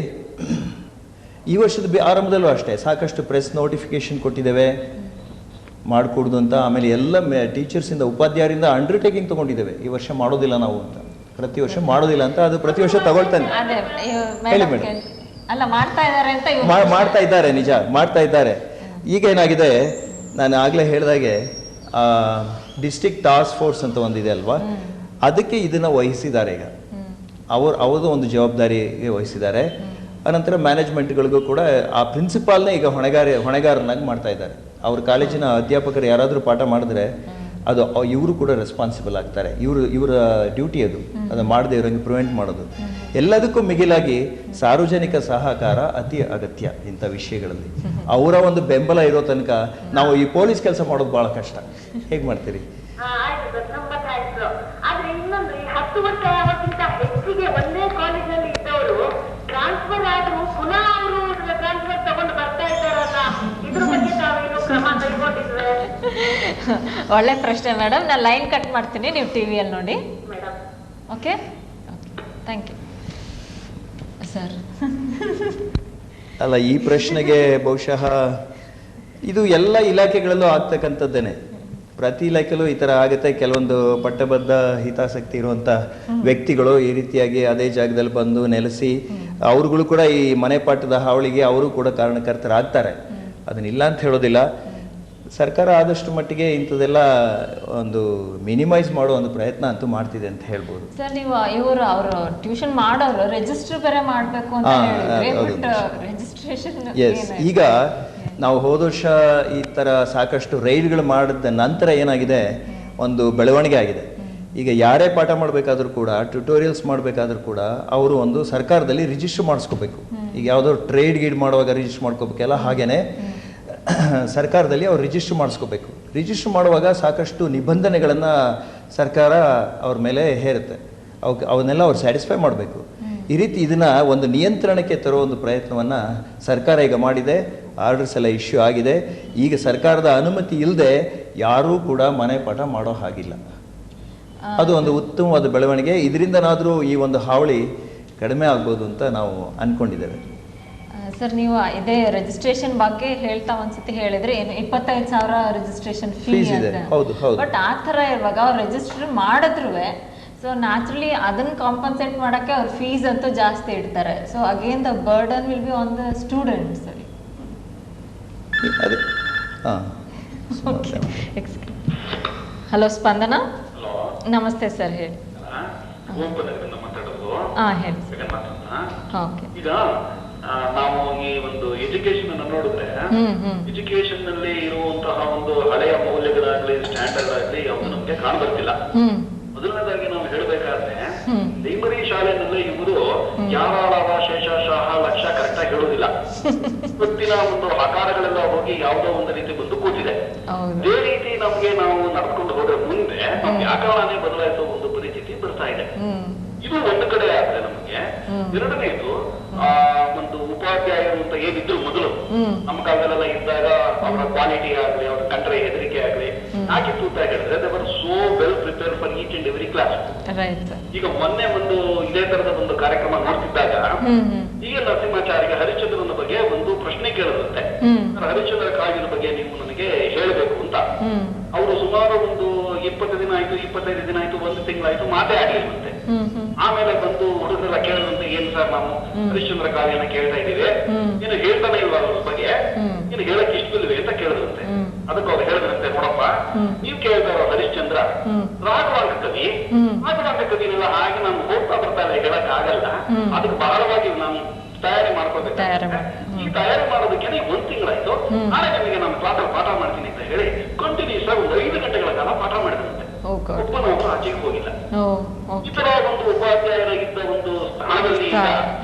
ಈ ವರ್ಷದ ಆರಂಭದಲ್ಲೂ ಅಷ್ಟೇ ಸಾಕಷ್ಟು ಪ್ರೆಸ್ ನೋಟಿಫಿಕೇಶನ್ ಕೊಟ್ಟಿದ್ದೇವೆ ಮಾಡಿಕೊಡ್ದು ಅಂತ. ಆಮೇಲೆ ಎಲ್ಲ ಟೀಚರ್ಸಿಂದ ಉಪಾಧ್ಯಾಯರಿಂದ ಅಂಡರ್ಟೇಕಿಂಗ್ ತೊಗೊಂಡಿದ್ದೇವೆ, ಈ ವರ್ಷ ಮಾಡೋದಿಲ್ಲ ನಾವು ಅಂತ, ಪ್ರತಿ ವರ್ಷ ಮಾಡೋದಿಲ್ಲ ಅಂತ. ಅದು ಪ್ರತಿ ವರ್ಷ ತಗೊಳ್ತಾನೆ. ಹೇಳಿ ಮೇಡಮ್. ಅಲ್ಲ, ಮಾಡ್ತಾ ಇದ್ದಾರೆ ಅಂತ ಮಾಡ್ತಾ ಇದ್ದಾರೆ, ನಿಜ ಮಾಡ್ತಾ ಇದ್ದಾರೆ. ಈಗ ಏನಾಗಿದೆ, ನಾನು ಆಗಲೇ ಹೇಳಿದಾಗೆ ಡಿಸ್ಟ್ರಿಕ್ಟ್ ಟಾಸ್ಕ್ ಫೋರ್ಸ್ ಅಂತ ಒಂದಿದೆ ಅಲ್ವಾ, ಅದಕ್ಕೆ ಇದನ್ನು ವಹಿಸಿದ್ದಾರೆ. ಈಗ ಅವ್ರದ್ದು ಒಂದು ಜವಾಬ್ದಾರಿಗೆ ವಹಿಸಿದ್ದಾರೆ. ಅನಂತರ ಮ್ಯಾನೇಜ್ಮೆಂಟ್ಗಳಿಗೂ ಕೂಡ ಆ ಪ್ರಿನ್ಸಿಪಾಲ್ನೇ ಈಗ ಹೊಣೆಗಾರನಾಗಿ ಮಾಡ್ತಾ ಇದ್ದಾರೆ. ಅವ್ರ ಕಾಲೇಜಿನ ಅಧ್ಯಾಪಕರು ಯಾರಾದರೂ ಪಾಠ ಮಾಡಿದ್ರೆ ಅದು ಇವರು ಕೂಡ ರೆಸ್ಪಾನ್ಸಿಬಲ್ ಆಗ್ತಾರೆ. ಇವರ ಡ್ಯೂಟಿ ಅದು ಮಾಡದೇ ಇರೋಂಗೆ ಪ್ರಿವೆಂಟ್ ಮಾಡೋದು. ಎಲ್ಲದಕ್ಕೂ ಮಿಗಿಲಾಗಿ ಸಾರ್ವಜನಿಕ ಸಹಕಾರ ಅತಿ ಅಗತ್ಯ ಇಂಥ ವಿಷಯಗಳಲ್ಲಿ. ಅವರ ಒಂದು ಬೆಂಬಲ ಇರೋ ತನಕ ನಾವು ಈ ಪೊಲೀಸ್ ಕೆಲಸ ಮಾಡೋದು ಬಹಳ ಕಷ್ಟ. ಹೇಗೆ ಮಾಡ್ತೀರಿ? ಆದ್ರೆ ಇನ್ನೊಂದು, ಈ 10 ವರ್ಷ ಯಾವಕ್ಕಿಂತ ಹೆಚ್ಚಿಗೆ ಒಂದೇ ಕಾಲೇಜಲ್ಲಿ ಇದ್ದವರು ಟ್ರಾನ್ಸ್ಫರ್ ಆದ್ರೂ ಪುನಃ ಅವರು ಟ್ರಾನ್ಸ್ಫರ್ ತಗೊಂಡು ಬರ್ತಾ ಇದ್ದಾರಲ್ಲ, ಇದ್ರ ಬಗ್ಗೆ ತಾವೇನು ಕ್ರಮ ಕೈಗೊಂಡಿದ್ರೆ? ಒಳ್ಳೆ ಪ್ರಶ್ನೆ ಮೇಡಮ್. ನಾನು ಲೈನ್ ಕಟ್ ಮಾಡ್ತೀನಿ, ನೀವು ಟಿವಿಯಲ್ಲಿ ನೋಡಿ. Madam, okay, thank you sir. ಅಲ್ಲ, ಈ ಪ್ರಶ್ನೆಗೆ ಬಹುಶಃ ಇದು ಎಲ್ಲ ಇಲಾಖೆಗಳಲ್ಲೂ ಆಗ್ತಕ್ಕಂಥದ್ದೇನೆ. ಪ್ರತಿ ಇಲಾಖೆಯಲ್ಲೂ ಈ ಥರ ಆಗುತ್ತೆ. ಕೆಲವೊಂದು ಪಟ್ಟಬದ್ಧ ಹಿತಾಸಕ್ತಿ ಇರುವಂಥ ವ್ಯಕ್ತಿಗಳು ಈ ರೀತಿಯಾಗಿ ಅದೇ ಜಾಗದಲ್ಲಿ ಬಂದು ನೆಲೆಸಿ ಅವ್ರುಗಳು ಕೂಡ ಈ ಮನೆ ಪಾಠದ ಹಾವಳಿಗೆ ಅವರು ಕೂಡ ಕಾರಣಕರ್ತರಾಗ್ತಾರೆ. ಅದನ್ನಿಲ್ಲ ಅಂತ ಹೇಳೋದಿಲ್ಲ. ಸರ್ಕಾರ ಆದಷ್ಟು ಮಟ್ಟಿಗೆ ಇಂಥದ್ದೆಲ್ಲ ಒಂದು ಮಿನಿಮೈಸ್ ಮಾಡೋ ಒಂದು ಪ್ರಯತ್ನ ಅಂತೂ ಮಾಡ್ತಿದೆ ಅಂತ ಹೇಳ್ಬೋದು. ಸರ್, ನೀವು ಅವರು ಟ್ಯೂಷನ್ ಮಾಡೋರು ರಿಜಿಸ್ಟರ್ ಬೇರೆ ಮಾಡಬೇಕು ಅಂತ ಹೇಳಿದ್ರಿ, ಬಟ್ ರಿಜಿಸ್ಟ್ರೇಷನ್ ಈಗ ನಾವು ಹೋದ ವರ್ಷ ಈ ಥರ ಸಾಕಷ್ಟು ರೈಡ್ಗಳು ಮಾಡಿದ ನಂತರ ಏನಾಗಿದೆ, ಒಂದು ಬೆಳವಣಿಗೆ ಆಗಿದೆ. ಈಗ ಯಾರೇ ಪಾಠ ಮಾಡಬೇಕಾದ್ರೂ ಕೂಡ, ಟ್ಯುಟೋರಿಯಲ್ಸ್ ಮಾಡಬೇಕಾದ್ರೂ ಕೂಡ ಅವರು ಒಂದು ಸರ್ಕಾರದಲ್ಲಿ ರಿಜಿಸ್ಟರ್ ಮಾಡಿಸ್ಕೋಬೇಕು. ಈಗ ಯಾವುದೋ ಟ್ರೇಡ್ ಗೀಡ್ ಮಾಡುವಾಗ ರಿಜಿಸ್ಟರ್ ಮಾಡ್ಕೋಬೇಕಲ್ಲ, ಹಾಗೇನೆ ಸರ್ಕಾರದಲ್ಲಿ ಅವ್ರು ರಿಜಿಸ್ಟರ್ ಮಾಡಿಸ್ಕೋಬೇಕು. ರಿಜಿಸ್ಟರ್ ಮಾಡುವಾಗ ಸಾಕಷ್ಟು ನಿಬಂಧನೆಗಳನ್ನು ಸರ್ಕಾರ ಅವ್ರ ಮೇಲೆ ಹೇರುತ್ತೆ. ಅವನ್ನೆಲ್ಲ ಅವ್ರು ಸ್ಯಾಟಿಸ್ಫೈ ಮಾಡಬೇಕು. ಈ ರೀತಿ ಇದನ್ನು ಒಂದು ನಿಯಂತ್ರಣಕ್ಕೆ ತರೋ ಒಂದು ಪ್ರಯತ್ನವನ್ನು ಸರ್ಕಾರ ಈಗ ಮಾಡಿದೆ. ಆರ್ಡರ್ಸ್ ಎಲ್ಲ ಇಶ್ಯೂ ಆಗಿದೆ. ಈಗ ಸರ್ಕಾರದ ಅನುಮತಿ ಇಲ್ಲದೆ ಯಾರೂ ಕೂಡ ಮನೆ ಪಾಠ ಮಾಡೋ ಹಾಗಿಲ್ಲ. ಅದು ಒಂದು ಉತ್ತಮವಾದ ಬೆಳವಣಿಗೆ. ಇದರಿಂದನಾದರೂ ಈ ಒಂದು ಹಾವಳಿ ಕಡಿಮೆ ಆಗ್ಬೋದು ಅಂತ ನಾವು ಅಂದ್ಕೊಂಡಿದ್ದೇವೆ. ಸರ್, ನೀವು ಇದೇ ರಿಜಿಸ್ಟ್ರೇಷನ್ ಬಗ್ಗೆ ಹೇಳ್ತಾ ಒಂದ್ಸತಿ ಹೇಳಿದ್ರೆ, ಏನು 25,000 ರಿಜಿಸ್ಟ್ರೇಷನ್ ಫೀಸ್ ಇದೆ. ಹೌದು ಹೌದು. ಬಟ್ ಆ ಥರ ಇರುವಾಗ ಅವ್ರು ರಿಜಿಸ್ಟರ್ ಮಾಡಿದ್ರು, ಸೊ ನ್ಯಾಚುರಲಿ ಅದನ್ನ ಕಾಂಪನ್ಸೇಟ್ ಮಾಡೋಕ್ಕೆ ಅವ್ರ ಫೀಸ್ ಅಂತೂ ಜಾಸ್ತಿ ಇಡ್ತಾರೆ. So again the burden will be on the students. ಅದೇ ಹಾಂ. ಓಕೆ, ಹಲೋ ಸ್ಪಂದನ. ನಮಸ್ತೆ ಸರ್, ಹೇಳಿ. ಹಾಂ, ಹೇಳಿ ಸರ್. ಓಕೆ, ಈಗ ನಾವು ಈ ಒಂದು ಎಜುಕೇಶನ್ ಅನ್ನು ನೋಡಿದ್ರೆ, ಎಜುಕೇಶನ್ ನಲ್ಲಿ ಇರುವಂತಹ ಒಂದು ಹಳೆಯ ಮೌಲ್ಯಗಳಾಗ್ಲಿ, ಸ್ಟ್ಯಾಂಡರ್ಡ್ ಆಗ್ಲಿ ಯಾವುದು ನಮ್ಗೆ ಕಾಣಬರ್ತಿಲ್ಲ. ಮೊದಲನೇದಾಗಿ ನಾವು ಹೇಳಬೇಕಾದ್ರೆ, ಪ್ರೈಮರಿ ಶಾಲೆನಲ್ಲಿ ಇವರು ಯಾರಾಳವ ಶೇಷಶಾಹ ಲಕ್ಷ ಕರೆಕ್ಟಾಗಿ ಹೇಳುವುದಿಲ್ಲ. ಇವತ್ತಿನ ಒಂದು ಆಕಾರಗಳೆಲ್ಲ ಹೋಗಿ ಯಾವುದೋ ಒಂದು ರೀತಿ ಬಂದು ಕೂತಿದೆ. ಇದೇ ರೀತಿ ನಮ್ಗೆ ನಾವು ನಡೆದುಕೊಂಡು ಹೋದ್ರೆ ಮುಂದೆ ನಮ್ಮ ವ್ಯಾಕರಣನೇ ಬದಲಾಯಿಸುವ ಒಂದು ಪರಿಸ್ಥಿತಿ ಬರ್ತಾ ಇದೆ. ಇದು ಒಂದು ಕಡೆ ಆದ್ರೆ ನಮಗೆ. ಎರಡನೇದು, ಒಂದು ಉಪಾಧ್ಯಾಯರು ಅಂತ ಏನಿದ್ರು ಮೊದಲು ನಮ್ಮ ಕಾಲದಲ್ಲೆಲ್ಲ ಇದ್ದಾಗ, ಅವರ ಕ್ವಾಲಿಟಿ ಆಗ್ಲಿ, ಅವರ ಕಂಡ್ರೆ ಹೆದರಿಕೆ ಆಗ್ಲಿ, ಯಾಕಿತ್ತು ಅಂತ ಹೇಳಿದ್ರೆ they were so well prepared for each and every class. ಈಗ ಮೊನ್ನೆ ಒಂದು ಇದೇ ತರದ ಒಂದು ಕಾರ್ಯಕ್ರಮ ನೋಡ್ತಿದ್ದಾಗ, ಈಗ ನರಸಿಂಹಾಚಾರ್ಯ ಹರಿಶ್ಚಂದ್ರನ ಬಗ್ಗೆ ಒಂದು ಪ್ರಶ್ನೆ ಕೇಳಿದಂತೆ, ಹರಿಶ್ಚಂದ್ರ ಕಾವ್ಯದ ಬಗ್ಗೆ ನೀವು ನನಗೆ ಹೇಳಬೇಕು ಅಂತ. ಅವರು ಸುಮಾರು ಒಂದು 20 ದಿನ ಆಯ್ತು, 25 ದಿನ ಆಯ್ತು, 1 ತಿಂಗಳಾಯ್ತು, ಮಾತೇ ಆಗ್ಲಿಲ್ಲಂತೆ. ಆಮೇಲೆ ಬಂದು ಹುಡುಗರೆಲ್ಲ ಕೇಳಿದಂತೆ, ಏನ್ ಸರ್ ನಾವು ಹರಿಶ್ಚಂದ್ರ ಕಾವ್ಯನ ಕೇಳ್ತಾ ಇದ್ದೀವಿ, ನೀನು ಹೇಳ್ತಾನೆ ಇಲ್ವಾ ಅವ್ರ ಬಗ್ಗೆ, ನೀನು ಹೇಳಕ್ ಇಷ್ಟವಿಲ್ವೇ ಅಂತ ಕೇಳಿದಂತೆ. ಅದಕ್ಕೆ ಅವ್ರು ಹೇಳಿದ್ರಂತೆ, ಅನ್ಸುತ್ತೆ ನೋಡಪ್ಪ, ನೀವು ಕೇಳ್ತಾರ ಹರಿಶ್ಚಂದ್ರ ರಾಘವಾಂಕ ಕವಿ, ರಾಘವಾಂಕ ಕವಿನೆಲ್ಲ ಹಾಗೆ ನಾನು ಹೋಗ್ತಾ ಬರ್ತಾ ಇಲ್ಲ ಹೇಳಕ್ ಆಗಲ್ಲ, ಅದಕ್ಕೆ ಬಹಳವಾಗಿ ನಾನು ತಯಾರಿ ಮಾಡ್ಕೋಬೇಕು. ಈ ತಯಾರಿ ಮಾಡೋದಕ್ಕೆ 1 ತಿಂಗಳಾಯ್ತು. ನಾಳೆ ನಿಮಗೆ ನಾನು ಕ್ಲಾಸಲ್ಲಿ ಪಾಠ ಮಾಡ್ತೀನಿ ಅಂತ ಹೇಳಿ ಕಂಟಿನ್ಯೂಸ್ ಆಗಿ 5 ಗಂಟೆಗಳ ಕಾಲ ಪಾಠ ಮಾಡಿದಂತೆ. ಒಬ್ಬನೊಬ್ಬರು ಆಚೆಗೆ ಹೋಗಿಲ್ಲ. ಈ ತರ ಒಂದು ಉಪಾಧ್ಯಾಯರಾಗಿದ್ದ ಒಂದು ಸ್ಥಾನದಲ್ಲಿ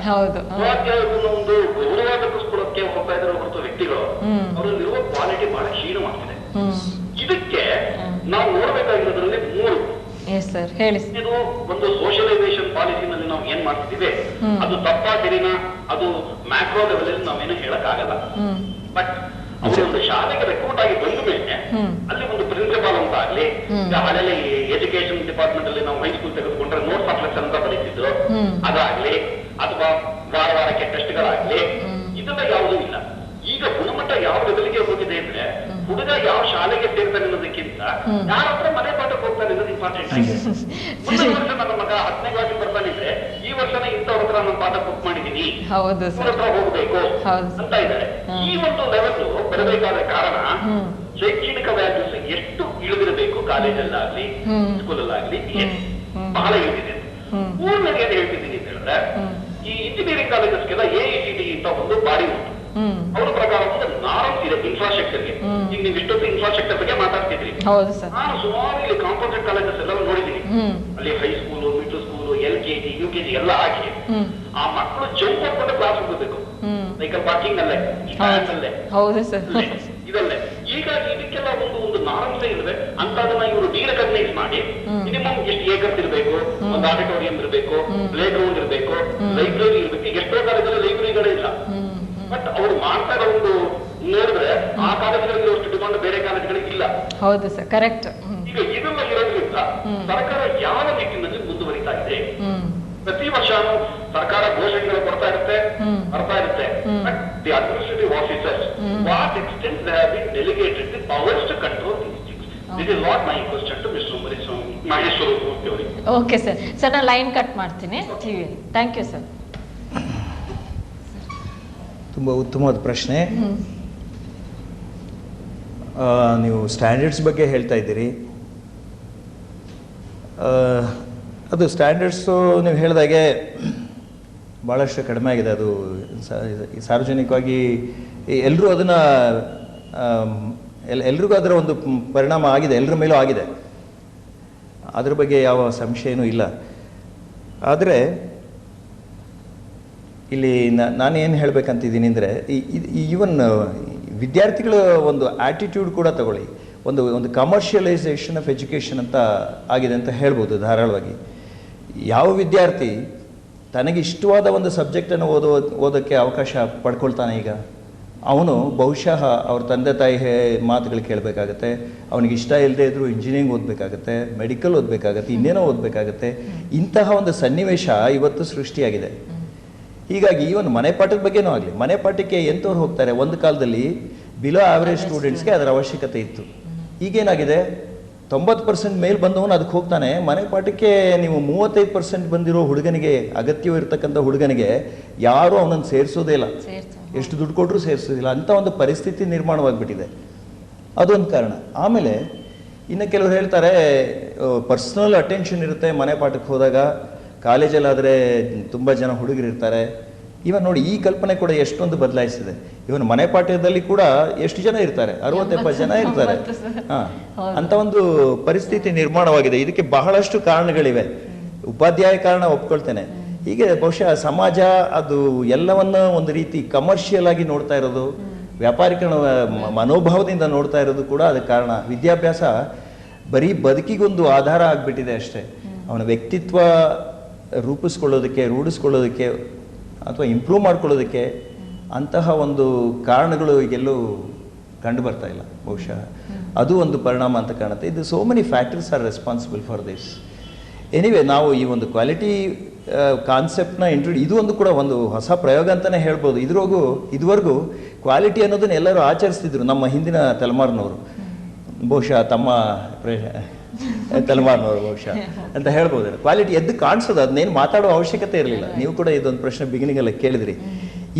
ಉಪಾಧ್ಯಾಯರನ್ನು ಒಂದು ಗೌರವ ದಕ್ಕಿಸ್ಕೊಳ್ಳೋಕೆ ಹೋಗ್ತಾ ಇದ್ದಾರೆ ಹೊರತು ವ್ಯಕ್ತಿಗಳು ಅವರಲ್ಲಿರುವ ಕ್ವಾಲಿಟಿ ಬಹಳ ಕ್ಷೀಣವಾಗ್ತಿದೆ. ಇದಕ್ಕೆ ನಾವು ನೋಡ್ಬೇಕಾಗಿರೋದ್ರಲ್ಲಿ 3. ಇದು ಒಂದು ಸೋಷಿಯಲೈಸೇಷನ್ ಪಾಲಿಸಿನಲ್ಲಿ ನಾವು ಏನ್ ಮಾಡ್ತಿದ್ದೀವಿ, ಅದು ತಪ್ಪಾ ಸರಿನಾ ಅದು ಮ್ಯಾಕ್ರೋ ಲೆವೆಲ್ ಅಲ್ಲಿ ನಾವೇನು ಹೇಳಕ್ ಆಗಲ್ಲ. ಬಟ್ ಅವರು ಒಂದು ಶಾಲೆಗೆ ರೆಕ್ರೂಟ್ ಆಗಿ ಬಂದ ಮೇಲೆ ಅಲ್ಲಿ ಒಂದು ಪ್ರಿನ್ಸಿಪಾಲ್ ಅಂತ ಆಗ್ಲಿ, ಹಳೆಯಲ್ಲಿ ಎಜುಕೇಶನ್ ಡಿಪಾರ್ಟ್ಮೆಂಟ್ ಅಲ್ಲಿ ನಾವು ಹೈಸ್ಕೂಲ್ ತೆಗೆದುಕೊಂಡ್ರೆ ನೋಟ್ಸ್ ಆಫ್ ಲೆಸನ್ ಅಂತ ಬರೀತಿದ್ರು, ಅದಾಗ್ಲಿ ಅಥವಾ ವಾರಕ್ಕೆ ಟೆಸ್ಟ್ಗಳಾಗ್ಲಿ, ಇದೆಲ್ಲ ಯಾವುದೂ ಇಲ್ಲ. ಈಗ ಗುಣಮಟ್ಟ ಯಾವ ಲೆವೆಲ್ಗೆ ಹೋಗಿದೆ ಅಂದ್ರೆ ಹುಡುಗ ಯಾವ ಶಾಲೆಗೆ ಸೇರ್ತಾನೆ ಅನ್ನೋದಕ್ಕಿಂತ ಯಾರ ಹತ್ರ ಮನೆ ಪಾಠಕ್ಕೆ ಹೋಗ್ತಾನೆ ಅನ್ನೋದು ಇಂಪಾರ್ಟೆಂಟ್ ಆಗಿದೆ. ಮುಂದಿನ ವರ್ಷ ನನ್ನ ಮಗ 10ನೇ ಕ್ಲಾಸಿಗೆ ಬರ್ತಾನಿದ್ರೆ ಈ ವರ್ಷನೇ ಇಂಥವ್ರ ಹತ್ರ ನಾನು ಪಾಠ ಬುಕ್ ಮಾಡಿದೀನಿ, ಇವ್ರ ಹತ್ರ ಹೋಗ್ಬೇಕು ಅಂತ ಇದ್ದಾರೆ. ಈ ಒಂದು ಲೆವೆಲ್ ಬರಬೇಕಾದ ಕಾರಣ ಶೈಕ್ಷಣಿಕ ವ್ಯಾಲ್ಯೂಸ್ ಎಷ್ಟು ಇಳಿದಿರಬೇಕು ಕಾಲೇಜಲ್ಲಾಗ್ಲಿ ಸ್ಕೂಲಲ್ಲಾಗ್ಲಿ ಬಹಳ ಇಳಿದಿದೆ. ಮೂರನೇದು ಏನ್ ಹೇಳ್ತಿದ್ದೀನಿ ಅಂತ ಹೇಳಿದ್ರೆ, ಈ ಇಂಜಿನಿಯರಿಂಗ್ ಕಾಲೇಜಸ್ಗೆಲ್ಲ AICTE ಅಂತ ಒಂದು ಬಾಡಿ ಉಂಟು. ಅವರ ಪ್ರಕಾರ ಒಂದು ನಾರ್ಮ್ಸ್ ಇದೆ ಇನ್ಫ್ರಾಸ್ಟ್ರಕ್ಚರ್ಗೆ. ಈಗ ನೀವು ಇಷ್ಟೊತ್ತು ಇನ್ಫ್ರಾಸ್ಟ್ರಕ್ಚರ್ ಬಗ್ಗೆ ಮಾತಾಡ್ತಿದ್ರಿ. ನಾನು ಸುಮಾರು ಇಲ್ಲಿ ಕಾಂಪೋಸಿಟ್ ಕಾಲೇಜಸ್ ಎಲ್ಲ ನೋಡಿದ್ದೀನಿ. ಅಲ್ಲಿ high school, middle school, LKG, UKG ಎಲ್ಲ ಹಾಕಿ ಆ ಮಕ್ಕಳು ಜಂಪ್ ಮಾಡ್ಕೊಂಡು ಕ್ಲಾಸ್ ಹೋಗಬೇಕು. ಸೈಕಲ್ ಪಾರ್ಕಿಂಗ್ ಅಲ್ಲೇ, ಇದಲ್ಲೇ. ಈಗ ಇದಕ್ಕೆಲ್ಲ ಒಂದು ನಾರ್ಮ್ಸ್ ಇಲ್ವೇ ಅಂತದನ್ನ ಇವರು ಡಿರೆಕಗ್ನೈಸ್ ಮಾಡಿ ಮಿನಿಮಮ್ ಎಷ್ಟು ಏಕರ್ಸ್ ಇರಬೇಕು, ಒಂದು ಆಡಿಟೋರಿಯಂ ಇರಬೇಕು, ಪ್ಲೇ ಗ್ರೌಂಡ್ ಇರಬೇಕು, ಲೈಬ್ರರಿ ಇರಬೇಕು. ಎಷ್ಟೋ ಕಾಲೇಜಲ್ಲಿ ಲೈಬ್ರರಿಗಳೇ ಇಲ್ಲ. ಬಟ್ ಅವ್ರು ಮಾಡ್ತಾ ಇರೋ ಒಂದು ನೋಡಿದ್ರೆ ಆ ಕಾಲೇಜುಗಳಲ್ಲಿ ಅಷ್ಟು ಡಿಮಾಂಡ್ ಬೇರೆ ಕಾಲೇಜುಗಳಿಗೆ ಇಲ್ಲ. ಹೌದು ಸರ್, ಕರೆಕ್ಟ್. ಈಗ ಇದೆಲ್ಲ ಇರೋದ್ರಿಂದ ಸರ್ಕಾರ ಯಾವ ನಿಟ್ಟಿನಲ್ಲಿ ಮುಂದುವರಿತಾ ಇದೆ? ಪ್ರತಿ ವರ್ಷ ಸರ್ಕಾರ ಘೋಷಣೆಗಳು ಕೊಡ್ತಾ ಇರುತ್ತೆ, ಬರ್ತಾ ಇರುತ್ತೆ. But the administrative officers what extent they have been delegated the powers to control these things. This is what my question to mister Maheshwara Murthy ಅವರಿಗೆ. Okay sir. ಸರ್ ನಾನು ಲೈನ್ ಕಟ್ ಮಾಡ್ತೀನಿ. Thank you sir. ತುಂಬ ಉತ್ತಮವಾದ ಪ್ರಶ್ನೆ. ನೀವು standards ಬಗ್ಗೆ ಹೇಳ್ತಾ ಇದ್ದೀರಿ. ಅದು ಸ್ಟ್ಯಾಂಡರ್ಡ್ಸು ನೀವು ಹೇಳಿದಾಗೆ ಭಾಳಷ್ಟು ಕಡಿಮೆ ಆಗಿದೆ. ಅದು ಸಾರ್ವಜನಿಕವಾಗಿ ಎಲ್ಲರೂ ಅದನ್ನು ಎಲ್ರಿಗೂ ಅದರ ಒಂದು ಪರಿಣಾಮ ಆಗಿದೆ, ಎಲ್ಲರ ಮೇಲೂ ಆಗಿದೆ. ಅದ್ರ ಬಗ್ಗೆ ಯಾವ ಸಂಶಯನೂ ಇಲ್ಲ. ಆದರೆ ಇಲ್ಲಿ ನಾನೇನು ಹೇಳಬೇಕಂತಿದ್ದೀನಿ ಅಂದರೆ, ಈವನ್ ವಿದ್ಯಾರ್ಥಿಗಳ ಒಂದು ಆ್ಯಟಿಟ್ಯೂಡ್ ಕೂಡ ತಗೊಳ್ಳಿ. ಒಂದು ಕಮರ್ಷಿಯಲೈಸೇಷನ್ ಆಫ್ ಎಜುಕೇಷನ್ ಅಂತ ಆಗಿದೆ ಅಂತ ಹೇಳ್ಬೋದು ಧಾರಾಳವಾಗಿ. ಯಾವ ವಿದ್ಯಾರ್ಥಿ ತನಗೆ ಇಷ್ಟವಾದ ಒಂದು ಸಬ್ಜೆಕ್ಟನ್ನು ಓದೋಕ್ಕೆ ಅವಕಾಶ ಪಡ್ಕೊಳ್ತಾನೆ ಈಗ, ಅವನು ಬಹುಶಃ ಅವ್ರ ತಂದೆ ತಾಯಿ ಮಾತುಗಳು ಕೇಳಬೇಕಾಗತ್ತೆ. ಅವನಿಗೆ ಇಷ್ಟ ಇಲ್ಲದೆ ಇದ್ದರೂ ಇಂಜಿನಿಯರಿಂಗ್ ಓದಬೇಕಾಗತ್ತೆ, ಮೆಡಿಕಲ್ ಓದಬೇಕಾಗತ್ತೆ, ಇನ್ನೇನೋ ಓದಬೇಕಾಗತ್ತೆ. ಇಂತಹ ಒಂದು ಸನ್ನಿವೇಶ ಇವತ್ತು ಸೃಷ್ಟಿಯಾಗಿದೆ. ಹೀಗಾಗಿ ಈ ಒಂದು ಮನೆ ಪಾಠದ ಬಗ್ಗೆನೂ ಆಗಲಿ, ಮನೆ ಪಾಠಕ್ಕೆ ಎಂಥವ್ರು ಹೋಗ್ತಾರೆ? ಒಂದು ಕಾಲದಲ್ಲಿ ಬಿಲೋ ಆವ್ರೇಜ್ ಸ್ಟೂಡೆಂಟ್ಸ್ಗೆ ಅದರ ಅವಶ್ಯಕತೆ ಇತ್ತು. ಈಗೇನಾಗಿದೆ, 90% ಮೇಲೆ ಬಂದವನು ಅದಕ್ಕೆ ಹೋಗ್ತಾನೆ. ಮನೆ ಪಾಠಕ್ಕೆ ನೀವು 35% ಬಂದಿರೋ ಹುಡುಗನಿಗೆ, ಅಗತ್ಯವಿರ್ತಕ್ಕಂಥ ಹುಡುಗನಿಗೆ ಯಾರೂ ಅವನನ್ನು ಸೇರಿಸೋದೇ ಇಲ್ಲ, ಎಷ್ಟು ದುಡ್ಡು ಕೊಟ್ಟರು ಸೇರಿಸೋದಿಲ್ಲ. ಅಂಥ ಒಂದು ಪರಿಸ್ಥಿತಿ ನಿರ್ಮಾಣವಾಗಿಬಿಟ್ಟಿದೆ. ಅದೊಂದು ಕಾರಣ. ಆಮೇಲೆ ಇನ್ನು ಕೆಲವರು ಹೇಳ್ತಾರೆ ಪರ್ಸ್ನಲ್ ಅಟೆನ್ಷನ್ ಇರುತ್ತೆ ಮನೆ ಪಾಠಕ್ಕೆ ಹೋದಾಗ. ಕಾಲೇಜಲ್ಲಾದರೆ ತುಂಬ ಜನ ಹುಡುಗರಿರ್ತಾರೆ. ಇವನ್ ನೋಡಿ, ಈ ಕಲ್ಪನೆ ಕೂಡ ಎಷ್ಟೊಂದು ಬದಲಾಯಿಸಿದೆ. ಇವನ್ ಮನೆ ಪಾಠದಲ್ಲಿ ಕೂಡ ಎಷ್ಟು ಜನ ಇರ್ತಾರೆ? 60-70 ಜನ ಇರ್ತಾರೆ. ಅಂತ ಒಂದು ಪರಿಸ್ಥಿತಿ ನಿರ್ಮಾಣವಾಗಿದೆ. ಇದಕ್ಕೆ ಬಹಳಷ್ಟು ಕಾರಣಗಳಿವೆ. ಉಪಾಧ್ಯಾಯ ಕಾರಣ ಒಪ್ಕೊಳ್ತೇನೆ. ಹೀಗೆ ಬಹುಶಃ ಸಮಾಜ ಅದು ಎಲ್ಲವನ್ನ ಒಂದು ರೀತಿ ಕಮರ್ಷಿಯಲ್ ಆಗಿ ನೋಡ್ತಾ ಇರೋದು, ವ್ಯಾಪಾರೀಕರಣ ಮನೋಭಾವದಿಂದ ನೋಡ್ತಾ ಇರೋದು ಕೂಡ ಅದಕ್ಕೆ ಕಾರಣ. ವಿದ್ಯಾಭ್ಯಾಸ ಬರೀ ಬದುಕಿಗೊಂದು ಆಧಾರ ಆಗಿಬಿಟ್ಟಿದೆ ಅಷ್ಟೇ. ಅವನ ವ್ಯಕ್ತಿತ್ವ ರೂಪಿಸ್ಕೊಳ್ಳೋದಕ್ಕೆ, ರೂಢಿಸ್ಕೊಳ್ಳೋದಕ್ಕೆ ಅಥವಾ ಇಂಪ್ರೂವ್ ಮಾಡ್ಕೊಳ್ಳೋದಕ್ಕೆ ಅಂತಹ ಒಂದು ಕಾರಣಗಳು ಈಗೆಲ್ಲೂ ಕಂಡು ಬರ್ತಾ ಇಲ್ಲ. ಬಹುಶಃ ಅದು ಒಂದು ಪರಿಣಾಮ ಅಂತ ಕಾಣುತ್ತೆ. ಇದು so many factors are responsible for this. Anyway, ನಾವು ಈ ಒಂದು ಕ್ವಾಲಿಟಿ ಕಾನ್ಸೆಪ್ಟ್ನ ಇದು ಒಂದು ಕೂಡ ಒಂದು ಹೊಸ ಪ್ರಯೋಗ ಅಂತಲೇ ಹೇಳ್ಬೋದು. ಇದುವರೆಗೂ ಕ್ವಾಲಿಟಿ ಅನ್ನೋದನ್ನ ಎಲ್ಲರೂ ಆಚರಿಸ್ತಿದ್ರು ನಮ್ಮ ಹಿಂದಿನ ತಲೆಮಾರಿನವರು, ಬಹುಶಃ ತಮ್ಮ ತಲೆಮಾರಿನವರು ಬಹುಶಃ ಅಂತ ಹೇಳ್ಬೋದು. ಕ್ವಾಲಿಟಿ ಎದ್ದು ಕಾಣಿಸೋದು, ಅದನ್ನೇನು ಮಾತಾಡೋ ಅವಶ್ಯಕತೆ ಇರಲಿಲ್ಲ. ನೀವು ಕೂಡ ಇದೊಂದು ಪ್ರಶ್ನೆ ಬಿಗಿನಿಂಗಲ್ಲಿ ಕೇಳಿದ್ರಿ.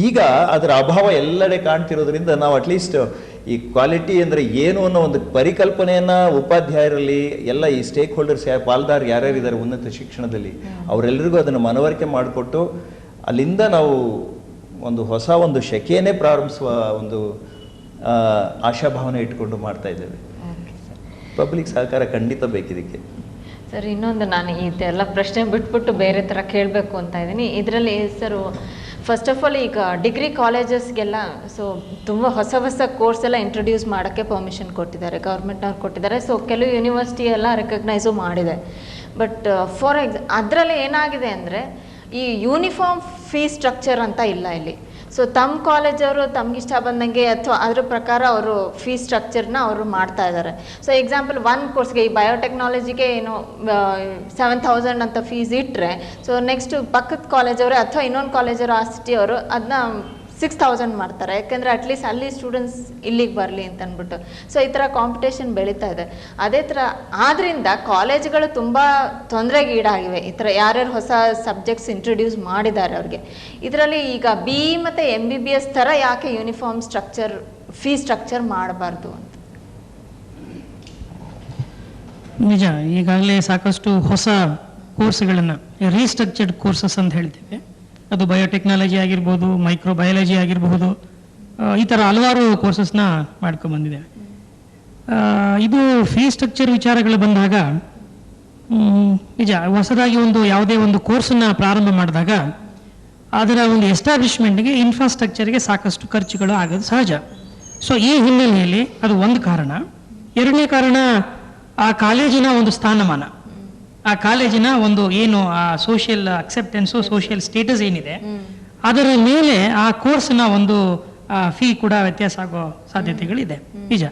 ಈಗ ಅದರ ಅಭಾವ ಎಲ್ಲೆಡೆ ಕಾಣ್ತಿರೋದ್ರಿಂದ ನಾವು ಅಟ್ಲೀಸ್ಟ್ ಈ ಕ್ವಾಲಿಟಿ ಅಂದರೆ ಏನು ಅನ್ನೋ ಒಂದು ಪರಿಕಲ್ಪನೆಯನ್ನು ಉಪಾಧ್ಯಾಯರಲ್ಲಿ ಎಲ್ಲ ಈ ಸ್ಟೇಕ್ ಹೋಲ್ಡರ್ಸ್ ಪಾಲ್ದಾರ್ ಯಾರ್ಯಾರಿದ್ದಾರೆ ಉನ್ನತ ಶಿಕ್ಷಣದಲ್ಲಿ ಅವರೆಲ್ಲರಿಗೂ ಅದನ್ನು ಮನವರಿಕೆ ಮಾಡಿಕೊಟ್ಟು ಅಲ್ಲಿಂದ ನಾವು ಒಂದು ಶಕೆಯೇ ಪ್ರಾರಂಭಿಸುವ ಒಂದು ಆಶಾಭಾವನೆ ಇಟ್ಕೊಂಡು ಮಾಡ್ತಾ ಇದ್ದೇವೆ. ಪಬ್ಲಿಕ್ ಸಹಕಾರ ಖಂಡಿತ ಬೇಕಿದಕ್ಕೆ. ಸರ್, ಇನ್ನೊಂದು ನಾನು ಇದೆಲ್ಲ ಪ್ರಶ್ನೆ ಬಿಟ್ಬಿಟ್ಟು ಬೇರೆ ಥರ ಕೇಳಬೇಕು ಅಂತ ಇದ್ದೀನಿ. ಇದರಲ್ಲಿ ಸರ್, ಫಸ್ಟ್ ಆಫ್ ಆಲ್ ಈಗ ಡಿಗ್ರಿ ಕಾಲೇಜಸ್ಗೆಲ್ಲ ತುಂಬ ಹೊಸ ಕೋರ್ಸ್ ಎಲ್ಲ ಇಂಟ್ರೊಡ್ಯೂಸ್ ಮಾಡೋಕ್ಕೆ ಪರ್ಮಿಷನ್ ಕೊಟ್ಟಿದ್ದಾರೆ, ಗೌರ್ಮೆಂಟ್ನವ್ರು ಕೊಟ್ಟಿದ್ದಾರೆ. ಕೆಲವು ಯೂನಿವರ್ಸಿಟಿ ಎಲ್ಲ ರೆಕಗ್ನೈಸು ಮಾಡಿದೆ. ಬಟ್ ಅದರಲ್ಲಿ ಏನಾಗಿದೆ ಅಂದರೆ ಈ ಯೂನಿಫಾರ್ಮ್ ಫೀಸ್ ಸ್ಟ್ರಕ್ಚರ್ ಅಂತ ಇಲ್ಲ ಇಲ್ಲಿ. ತಮ್ಮ ಕಾಲೇಜವರು ತಮಗಿಷ್ಟ ಬಂದಂಗೆ ಅಥವಾ ಅದ್ರ ಪ್ರಕಾರ ಅವರು ಫೀಸ್ ಸ್ಟ್ರಕ್ಚರ್ನ ಅವರು ಮಾಡ್ತಾ ಇದ್ದಾರೆ. ಎಕ್ಸಾಂಪಲ್ ಒಂದು ಕೋರ್ಸ್ಗೆ ಈ ಬಯೋಟೆಕ್ನಾಲಜಿಗೆ ಏನು 7,000 ಅಂತ ಫೀಸ್ ಇಟ್ಟರೆ, ನೆಕ್ಸ್ಟ್ ಪಕ್ಕದ ಕಾಲೇಜವರು ಅಥವಾ ಇನ್ನೊಂದು ಕಾಲೇಜವರು ಆ ಸಿಟಿಯವರು ಅದನ್ನ 6,000 ಮಾಡ್ತಾರೆ. ಯಾಕೆಂದರೆ ಅಟ್ಲೀಸ್ಟ್ ಅಲ್ಲಿ ಸ್ಟೂಡೆಂಟ್ಸ್ ಇಲ್ಲಿಗೆ ಬರಲಿ ಅಂತ ಅಂದ್ಬಿಟ್ಟು. ಈ ಥರ ಕಾಂಪಿಟೇಷನ್ ಬೆಳೀತಾ ಇದೆ. ಅದೇ ಥರ ಆದ್ದರಿಂದ ಕಾಲೇಜ್ಗಳು ತುಂಬ ತೊಂದರೆಗೆ ಈಡಾಗಿವೆ. ಈ ಥರ ಯಾರ್ಯಾರು ಹೊಸ ಸಬ್ಜೆಕ್ಟ್ಸ್ ಇಂಟ್ರೊಡ್ಯೂಸ್ ಮಾಡಿದ್ದಾರೆ ಅವ್ರಿಗೆ. ಇದರಲ್ಲಿ ಈಗ BE ಮತ್ತು MBBS ಥರ ಯಾಕೆ ಯೂನಿಫಾರ್ಮ್ ಸ್ಟ್ರಕ್ಚರ್ ಫೀಸ್ ಸ್ಟ್ರಕ್ಚರ್ ಮಾಡಬಾರ್ದು ಅಂತ? ನಿಜ, ಈಗಾಗಲೇ ಸಾಕಷ್ಟು ಹೊಸ ಕೋರ್ಸ್ಗಳನ್ನು ರೀಸ್ಟ್ರಕ್ಚರ್ಡ್ ಕೋರ್ಸಸ್ ಅಂತ ಹೇಳ್ತೀವಿ. ಅದು ಬಯೋಟೆಕ್ನಾಲಜಿ ಆಗಿರ್ಬೋದು, ಮೈಕ್ರೋಬಯಾಲಜಿ ಆಗಿರಬಹುದು, ಈ ಥರ ಹಲವಾರು ಕೋರ್ಸಸ್ನ ಮಾಡ್ಕೊಂಡ್ಬಂದಿದ್ದೇವೆ. ಇದು ಫೀ ಸ್ಟ್ರಕ್ಚರ್ ವಿಚಾರಗಳು ಬಂದಾಗ ನಿಜ, ಹೊಸದಾಗಿ ಯಾವುದೇ ಒಂದು ಕೋರ್ಸನ್ನು ಪ್ರಾರಂಭ ಮಾಡಿದಾಗ ಅದರ ಒಂದು ಎಸ್ಟಾಬ್ಲಿಷ್ಮೆಂಟ್ಗೆ ಇನ್ಫ್ರಾಸ್ಟ್ರಕ್ಚರ್ಗೆ ಸಾಕಷ್ಟು ಖರ್ಚುಗಳು ಆಗೋದು ಸಹಜ. ಈ ಹಿನ್ನೆಲೆಯಲ್ಲಿ ಅದು ಒಂದು ಕಾರಣ. ಎರಡನೇ ಕಾರಣ, ಆ ಕಾಲೇಜಿನ ಒಂದು ಸ್ಥಾನಮಾನ, ಆ ಕಾಲೇಜಿನ ಒಂದು ಏನು ಆ ಸೋಷಿಯಲ್ ಅಕ್ಸೆಪ್ಟೆನ್ಸು, ಸೋಷಿಯಲ್ ಸ್ಟೇಟಸ್ ಏನಿದೆ ಅದರ ಮೇಲೆ ಆ ಕೋರ್ಸ್ನ ಒಂದು ಫೀ ಕೂಡ ವ್ಯತ್ಯಾಸ ಆಗೋ ಸಾಧ್ಯತೆಗಳಿದೆ. ನಿಜ,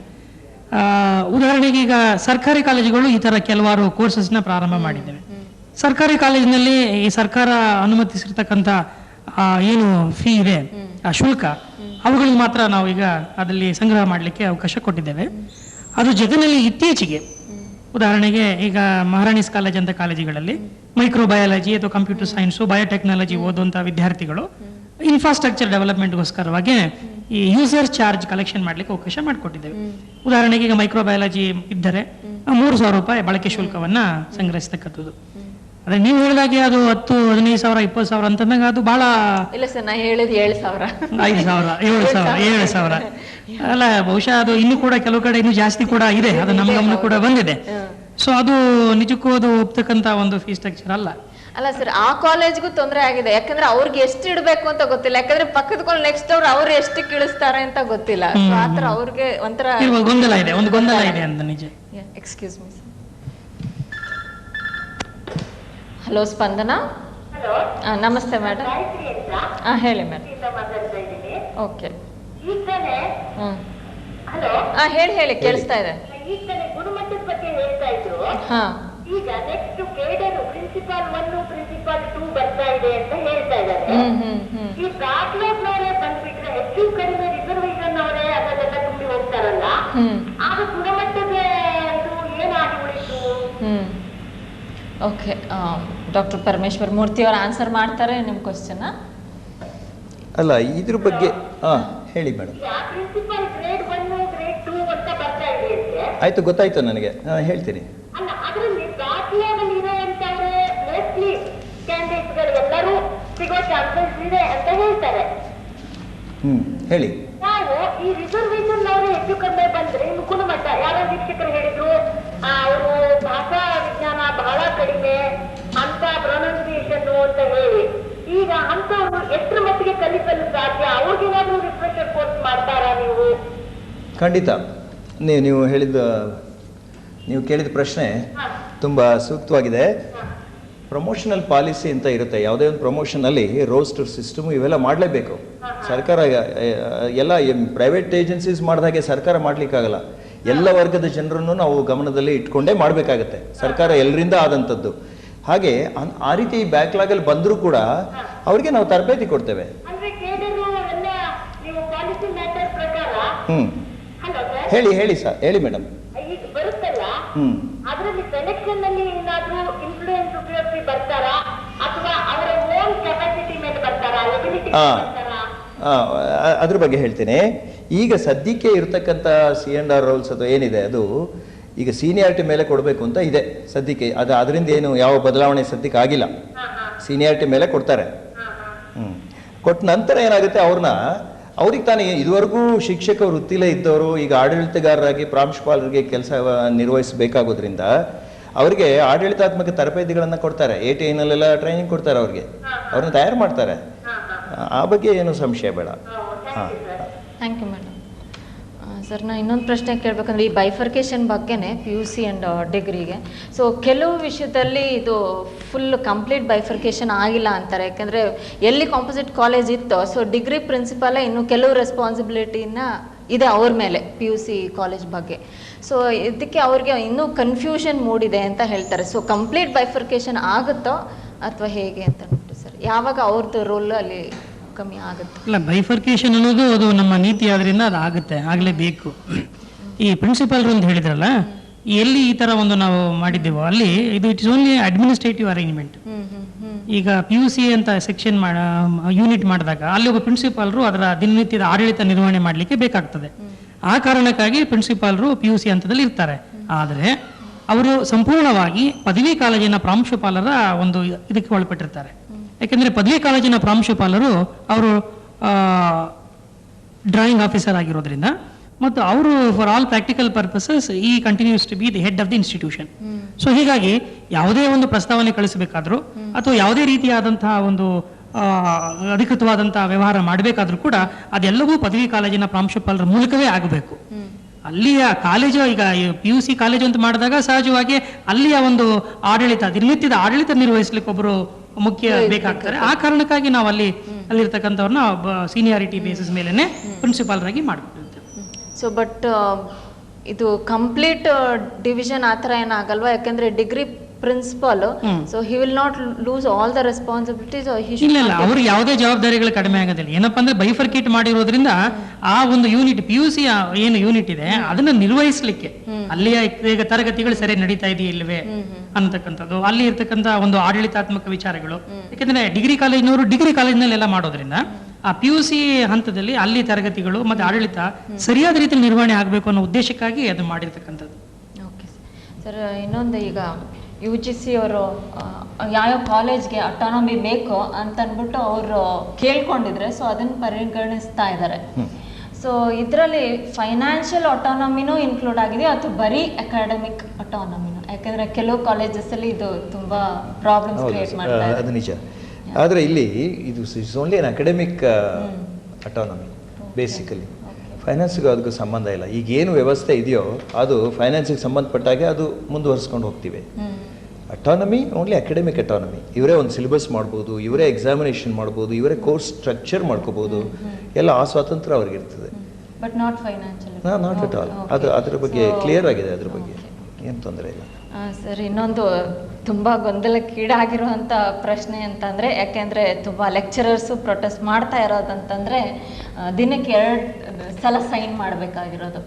ಉದಾಹರಣೆಗೆ ಈಗ ಸರ್ಕಾರಿ ಕಾಲೇಜುಗಳು ಈ ಥರ ಕೆಲವಾರು ಕೋರ್ಸಸ್ನ ಪ್ರಾರಂಭ ಮಾಡಿದ್ದೇವೆ. ಸರ್ಕಾರಿ ಕಾಲೇಜಿನಲ್ಲಿ ಈ ಸರ್ಕಾರ ಅನುಮತಿಸಿರ್ತಕ್ಕಂಥ ಏನು ಫೀ ಇದೆ, ಆ ಶುಲ್ಕ, ಅವುಗಳಿಗೆ ಮಾತ್ರ ನಾವು ಈಗ ಅದರಲ್ಲಿ ಸಂಗ್ರಹ ಮಾಡಲಿಕ್ಕೆ ಅವಕಾಶ ಕೊಟ್ಟಿದ್ದೇವೆ. ಅದ್ರ ಜೊತೆಯಲ್ಲಿ ಇತ್ತೀಚೆಗೆ ಉದಾಹರಣೆಗೆ ಈಗ ಮಹಾರಾಣೀಸ್ ಕಾಲೇಜ್ ಅಂತ ಕಾಲೇಜುಗಳಲ್ಲಿ ಮೈಕ್ರೋಬಯಾಲಜಿ ಅಥವಾ ಕಂಪ್ಯೂಟರ್ ಸೈನ್ಸು, ಬಯೋಟೆಕ್ನಾಲಜಿ ಓದುವಂಥ ವಿದ್ಯಾರ್ಥಿಗಳು ಇನ್ಫ್ರಾಸ್ಟ್ರಕ್ಚರ್ ಡೆವಲಪ್ಮೆಂಟ್ಗೋಸ್ಕರವಾಗಿ ಈ ಯೂಸರ್ ಚಾರ್ಜ್ ಕಲೆಕ್ಷನ್ ಮಾಡಲಿಕ್ಕೆ ಅವಕಾಶ ಮಾಡಿಕೊಟ್ಟಿದ್ದೇವೆ. ಉದಾಹರಣೆಗೆ ಈಗ ಮೈಕ್ರೋಬಯಾಲಜಿ ಇದ್ದರೆ 3,000 ರೂಪಾಯಿ ಬಳಕೆ ಶುಲ್ಕವನ್ನು ಸಂಗ್ರಹಿಸ್ತಕ್ಕಂಥದ್ದು. ಅದೇ ನೀವು ಹೇಳಿದಾಗೆ ಅದು 10, 15,000, 20,000 ಅಂತಂದಾಗ ಅದು ಬಹಳ ಇಲ್ಲ ಸರ್, ನಾ ಹೇಳಿದ 7,000, 5,000, 7,000 ಅಲ್ಲ, ಬಹುಶಃ ಅದು ಇನ್ನೂ ಕೂಡ ಕೆಲವು ಕಡೆ ಇನ್ನೂ ಜಾಸ್ತಿ ಕೂಡ ಇದೆ, ಅದು ನಮ್ಮ ಗಮನ ಕೂಡ ಬಂದಿದೆ. ಅದು ನಿಜಕ್ಕೂ ಅದು ಒಪ್ತಕ್ಕಂಥ ಒಂದು ಫೀ ಸ್ಟ್ರಕ್ಚರ್ ಅಲ್ಲ. ಅಲ್ಲ ಸರ್, ಆ ಕಾಲೇಜ್ಗೂ ತೊಂದರೆ ಆಗಿದೆ. ಯಾಕಂದ್ರೆ ಅವ್ರಿಗೆ ಎಷ್ಟು ಇಡಬೇಕು ಅಂತ ಗೊತ್ತಿಲ್ಲ. ಯಾಕಂದ್ರೆ ಪಕ್ಕದ ನೆಕ್ಸ್ಟ್ ಅವ್ರು ಎಷ್ಟು ಇಳಿಸ್ತಾರೆ ಅಂತ ಗೊತ್ತಿಲ್ಲ. ಆತರ ಅವ್ರಿಗೆ ಒಂಥರ ಗೊಂದಲ ಇದೆ, ಒಂದು ಗೊಂದಲ ಇದೆ ಅಂತ ನಿಜ. Excuse me. ಹಲೋ ಸ್ಪಂದನಾ. ಹಲೋ, ನಮಸ್ತೆ ಮೇಡಮ್. ಗಾಯತ್ರಿ ಅಂತ ಹೇಳಿ ಮೇಡಮ್. ಮಾತಾಡ್ತಾ ಇದ್ದೀನಿ. ಓಕೆ. ಈಗ ತಾನೇ ಹಲೋ, ಹೇಳಿ ಕೇಳಿಸ್ತಾ ಇದೆ. ಈಗ ತಾನೇ ಗುಣಮಟ್ಟದ ಬಗ್ಗೆ ಹೇಳ್ತಾ ಇದ್ರು. ಈಗ ನೆಕ್ಸ್ಟ್ ಕೇಡರ್ ಪ್ರಿನ್ಸಿಪಾಲ್ 1, ಪ್ರಿನ್ಸಿಪಾಲ್ 2 ಬರ್ತಾ ಇದೆ ಅಂತ ಹೇಳ್ತಾ ಇದ್ದಾರೆ. ಈ ಬ್ಯಾಕ್ಲಾಗ್ ನವರೇ ಬಂದ್ಬಿಟ್ರೆ ಹೆಚ್ಚು ಕಡಿಮೆ ರಿಸರ್ವೇಶನ್ ಅವರೇ ಅದನ್ನೆಲ್ಲ ತುಂಬಿ ಹೋಗ್ತಾರಲ್ಲ, ಆಗ ಗುಣಮಟ್ಟದ ಇದು ಏನಾಗಿ ಉಳಿತು? ಓಕೆ, ಡಾಕ್ಟರ್ ಪರಮೇಶ್ವರ್ ಮೂರ್ತಿ ಅವರು ಆನ್ಸರ್ ಮಾಡ್ತಾರೆ ನಿಮ್ಮ ಕ್ವಶನ್. ಅಲ್ಲ, ಇದ್ರ ಬಗ್ಗೆ ಹೇಳಿ ಮೇಡಮ್. ಪ್ರಿನ್ಸಿಪಾಲ್ ಗ್ರೇಡ್ 1, ಗ್ರೇಡ್ 2 ಅಂತ ಬರ್ತಾ ಇದೆ ಅಂತೆ. ಆಯ್ತು, ಗೊತ್ತಾಯ್ತು ನನಗೆ, ಹೇಳ್ತೀನಿ. ಅಲ್ಲ, ಅದರಲ್ಲಿ ಬ್ಯಾಕ್ಲಾಗ್ ಅಲ್ಲಿ ಇರುವಂತವ್ರೆ ಮೋಸ್ಟ್ಲಿ ಕ್ಯಾಂಡಿಡೇಟ್ಸ್ ಗಳು ಎಲ್ಲರೂ ಸಿಗೋ ಚಾನ್ಸಸ್ ಇದೆ ಅಂತ ಹೇಳ್ತಾರೆ. ಹೇಳಿ. ನಾವು ಈ ರಿಸರ್ವೇಶನ್ ಅವರೇ ಹೆಚ್ಚು ಕಡಿಮೆ ಬಂದ್ರೆ ಇನ್ನು ಗುಣಮಟ್ಟ, ಯಾರೋ ಶಿಕ್ಷಕರು ಹೇಳಿದ್ರು ಅವರು ಭಾಷಾ ವಿಜ್ಞಾನ ಬಹಳ ಕಡಿಮೆ ಅಂತ ಪ್ರೊನೌನ್ಸಿಯೇಷನ್ ಅಂತ ಹೇಳಿ, ಈಗ ಅಂತವ್ರು ಎಷ್ಟರ ಮಟ್ಟಿಗೆ ಕಲಿಸಲು ಸಾಧ್ಯ? ಅವ್ರಿಗೇನಾದ್ರೂ ರಿಫ್ರೆಶರ್ ಕೋರ್ಸ್ ಮಾಡ್ತಾರಾ ನೀವು? ಖಂಡಿತ. ನೀವು ಕೇಳಿದ ಪ್ರಶ್ನೆ ತುಂಬ ಸೂಕ್ತವಾಗಿದೆ. ಪ್ರಮೋಷನಲ್ ಪಾಲಿಸಿ ಅಂತ ಇರುತ್ತೆ. ಯಾವುದೇ ಒಂದು ಪ್ರಮೋಷನಲ್ಲಿ ರೋಸ್ಟರ್ ಸಿಸ್ಟಮು ಇವೆಲ್ಲ ಮಾಡಲೇಬೇಕು. ಸರ್ಕಾರ ಎಲ್ಲ ಪ್ರೈವೇಟ್ ಏಜೆನ್ಸೀಸ್ ಮಾಡಿದಾಗೆ ಸರ್ಕಾರ ಮಾಡಲಿಕ್ಕಾಗಲ್ಲ. ಎಲ್ಲ ವರ್ಗದ ಜನರನ್ನು ನಾವು ಗಮನದಲ್ಲಿ ಇಟ್ಕೊಂಡೇ ಮಾಡಬೇಕಾಗತ್ತೆ. ಸರ್ಕಾರ ಎಲ್ಲರಿಂದ ಆದಂಥದ್ದು. ಹಾಗೆ ಆ ರೀತಿ ಬ್ಯಾಕ್ಲಾಗಲ್ಲಿ ಬಂದರೂ ಕೂಡ ಅವ್ರಿಗೆ ನಾವು ತರಬೇತಿ ಕೊಡ್ತೇವೆ. ಹೇಳಿ ಸರ್, ಹೇಳಿ ಮೇಡಮ್. ಈಗ ಬರುತ್ತಲ್ಲ, ಅದರಲ್ಲಿ ಸೆಲೆಕ್ಷನ್ ನಲ್ಲಿ ಏನಾದ್ರೂ ಇನ್ಫ್ಲೂಯೆನ್ಸ್ ಉಪಯೋಗಿಸಿ ಬರ್ತಾರಾ ಅಥವಾ ಅವರ ಓನ್ ಕೆಪಾಸಿಟಿ ಮೇಲೆ ಬರ್ತಾರಾ, ಎಬಿಲಿಟಿ ಬರ್ತಾರಾ? ಅದ್ರ ಬಗ್ಗೆ ಹೇಳ್ತೀನಿ. ಈಗ ಸದ್ಯಕ್ಕೆ ಇರ್ತಕ್ಕಂಥ C&R ರೂಲ್ಸ್ ಅದು ಏನಿದೆ ಅದು ಈಗ ಸೀನಿಯಾರಿಟಿ ಮೇಲೆ ಕೊಡಬೇಕು ಅಂತ ಇದೆ ಸದ್ಯಕ್ಕೆ. ಅದು ಅದರಿಂದ ಏನು ಯಾವ ಬದಲಾವಣೆ ಸದ್ಯಕ್ಕೆ ಆಗಿಲ್ಲ. ಸೀನಿಯಾರಿಟಿ ಮೇಲೆ ಕೊಡ್ತಾರೆ. ಕೊಟ್ಟ ನಂತರ ಏನಾಗುತ್ತೆ, ಅವ್ರಿಗೆ ತಾನೇ ಇದುವರೆಗೂ ಶಿಕ್ಷಕ ವೃತ್ತಿಲೇ ಇದ್ದವರು ಈಗ ಆಡಳಿತಗಾರರಾಗಿ ಪ್ರಾಂಶುಪಾಲರಿಗೆ ಕೆಲಸ ನಿರ್ವಹಿಸಬೇಕಾಗೋದ್ರಿಂದ ಅವರಿಗೆ ಆಡಳಿತಾತ್ಮಕ ತರಬೇತಿಗಳನ್ನು ಕೊಡ್ತಾರೆ. ATIನಲ್ಲೆಲ್ಲ ಟ್ರೈನಿಂಗ್ ಕೊಡ್ತಾರೆ, ಅವ್ರನ್ನ ತಯಾರು ಮಾಡ್ತಾರೆ. ಆ ಬಗ್ಗೆ ಏನು ಸಂಶಯ ಬೇಡ. ಹಾಂ, ಥ್ಯಾಂಕ್ ಯು ಮೇಡಮ್. ಸರ್, ನಾನು ಇನ್ನೊಂದು ಪ್ರಶ್ನೆ ಕೇಳಬೇಕಂದ್ರೆ ಈ ಬೈಫರ್ಕೇಷನ್ ಬಗ್ಗೆನೇ PUC ಆ್ಯಂಡ್ ಡಿಗ್ರಿಗೆ. ಸೊ ಕೆಲವು ವಿಷಯದಲ್ಲಿ ಇದು ಫುಲ್ ಕಂಪ್ಲೀಟ್ ಬೈಫರ್ಕೇಷನ್ ಆಗಿಲ್ಲ ಅಂತಾರೆ. ಯಾಕೆಂದರೆ ಎಲ್ಲಿ ಕಾಂಪೋಸಿಟ್ ಕಾಲೇಜ್ ಇತ್ತೋ ಸೊ ಡಿಗ್ರಿ ಪ್ರಿನ್ಸಿಪಾಲೇ ಇನ್ನು ಕೆಲವು ರೆಸ್ಪಾನ್ಸಿಬಿಲಿಟಿನ ಇದೆ ಅವ್ರ ಮೇಲೆ PUC ಕಾಲೇಜ್ ಬಗ್ಗೆ. ಸೊ ಇದಕ್ಕೆ ಅವ್ರಿಗೆ ಇನ್ನೂ ಕನ್ಫ್ಯೂಷನ್ ಮೂಡಿದೆ ಅಂತ ಹೇಳ್ತಾರೆ. ಸೊ ಕಂಪ್ಲೀಟ್ ಬೈಫರ್ಕೇಷನ್ ಆಗುತ್ತೋ ಅಥವಾ ಹೇಗೆ ಅಂತ ನೋಡ್ರಿ ಸರ್, ಯಾವಾಗ ಅವ್ರದ್ದು ರೋಲ್ ಅಲ್ಲಿ ಕಮ್ಮಿ ಆಗುತ್ತೆ? ಇಲ್ಲ, ಬೈಫರ್ಕೇಷನ್ ಅನ್ನೋದು ಅದು ನಮ್ಮ ನೀತಿ ಆದ್ರಿಂದ ಅದು ಆಗುತ್ತೆ, ಆಗಲೇಬೇಕು. ಈ ಪ್ರಿನ್ಸಿಪಾಲ್ರು ಅಂತ ಹೇಳಿದ್ರಲ್ಲ, ಎಲ್ಲಿ ಈ ಥರ ಒಂದು ನಾವು ಮಾಡಿದ್ದೇವೋ ಅಲ್ಲಿ ಇದು it is only administrative arrangement. ಈಗ PUC ಅಂತ ಸೆಕ್ಷನ್ ಯೂನಿಟ್ ಮಾಡಿದಾಗ ಅಲ್ಲಿ ಒಬ್ಬ ಪ್ರಿನ್ಸಿಪಾಲ್ರು ಅದರ ದಿನನಿತ್ಯದ ಆಡಳಿತ ನಿರ್ವಹಣೆ ಮಾಡಲಿಕ್ಕೆ ಬೇಕಾಗ್ತದೆ. ಆ ಕಾರಣಕ್ಕಾಗಿ ಪ್ರಿನ್ಸಿಪಾಲ್ರು PUC ಹಂತದಲ್ಲಿ ಇರ್ತಾರೆ. ಆದರೆ ಅವರು ಸಂಪೂರ್ಣವಾಗಿ ಪದವಿ ಕಾಲೇಜಿನ ಪ್ರಾಂಶುಪಾಲರ ಒಂದು ಇದಕ್ಕೆ ಒಳಪಟ್ಟಿರ್ತಾರೆ. ಯಾಕೆಂದರೆ ಪದವಿ ಕಾಲೇಜಿನ ಪ್ರಾಂಶುಪಾಲರು ಅವರು ಡ್ರಾಯಿಂಗ್ ಆಫೀಸರ್ ಆಗಿರೋದ್ರಿಂದ ಮತ್ತು ಅವರು ಫಾರ್ ಆಲ್ ಪ್ರಾಕ್ಟಿಕಲ್ ಪರ್ಪಸಸ್ ಈ continues to be the head of the institution. So ಹೀಗಾಗಿ ಯಾವುದೇ ಒಂದು ಪ್ರಸ್ತಾವನೆ ಕಳಿಸಬೇಕಾದ್ರೂ ಅಥವಾ ಯಾವುದೇ ರೀತಿಯಾದಂತಹ ಒಂದು ಅಧಿಕೃತವಾದಂತಹ ವ್ಯವಹಾರ ಮಾಡಬೇಕಾದ್ರೂ ಕೂಡ ಅದೆಲ್ಲವೂ ಪದವಿ ಕಾಲೇಜಿನ ಪ್ರಾಂಶುಪಾಲರ ಮೂಲಕವೇ ಆಗಬೇಕು. ಅಲ್ಲಿಯ ಕಾಲೇಜು ಈಗ PUC ಕಾಲೇಜು ಅಂತ ಮಾಡಿದಾಗ ಸಹಜವಾಗಿ ಅಲ್ಲಿಯ ಒಂದು ಆಡಳಿತ ದಿನನಿತ್ಯದ ಆಡಳಿತ ನಿರ್ವಹಿಸ್ಲಿಕ್ಕೆ ಒಬ್ಬರು ಮುಖ್ಯ ಬೇಕಾಗ್ತಾರೆ. ಆ ಕಾರಣಕ್ಕಾಗಿ ನಾವು ಅಲ್ಲಿರ್ತಕ್ಕಂಥವ್ರನ್ನ ಸೀನಿಯಾರಿಟಿ ಬೇಸಿಸ್ ಮೇಲೆನೆ ಪ್ರಿನ್ಸಿಪಾಲರಾಗಿ ಮಾಡ್ಬಿಟ್ಟಿರ್ತೇವೆ. ಸೊ ಬಟ್ ಇದು ಕಂಪ್ಲೀಟ್ ಡಿವಿಷನ್ ಆ ಥರ ಏನಾಗಲ್ವಾ? ಯಾಕೆಂದ್ರೆ degree principal, so he will not lose all the responsibilities. ಇಲ್ಲ, ಅವ್ರಿಗೆ ಯಾವುದೇ ಜವಾಬ್ದಾರಿಗಳು ಕಡಿಮೆ ಆಗೋದಿಲ್ಲ. ಏನಪ್ಪಾ ಅಂದ್ರೆ ಬೈಫರ್ಕೇಟ್ ಮಾಡಿರೋದ್ರಿಂದ ಆ ಒಂದು ಯೂನಿಟ್ PUC ಏನು ಯೂನಿಟ್ ಇದೆ ಅದನ್ನ ನಿರ್ವಹಿಸಲಿಕ್ಕೆ ಅಲ್ಲಿಯ ಈಗ ತರಗತಿಗಳು ಸರಿ ನಡೀತಾ ಇದೆಯಾ ಇಲ್ಲವೇ ಅನ್ನತಕ್ಕಂಥದ್ದು, ಅಲ್ಲಿ ಇರ್ತಕ್ಕಂಥ ಒಂದು ಆಡಳಿತಾತ್ಮಕ ವಿಚಾರಗಳು. ಯಾಕಂದ್ರೆ ಡಿಗ್ರಿ ಕಾಲೇಜಿನವರು ಡಿಗ್ರಿ ಕಾಲೇಜಿನಲ್ಲಿ ಎಲ್ಲ ಮಾಡೋದ್ರಿಂದ ಆ PUC ಹಂತದಲ್ಲಿ ಅಲ್ಲಿ ತರಗತಿಗಳು ಮತ್ತೆ ಆಡಳಿತ ಸರಿಯಾದ ರೀತಿಯಲ್ಲಿ ನಿರ್ವಹಣೆ ಆಗಬೇಕು ಅನ್ನೋ ಉದ್ದೇಶಕ್ಕಾಗಿ ಅದು ಮಾಡಿರ್ತಕ್ಕಂಥದ್ದು. ಓಕೆ ಸರ್, ಇನ್ನೊಂದು ಈಗ UGC ಅವರು ಯಾವ್ಯಾವ ಕಾಲೇಜ್ಗೆ ಅಟಾನಮಿ ಬೇಕು ಅಂತ ಅಂದ್ಬಿಟ್ಟು ಅವರು ಕೇಳ್ಕೊಂಡಿದ್ರೆ ಸೊ ಅದನ್ನು ಪರಿಗಣಿಸ್ತಾ ಇದ್ದಾರೆ. ಸೊ ಇದರಲ್ಲಿ ಫೈನಾನ್ಷಿಯಲ್ ಅಟಾನಮಿನೂ ಇನ್ಕ್ಲೂಡ್ ಆಗಿದೆ ಅಥವಾ ಬರೀ ಅಕಾಡೆಮಿಕ್ ಅಟಾನಮಿನೂ? ಯಾಕಂದ್ರೆ ಕೆಲವು ಕಾಲೇಜಸ್ಸಲ್ಲಿ ಇದು ತುಂಬಾ ಪ್ರಾಬ್ಲಮ್ಸ್ ಕ್ರಿಯೇಟ್ ಮಾಡ್ತಾ ಇದೆ. ಅದು ನಿಜ. ಆದರೆ ಇಲ್ಲಿ ಇದು is only an academic autonomy. Basically ಫೈನಾನ್ಸ್ಗೂ ಅದಕ್ಕೂ ಸಂಬಂಧ ಇಲ್ಲ. ಈಗೇನು ವ್ಯವಸ್ಥೆ ಇದೆಯೋ ಅದು ಫೈನಾನ್ಸಿಗೆ ಸಂಬಂಧಪಟ್ಟಾಗೆ ಅದು ಮುಂದುವರಿಸ್ಕೊಂಡು ಹೋಗ್ತೀವಿ. Autonomy only academic autonomy. ಇವರೇ ಒಂದು ಸಿಲೆಬಸ್ ಮಾಡ್ಬೋದು, ಇವರೇ ಎಕ್ಸಾಮಿನೇಷನ್ ಮಾಡ್ಬೋದು, ಇವರೇ ಕೋರ್ಸ್ ಸ್ಟ್ರಕ್ಚರ್ ಮಾಡ್ಕೋಬೋದು, ಎಲ್ಲ ಆ ಸ್ವಾತಂತ್ರ್ಯ ಅವ್ರಿಗಿರ್ತದೆ. But not financial. Not at all. ಅದ್ರ ಬಗ್ಗೆ ಕ್ಲಿಯರ್ ಆಗಿದೆ, ಅದ್ರ ಬಗ್ಗೆ ಏನು ತೊಂದರೆ ಇಲ್ಲ. ಸರ್, ಇನ್ನೊಂದು ತುಂಬ ಗೊಂದಲಕ್ಕೀಡಾಗಿರುವಂಥ ಪ್ರಶ್ನೆ ಅಂತಂದರೆ, ಯಾಕೆಂದರೆ ತುಂಬ ಲೆಕ್ಚರರ್ಸು ಪ್ರೊಟೆಸ್ಟ್ ಮಾಡ್ತಾ ಇರೋದಂತಂದರೆ ದಿನಕ್ಕೆ 2 ಸಲ ಸೈನ್ ಮಾಡಬೇಕಾಗಿರೋದು.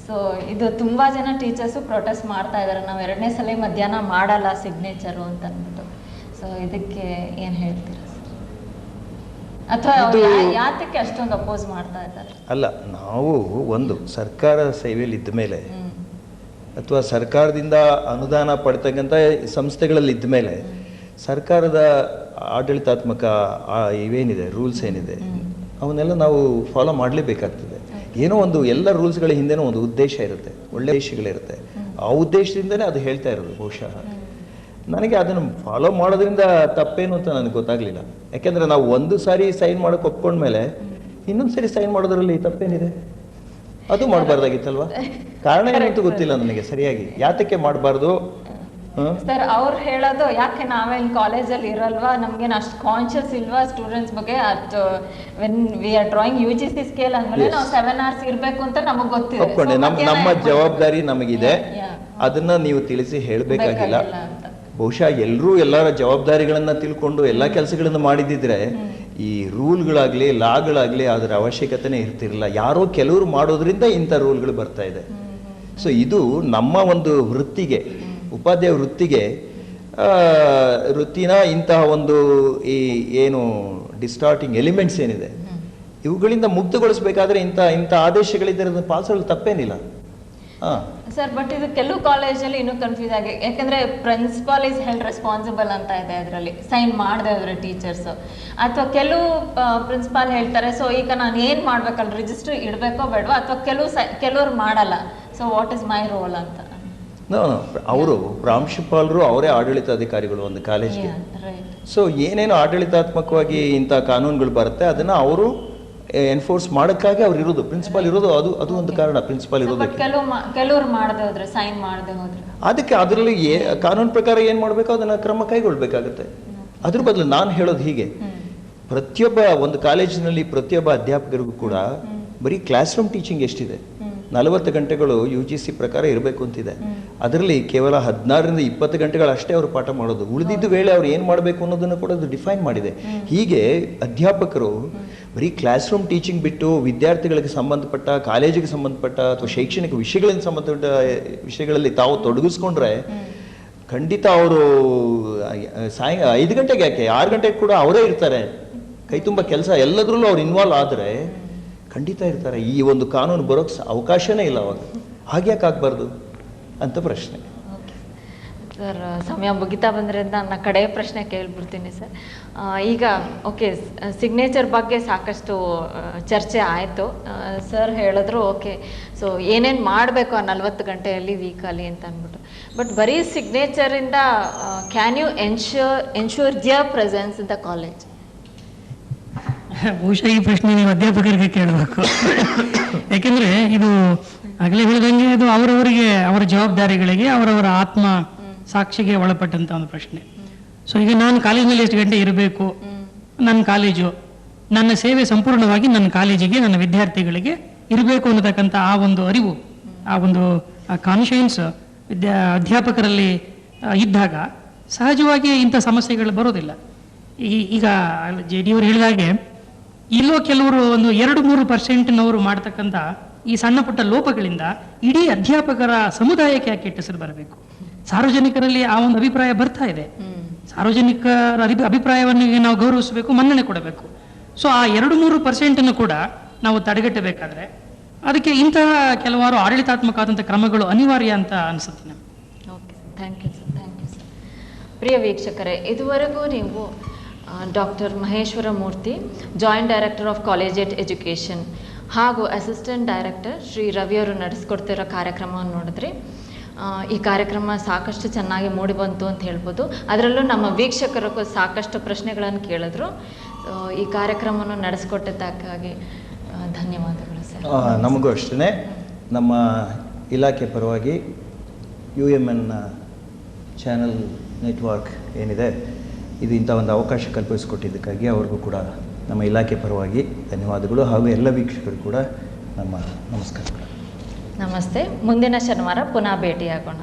ಸೊ ಇದು ತುಂಬ ಜನ ಟೀಚರ್ಸು ಪ್ರೊಟೆಸ್ಟ್ ಮಾಡ್ತಾ ಇದ್ದಾರೆ, ನಾವು 2ನೇ ಸಲ ಮಧ್ಯಾಹ್ನ ಮಾಡಲ್ಲ ಸಿಗ್ನೇಚರು ಅಂತ ಅಂದ್ಬಿಟ್ಟು. ಸೊ ಇದಕ್ಕೆ ಏನು ಹೇಳ್ತೀರಾ ಸರ್? ಅಥವಾ ಯಾತಕ್ಕೆ ಅಷ್ಟೊಂದು ಅಪೋಸ್ ಮಾಡ್ತಾ ಇದ್ದಾರೆ? ಅಲ್ಲ, ನಾವು ಒಂದು ಸರ್ಕಾರ ಸೇವೆಯಲ್ಲಿ ಇದ್ದ ಮೇಲೆ ಅಥವಾ ಸರ್ಕಾರದಿಂದ ಅನುದಾನ ಪಡ್ತಕ್ಕಂಥ ಸಂಸ್ಥೆಗಳಲ್ಲಿ ಇದ್ದ ಮೇಲೆ ಸರ್ಕಾರದ ಆಡಳಿತಾತ್ಮಕ ಇವೇನಿದೆ ರೂಲ್ಸ್ ಏನಿದೆ ಅವನ್ನೆಲ್ಲ ನಾವು ಫಾಲೋ ಮಾಡಲೇಬೇಕಾಗ್ತದೆ. ಏನೋ ಒಂದು ಎಲ್ಲ ರೂಲ್ಸ್ಗಳ ಹಿಂದೆನೂ ಒಂದು ಉದ್ದೇಶ ಇರುತ್ತೆ, ಒಳ್ಳೆ ಉದ್ದೇಶಗಳಿರುತ್ತೆ. ಆ ಉದ್ದೇಶದಿಂದನೇ ಅದು ಹೇಳ್ತಾ ಇರೋದು. ಬಹುಶಃ ನನಗೆ ಅದನ್ನು ಫಾಲೋ ಮಾಡೋದ್ರಿಂದ ತಪ್ಪೇನು ಅಂತ ನನಗೆ ಗೊತ್ತಾಗಲಿಲ್ಲ. ಯಾಕೆಂದರೆ ನಾವು ಒಂದು ಸಾರಿ ಸೈನ್ ಮಾಡೋಕೆ ಒಪ್ಕೊಂಡ್ಮೇಲೆ ಇನ್ನೊಂದು ಸಾರಿ ಸೈನ್ ಮಾಡೋದ್ರಲ್ಲಿ ತಪ್ಪೇನಿದೆ? ಅದು ಮಾಡಬಾರ್ದಾಗಿತ್ತಲ್ವಾ? ಕಾರಣ ಏನಂತೂ ಗೊತ್ತಿಲ್ಲ ನನಗೆ ಸರಿಯಾಗಿ, ಯಾತಕ್ಕೆ ಮಾಡಬಾರ್ದು ಸರ್? ಅವ್ರು ಹೇಳೋದು ಯಾಕೆ ನಾವೇನು ಕಾಲೇಜಲ್ಲಿ ಇರಲ್ವಾ, ನಮ್ಗೇನು ಅಷ್ಟು ಕಾನ್ಷಿಯಸ್ ಇಲ್ವಾ ಸ್ಟೂಡೆಂಟ್ಸ್ ಬಗ್ಗೆ? ಅದು when we are drawing UGC scale ಅಂದಮೇಲೆ ನಾವು 7 hours ಇರಬೇಕು ಅಂತ ನಮಗೆ ಗೊತ್ತಿದೆ. ಒಪ್ಕೊಂಡೆ, ನಮ್ಮ ಜವಾಬ್ದಾರಿ ನಮಗಿದೆ, ಅದನ್ನ ನೀವು ತಿಳಿಸಿ ಹೇಳಬೇಕಾಗಿಲ್ಲ. ಬಹುಶಃ ಎಲ್ಲರ ಜವಾಬ್ದಾರಿಗಳನ್ನ ತಿಳ್ಕೊಂಡು ಎಲ್ಲ ಕೆಲಸಗಳನ್ನು ಮಾಡಿದಿದ್ರೆ ಈ ರೂಲ್ಗಳಾಗ್ಲಿ ಲಾಗಳಾಗ್ಲಿ ಅದರ ಅವಶ್ಯಕತೆನೇ ಇರ್ತಿರಲಿಲ್ಲ. ಯಾರೋ ಕೆಲವರು ಮಾಡೋದ್ರಿಂದ ಇಂಥ ರೂಲ್ಗಳು ಬರ್ತಾ ಇದೆ. ಸೊ ಇದು ನಮ್ಮ ಒಂದು ವೃತ್ತಿಗೆ, ಉಪಾಧ್ಯಾಯ ವೃತ್ತಿನ ಇಂತಹ ಒಂದು ಈ ಏನು ಡಿಸ್ಟಾರ್ಟಿಂಗ್ ಎಲಿಮೆಂಟ್ಸ್ ಏನಿದೆ ಇವುಗಳಿಂದ ಮುಕ್ತಗೊಳಿಸಬೇಕಾದ್ರೆ ಇಂಥ ಆದೇಶಗಳಿದ್ದರೆ ಪಾಲಿಸಲು ತಪ್ಪೇನಿಲ್ಲ. ಹಾಂ ಸರ್, ಬಟ್ ಇದು ಕೆಲವು ಕಾಲೇಜಲ್ಲಿ ಇನ್ನೂ ಕನ್ಫ್ಯೂಸ್ ಆಗಿ, ಯಾಕಂದರೆ ಪ್ರಿನ್ಸಿಪಾಲ್ ಈಸ್ ಹೆಲ್ಡ್ ರೆಸ್ಪಾನ್ಸಿಬಲ್ ಅಂತ ಇದೆ ಅದರಲ್ಲಿ, ಸೈನ್ ಮಾಡದೆ ಹೋದ್ರೆ ಟೀಚರ್ಸು, ಅಥವಾ ಕೆಲವು ಪ್ರಿನ್ಸಿಪಾಲ್ ಹೇಳ್ತಾರೆ ಸೊ ಈಗ ನಾನು ಏನು ಮಾಡ್ಬೇಕಲ್ಲ, ರಿಜಿಸ್ಟರ್ ಇಡಬೇಕೋ ಬೇಡವಾ, ಅಥವಾ ಕೆಲವ್ರು ಮಾಡಲ್ಲ, so what is my role ಅಂತ. ಅವರು ಪ್ರಾಂಶುಪಾಲರು ಅವರೇ ಆಡಳಿತಾಧಿಕಾರಿಗಳು ಒಂದು ಕಾಲೇಜ್ಗೆ. ಸೊ ಏನೇನು ಆಡಳಿತಾತ್ಮಕವಾಗಿ ಇಂಥ ಕಾನೂನುಗಳು ಬರುತ್ತೆ ಅದನ್ನು ಅವರು ಎನ್ಫೋರ್ಸ್ ಮಾಡೋಕ್ಕಾಗಿ ಅವ್ರು ಇರೋದು, ಪ್ರಿನ್ಸಿಪಾಲ್ ಇರೋದು. ಅದು ಒಂದು ಕಾರಣ ಪ್ರಿನ್ಸಿಪಾಲ್ ಇರೋದಕ್ಕೆ. ಕೆಲವರು ಮಾಡದೆ ಹೋದ್ರೆ, ಸೈನ್ ಮಾಡದೆ ಹೋದ್ರೆ ಅದಕ್ಕೆ ಅದರಲ್ಲಿ ಕಾನೂನು ಪ್ರಕಾರ ಏನು ಮಾಡಬೇಕು ಅದನ್ನು ಕ್ರಮ ಕೈಗೊಳ್ಬೇಕಾಗುತ್ತೆ. ಅದ್ರ ಬದಲು ನಾನು ಹೇಳೋದು ಹೀಗೆ, ಪ್ರತಿಯೊಬ್ಬ ಒಂದು ಕಾಲೇಜಿನಲ್ಲಿ ಪ್ರತಿಯೊಬ್ಬ ಅಧ್ಯಾಪಕರಿಗೂ ಕೂಡ ಬರೀ ಕ್ಲಾಸ್ ರೂಮ್ ಟೀಚಿಂಗ್ ಎಷ್ಟಿದೆ, 40 ಗಂಟೆಗಳು UGC ಪ್ರಕಾರ ಇರಬೇಕು ಅಂತಿದೆ. ಅದರಲ್ಲಿ ಕೇವಲ 16ರಿಂದ 20 ಗಂಟೆಗಳು ಅಷ್ಟೇ ಅವರು ಪಾಠ ಮಾಡೋದು, ಉಳಿದಿದ್ದ ವೇಳೆ ಅವ್ರು ಏನು ಮಾಡಬೇಕು ಅನ್ನೋದನ್ನು ಕೂಡ ಅದು ಡಿಫೈನ್ ಮಾಡಿದೆ. ಹೀಗೆ ಅಧ್ಯಾಪಕರು ಬರೀ ಕ್ಲಾಸ್ ರೂಮ್ ಟೀಚಿಂಗ್ ಬಿಟ್ಟು ವಿದ್ಯಾರ್ಥಿಗಳಿಗೆ ಸಂಬಂಧಪಟ್ಟ, ಕಾಲೇಜಿಗೆ ಸಂಬಂಧಪಟ್ಟ ಅಥವಾ ಶೈಕ್ಷಣಿಕ ವಿಷಯಗಳಿಗೆ ಸಂಬಂಧಪಟ್ಟ ವಿಷಯಗಳಲ್ಲಿ ತಾವು ತೊಡಗಿಸ್ಕೊಂಡ್ರೆ ಖಂಡಿತ ಅವರು 5 ಗಂಟೆಗೆ ಯಾಕೆ 6 ಗಂಟೆಗೆ ಕೂಡ ಅವರೇ ಇರ್ತಾರೆ. ಕೈ ತುಂಬ ಕೆಲಸ ಎಲ್ಲದರಲ್ಲೂ ಅವ್ರು ಇನ್ವಾಲ್ವ್ ಆದರೆ ಖಂಡಿತ ಇರ್ತಾರೆ. ಈ ಒಂದು ಕಾನೂನು ಬರೋಕ್ಕೆ ಅವಕಾಶನೇ ಇಲ್ಲ ಅವಾಗ. ಹಾಗೆ ಯಾಕೆ ಆಗಬಾರ್ದು ಅಂತ ಪ್ರಶ್ನೆ. ಸರ್, ಸಮಯ ಮುಗಿತಾ ಬಂದರೆ ನನ್ನ ಕಡೆಯ ಪ್ರಶ್ನೆ ಕೇಳ್ಬಿಡ್ತೀನಿ ಸರ್. ಈಗ ಓಕೆ, ಸಿಗ್ನೇಚರ್ ಬಗ್ಗೆ ಸಾಕಷ್ಟು ಚರ್ಚೆ ಆಯಿತು. ಸರ್ ಹೇಳಿದ್ರು ಓಕೆ, ಸೊ ಏನೇನು ಮಾಡಬೇಕು ಆ 40 ಗಂಟೆಯಲ್ಲಿ ವೀಕಲ್ಲಿ ಅಂತ ಅಂದ್ಬಿಟ್ಟು. ಬಟ್ ಬರೀ ಸಿಗ್ನೇಚರಿಂದ can you ensure their presence in the college? ಬಹುಶಃ ಈ ಪ್ರಶ್ನೆ ನೀವು ಅಧ್ಯಾಪಕರಿಗೆ ಕೇಳಬೇಕು. ಯಾಕೆಂದ್ರೆ ಇದು ಆಗಲೇ ಹೇಳಿದಂಗೆ ಇದು ಅವರವರಿಗೆ, ಅವರ ಜವಾಬ್ದಾರಿಗಳಿಗೆ, ಅವರವರ ಆತ್ಮ ಸಾಕ್ಷಿಗೆ ಒಳಪಟ್ಟಂತ ಒಂದು ಪ್ರಶ್ನೆ. ಸೊ ಈಗ ನಾನು ಕಾಲೇಜಿನಲ್ಲಿ ಎಷ್ಟು ಗಂಟೆ ಇರಬೇಕು, ನನ್ನ ಕಾಲೇಜು, ನನ್ನ ಸೇವೆ ಸಂಪೂರ್ಣವಾಗಿ ನನ್ನ ಕಾಲೇಜಿಗೆ, ನನ್ನ ವಿದ್ಯಾರ್ಥಿಗಳಿಗೆ ಇರಬೇಕು ಅನ್ನತಕ್ಕಂಥ ಆ ಒಂದು ಅರಿವು, ಆ ಒಂದು ಕಾನ್ಶಿಯನ್ಸ್ ಅಧ್ಯಾಪಕರಲ್ಲಿ ಇದ್ದಾಗ ಸಹಜವಾಗಿ ಇಂಥ ಸಮಸ್ಯೆಗಳು ಬರೋದಿಲ್ಲ. ಈಗ JD ಅವರು ಹೇಳಿದಾಗೆ ಇಲ್ಲೋ ಕೆಲವರು ಒಂದು 2-3% ಮಾಡ್ತಕ್ಕಂಥ ಈ ಸಣ್ಣ ಪುಟ್ಟ ಲೋಪಗಳಿಂದ ಇಡೀ ಅಧ್ಯಾಪಕರ ಸಮುದಾಯಕ್ಕೆ ಯಾಕೆ ಕೆಟ್ಟ ಹೆಸರು ಬರಬೇಕು? ಸಾರ್ವಜನಿಕರಲ್ಲಿ ಆ ಒಂದು ಅಭಿಪ್ರಾಯ ಬರ್ತಾ ಇದೆ. ಸಾರ್ವಜನಿಕರ ಅಭಿಪ್ರಾಯವನ್ನು ನಾವು ಗೌರವಿಸಬೇಕು, ಮನ್ನಣೆ ಕೊಡಬೇಕು. ಸೊ ಆ 2-3% ಕೂಡ ನಾವು ತಡೆಗಟ್ಟಬೇಕಾದ್ರೆ ಅದಕ್ಕೆ ಇಂತಹ ಕೆಲವಾರು ಆಡಳಿತಾತ್ಮಕವಾದಂಥ ಕ್ರಮಗಳು ಅನಿವಾರ್ಯ ಅಂತ ಅನಿಸುತ್ತೆ ನಮಗೆ. Okay, thank you sir. ಪ್ರಿಯ ವೀಕ್ಷಕರೇ, ಇದುವರೆಗೂ ನೀವು doctor Maheshwara Murthy, joint director of collegiate education ಹಾಗೂ ಅಸಿಸ್ಟೆಂಟ್ ಡೈರೆಕ್ಟರ್ ಶ್ರೀ ರವಿಯವರು ನಡೆಸ್ಕೊಡ್ತಿರೋ ಕಾರ್ಯಕ್ರಮವನ್ನು ನೋಡಿದ್ರಿ. ಈ ಕಾರ್ಯಕ್ರಮ ಸಾಕಷ್ಟು ಚೆನ್ನಾಗಿ ಮೂಡಿಬಂತು ಅಂತ ಹೇಳ್ಬೋದು. ಅದರಲ್ಲೂ ನಮ್ಮ ವೀಕ್ಷಕರಿಗೂ ಸಾಕಷ್ಟು ಪ್ರಶ್ನೆಗಳನ್ನು ಕೇಳಿದ್ರು. ಈ ಕಾರ್ಯಕ್ರಮವನ್ನು ನಡೆಸ್ಕೊಟ್ಟಿದ್ದಕ್ಕಾಗಿ ಧನ್ಯವಾದಗಳು ಸರ್. ನಮಗೂ ಅಷ್ಟೇ, ನಮ್ಮ ಇಲಾಖೆ ಪರವಾಗಿ UMN ಚಾನಲ್ ನೆಟ್ವರ್ಕ್ ಏನಿದೆ ಇದು ಇಂಥ ಒಂದು ಅವಕಾಶ ಕಲ್ಪಿಸಿಕೊಟ್ಟಿದ್ದಕ್ಕಾಗಿ ಅವ್ರಿಗೂ ಕೂಡ ನಮ್ಮ ಇಲಾಖೆ ಪರವಾಗಿ ಧನ್ಯವಾದಗಳು, ಹಾಗೂ ಎಲ್ಲ ವೀಕ್ಷಕರು ಕೂಡ ನಮ್ಮ ನಮಸ್ಕಾರಗಳು. ನಮಸ್ತೆ. ಮುಂದಿನ ಶನಿವಾರ ಪುನಃ ಭೇಟಿಯಾಗೋಣ.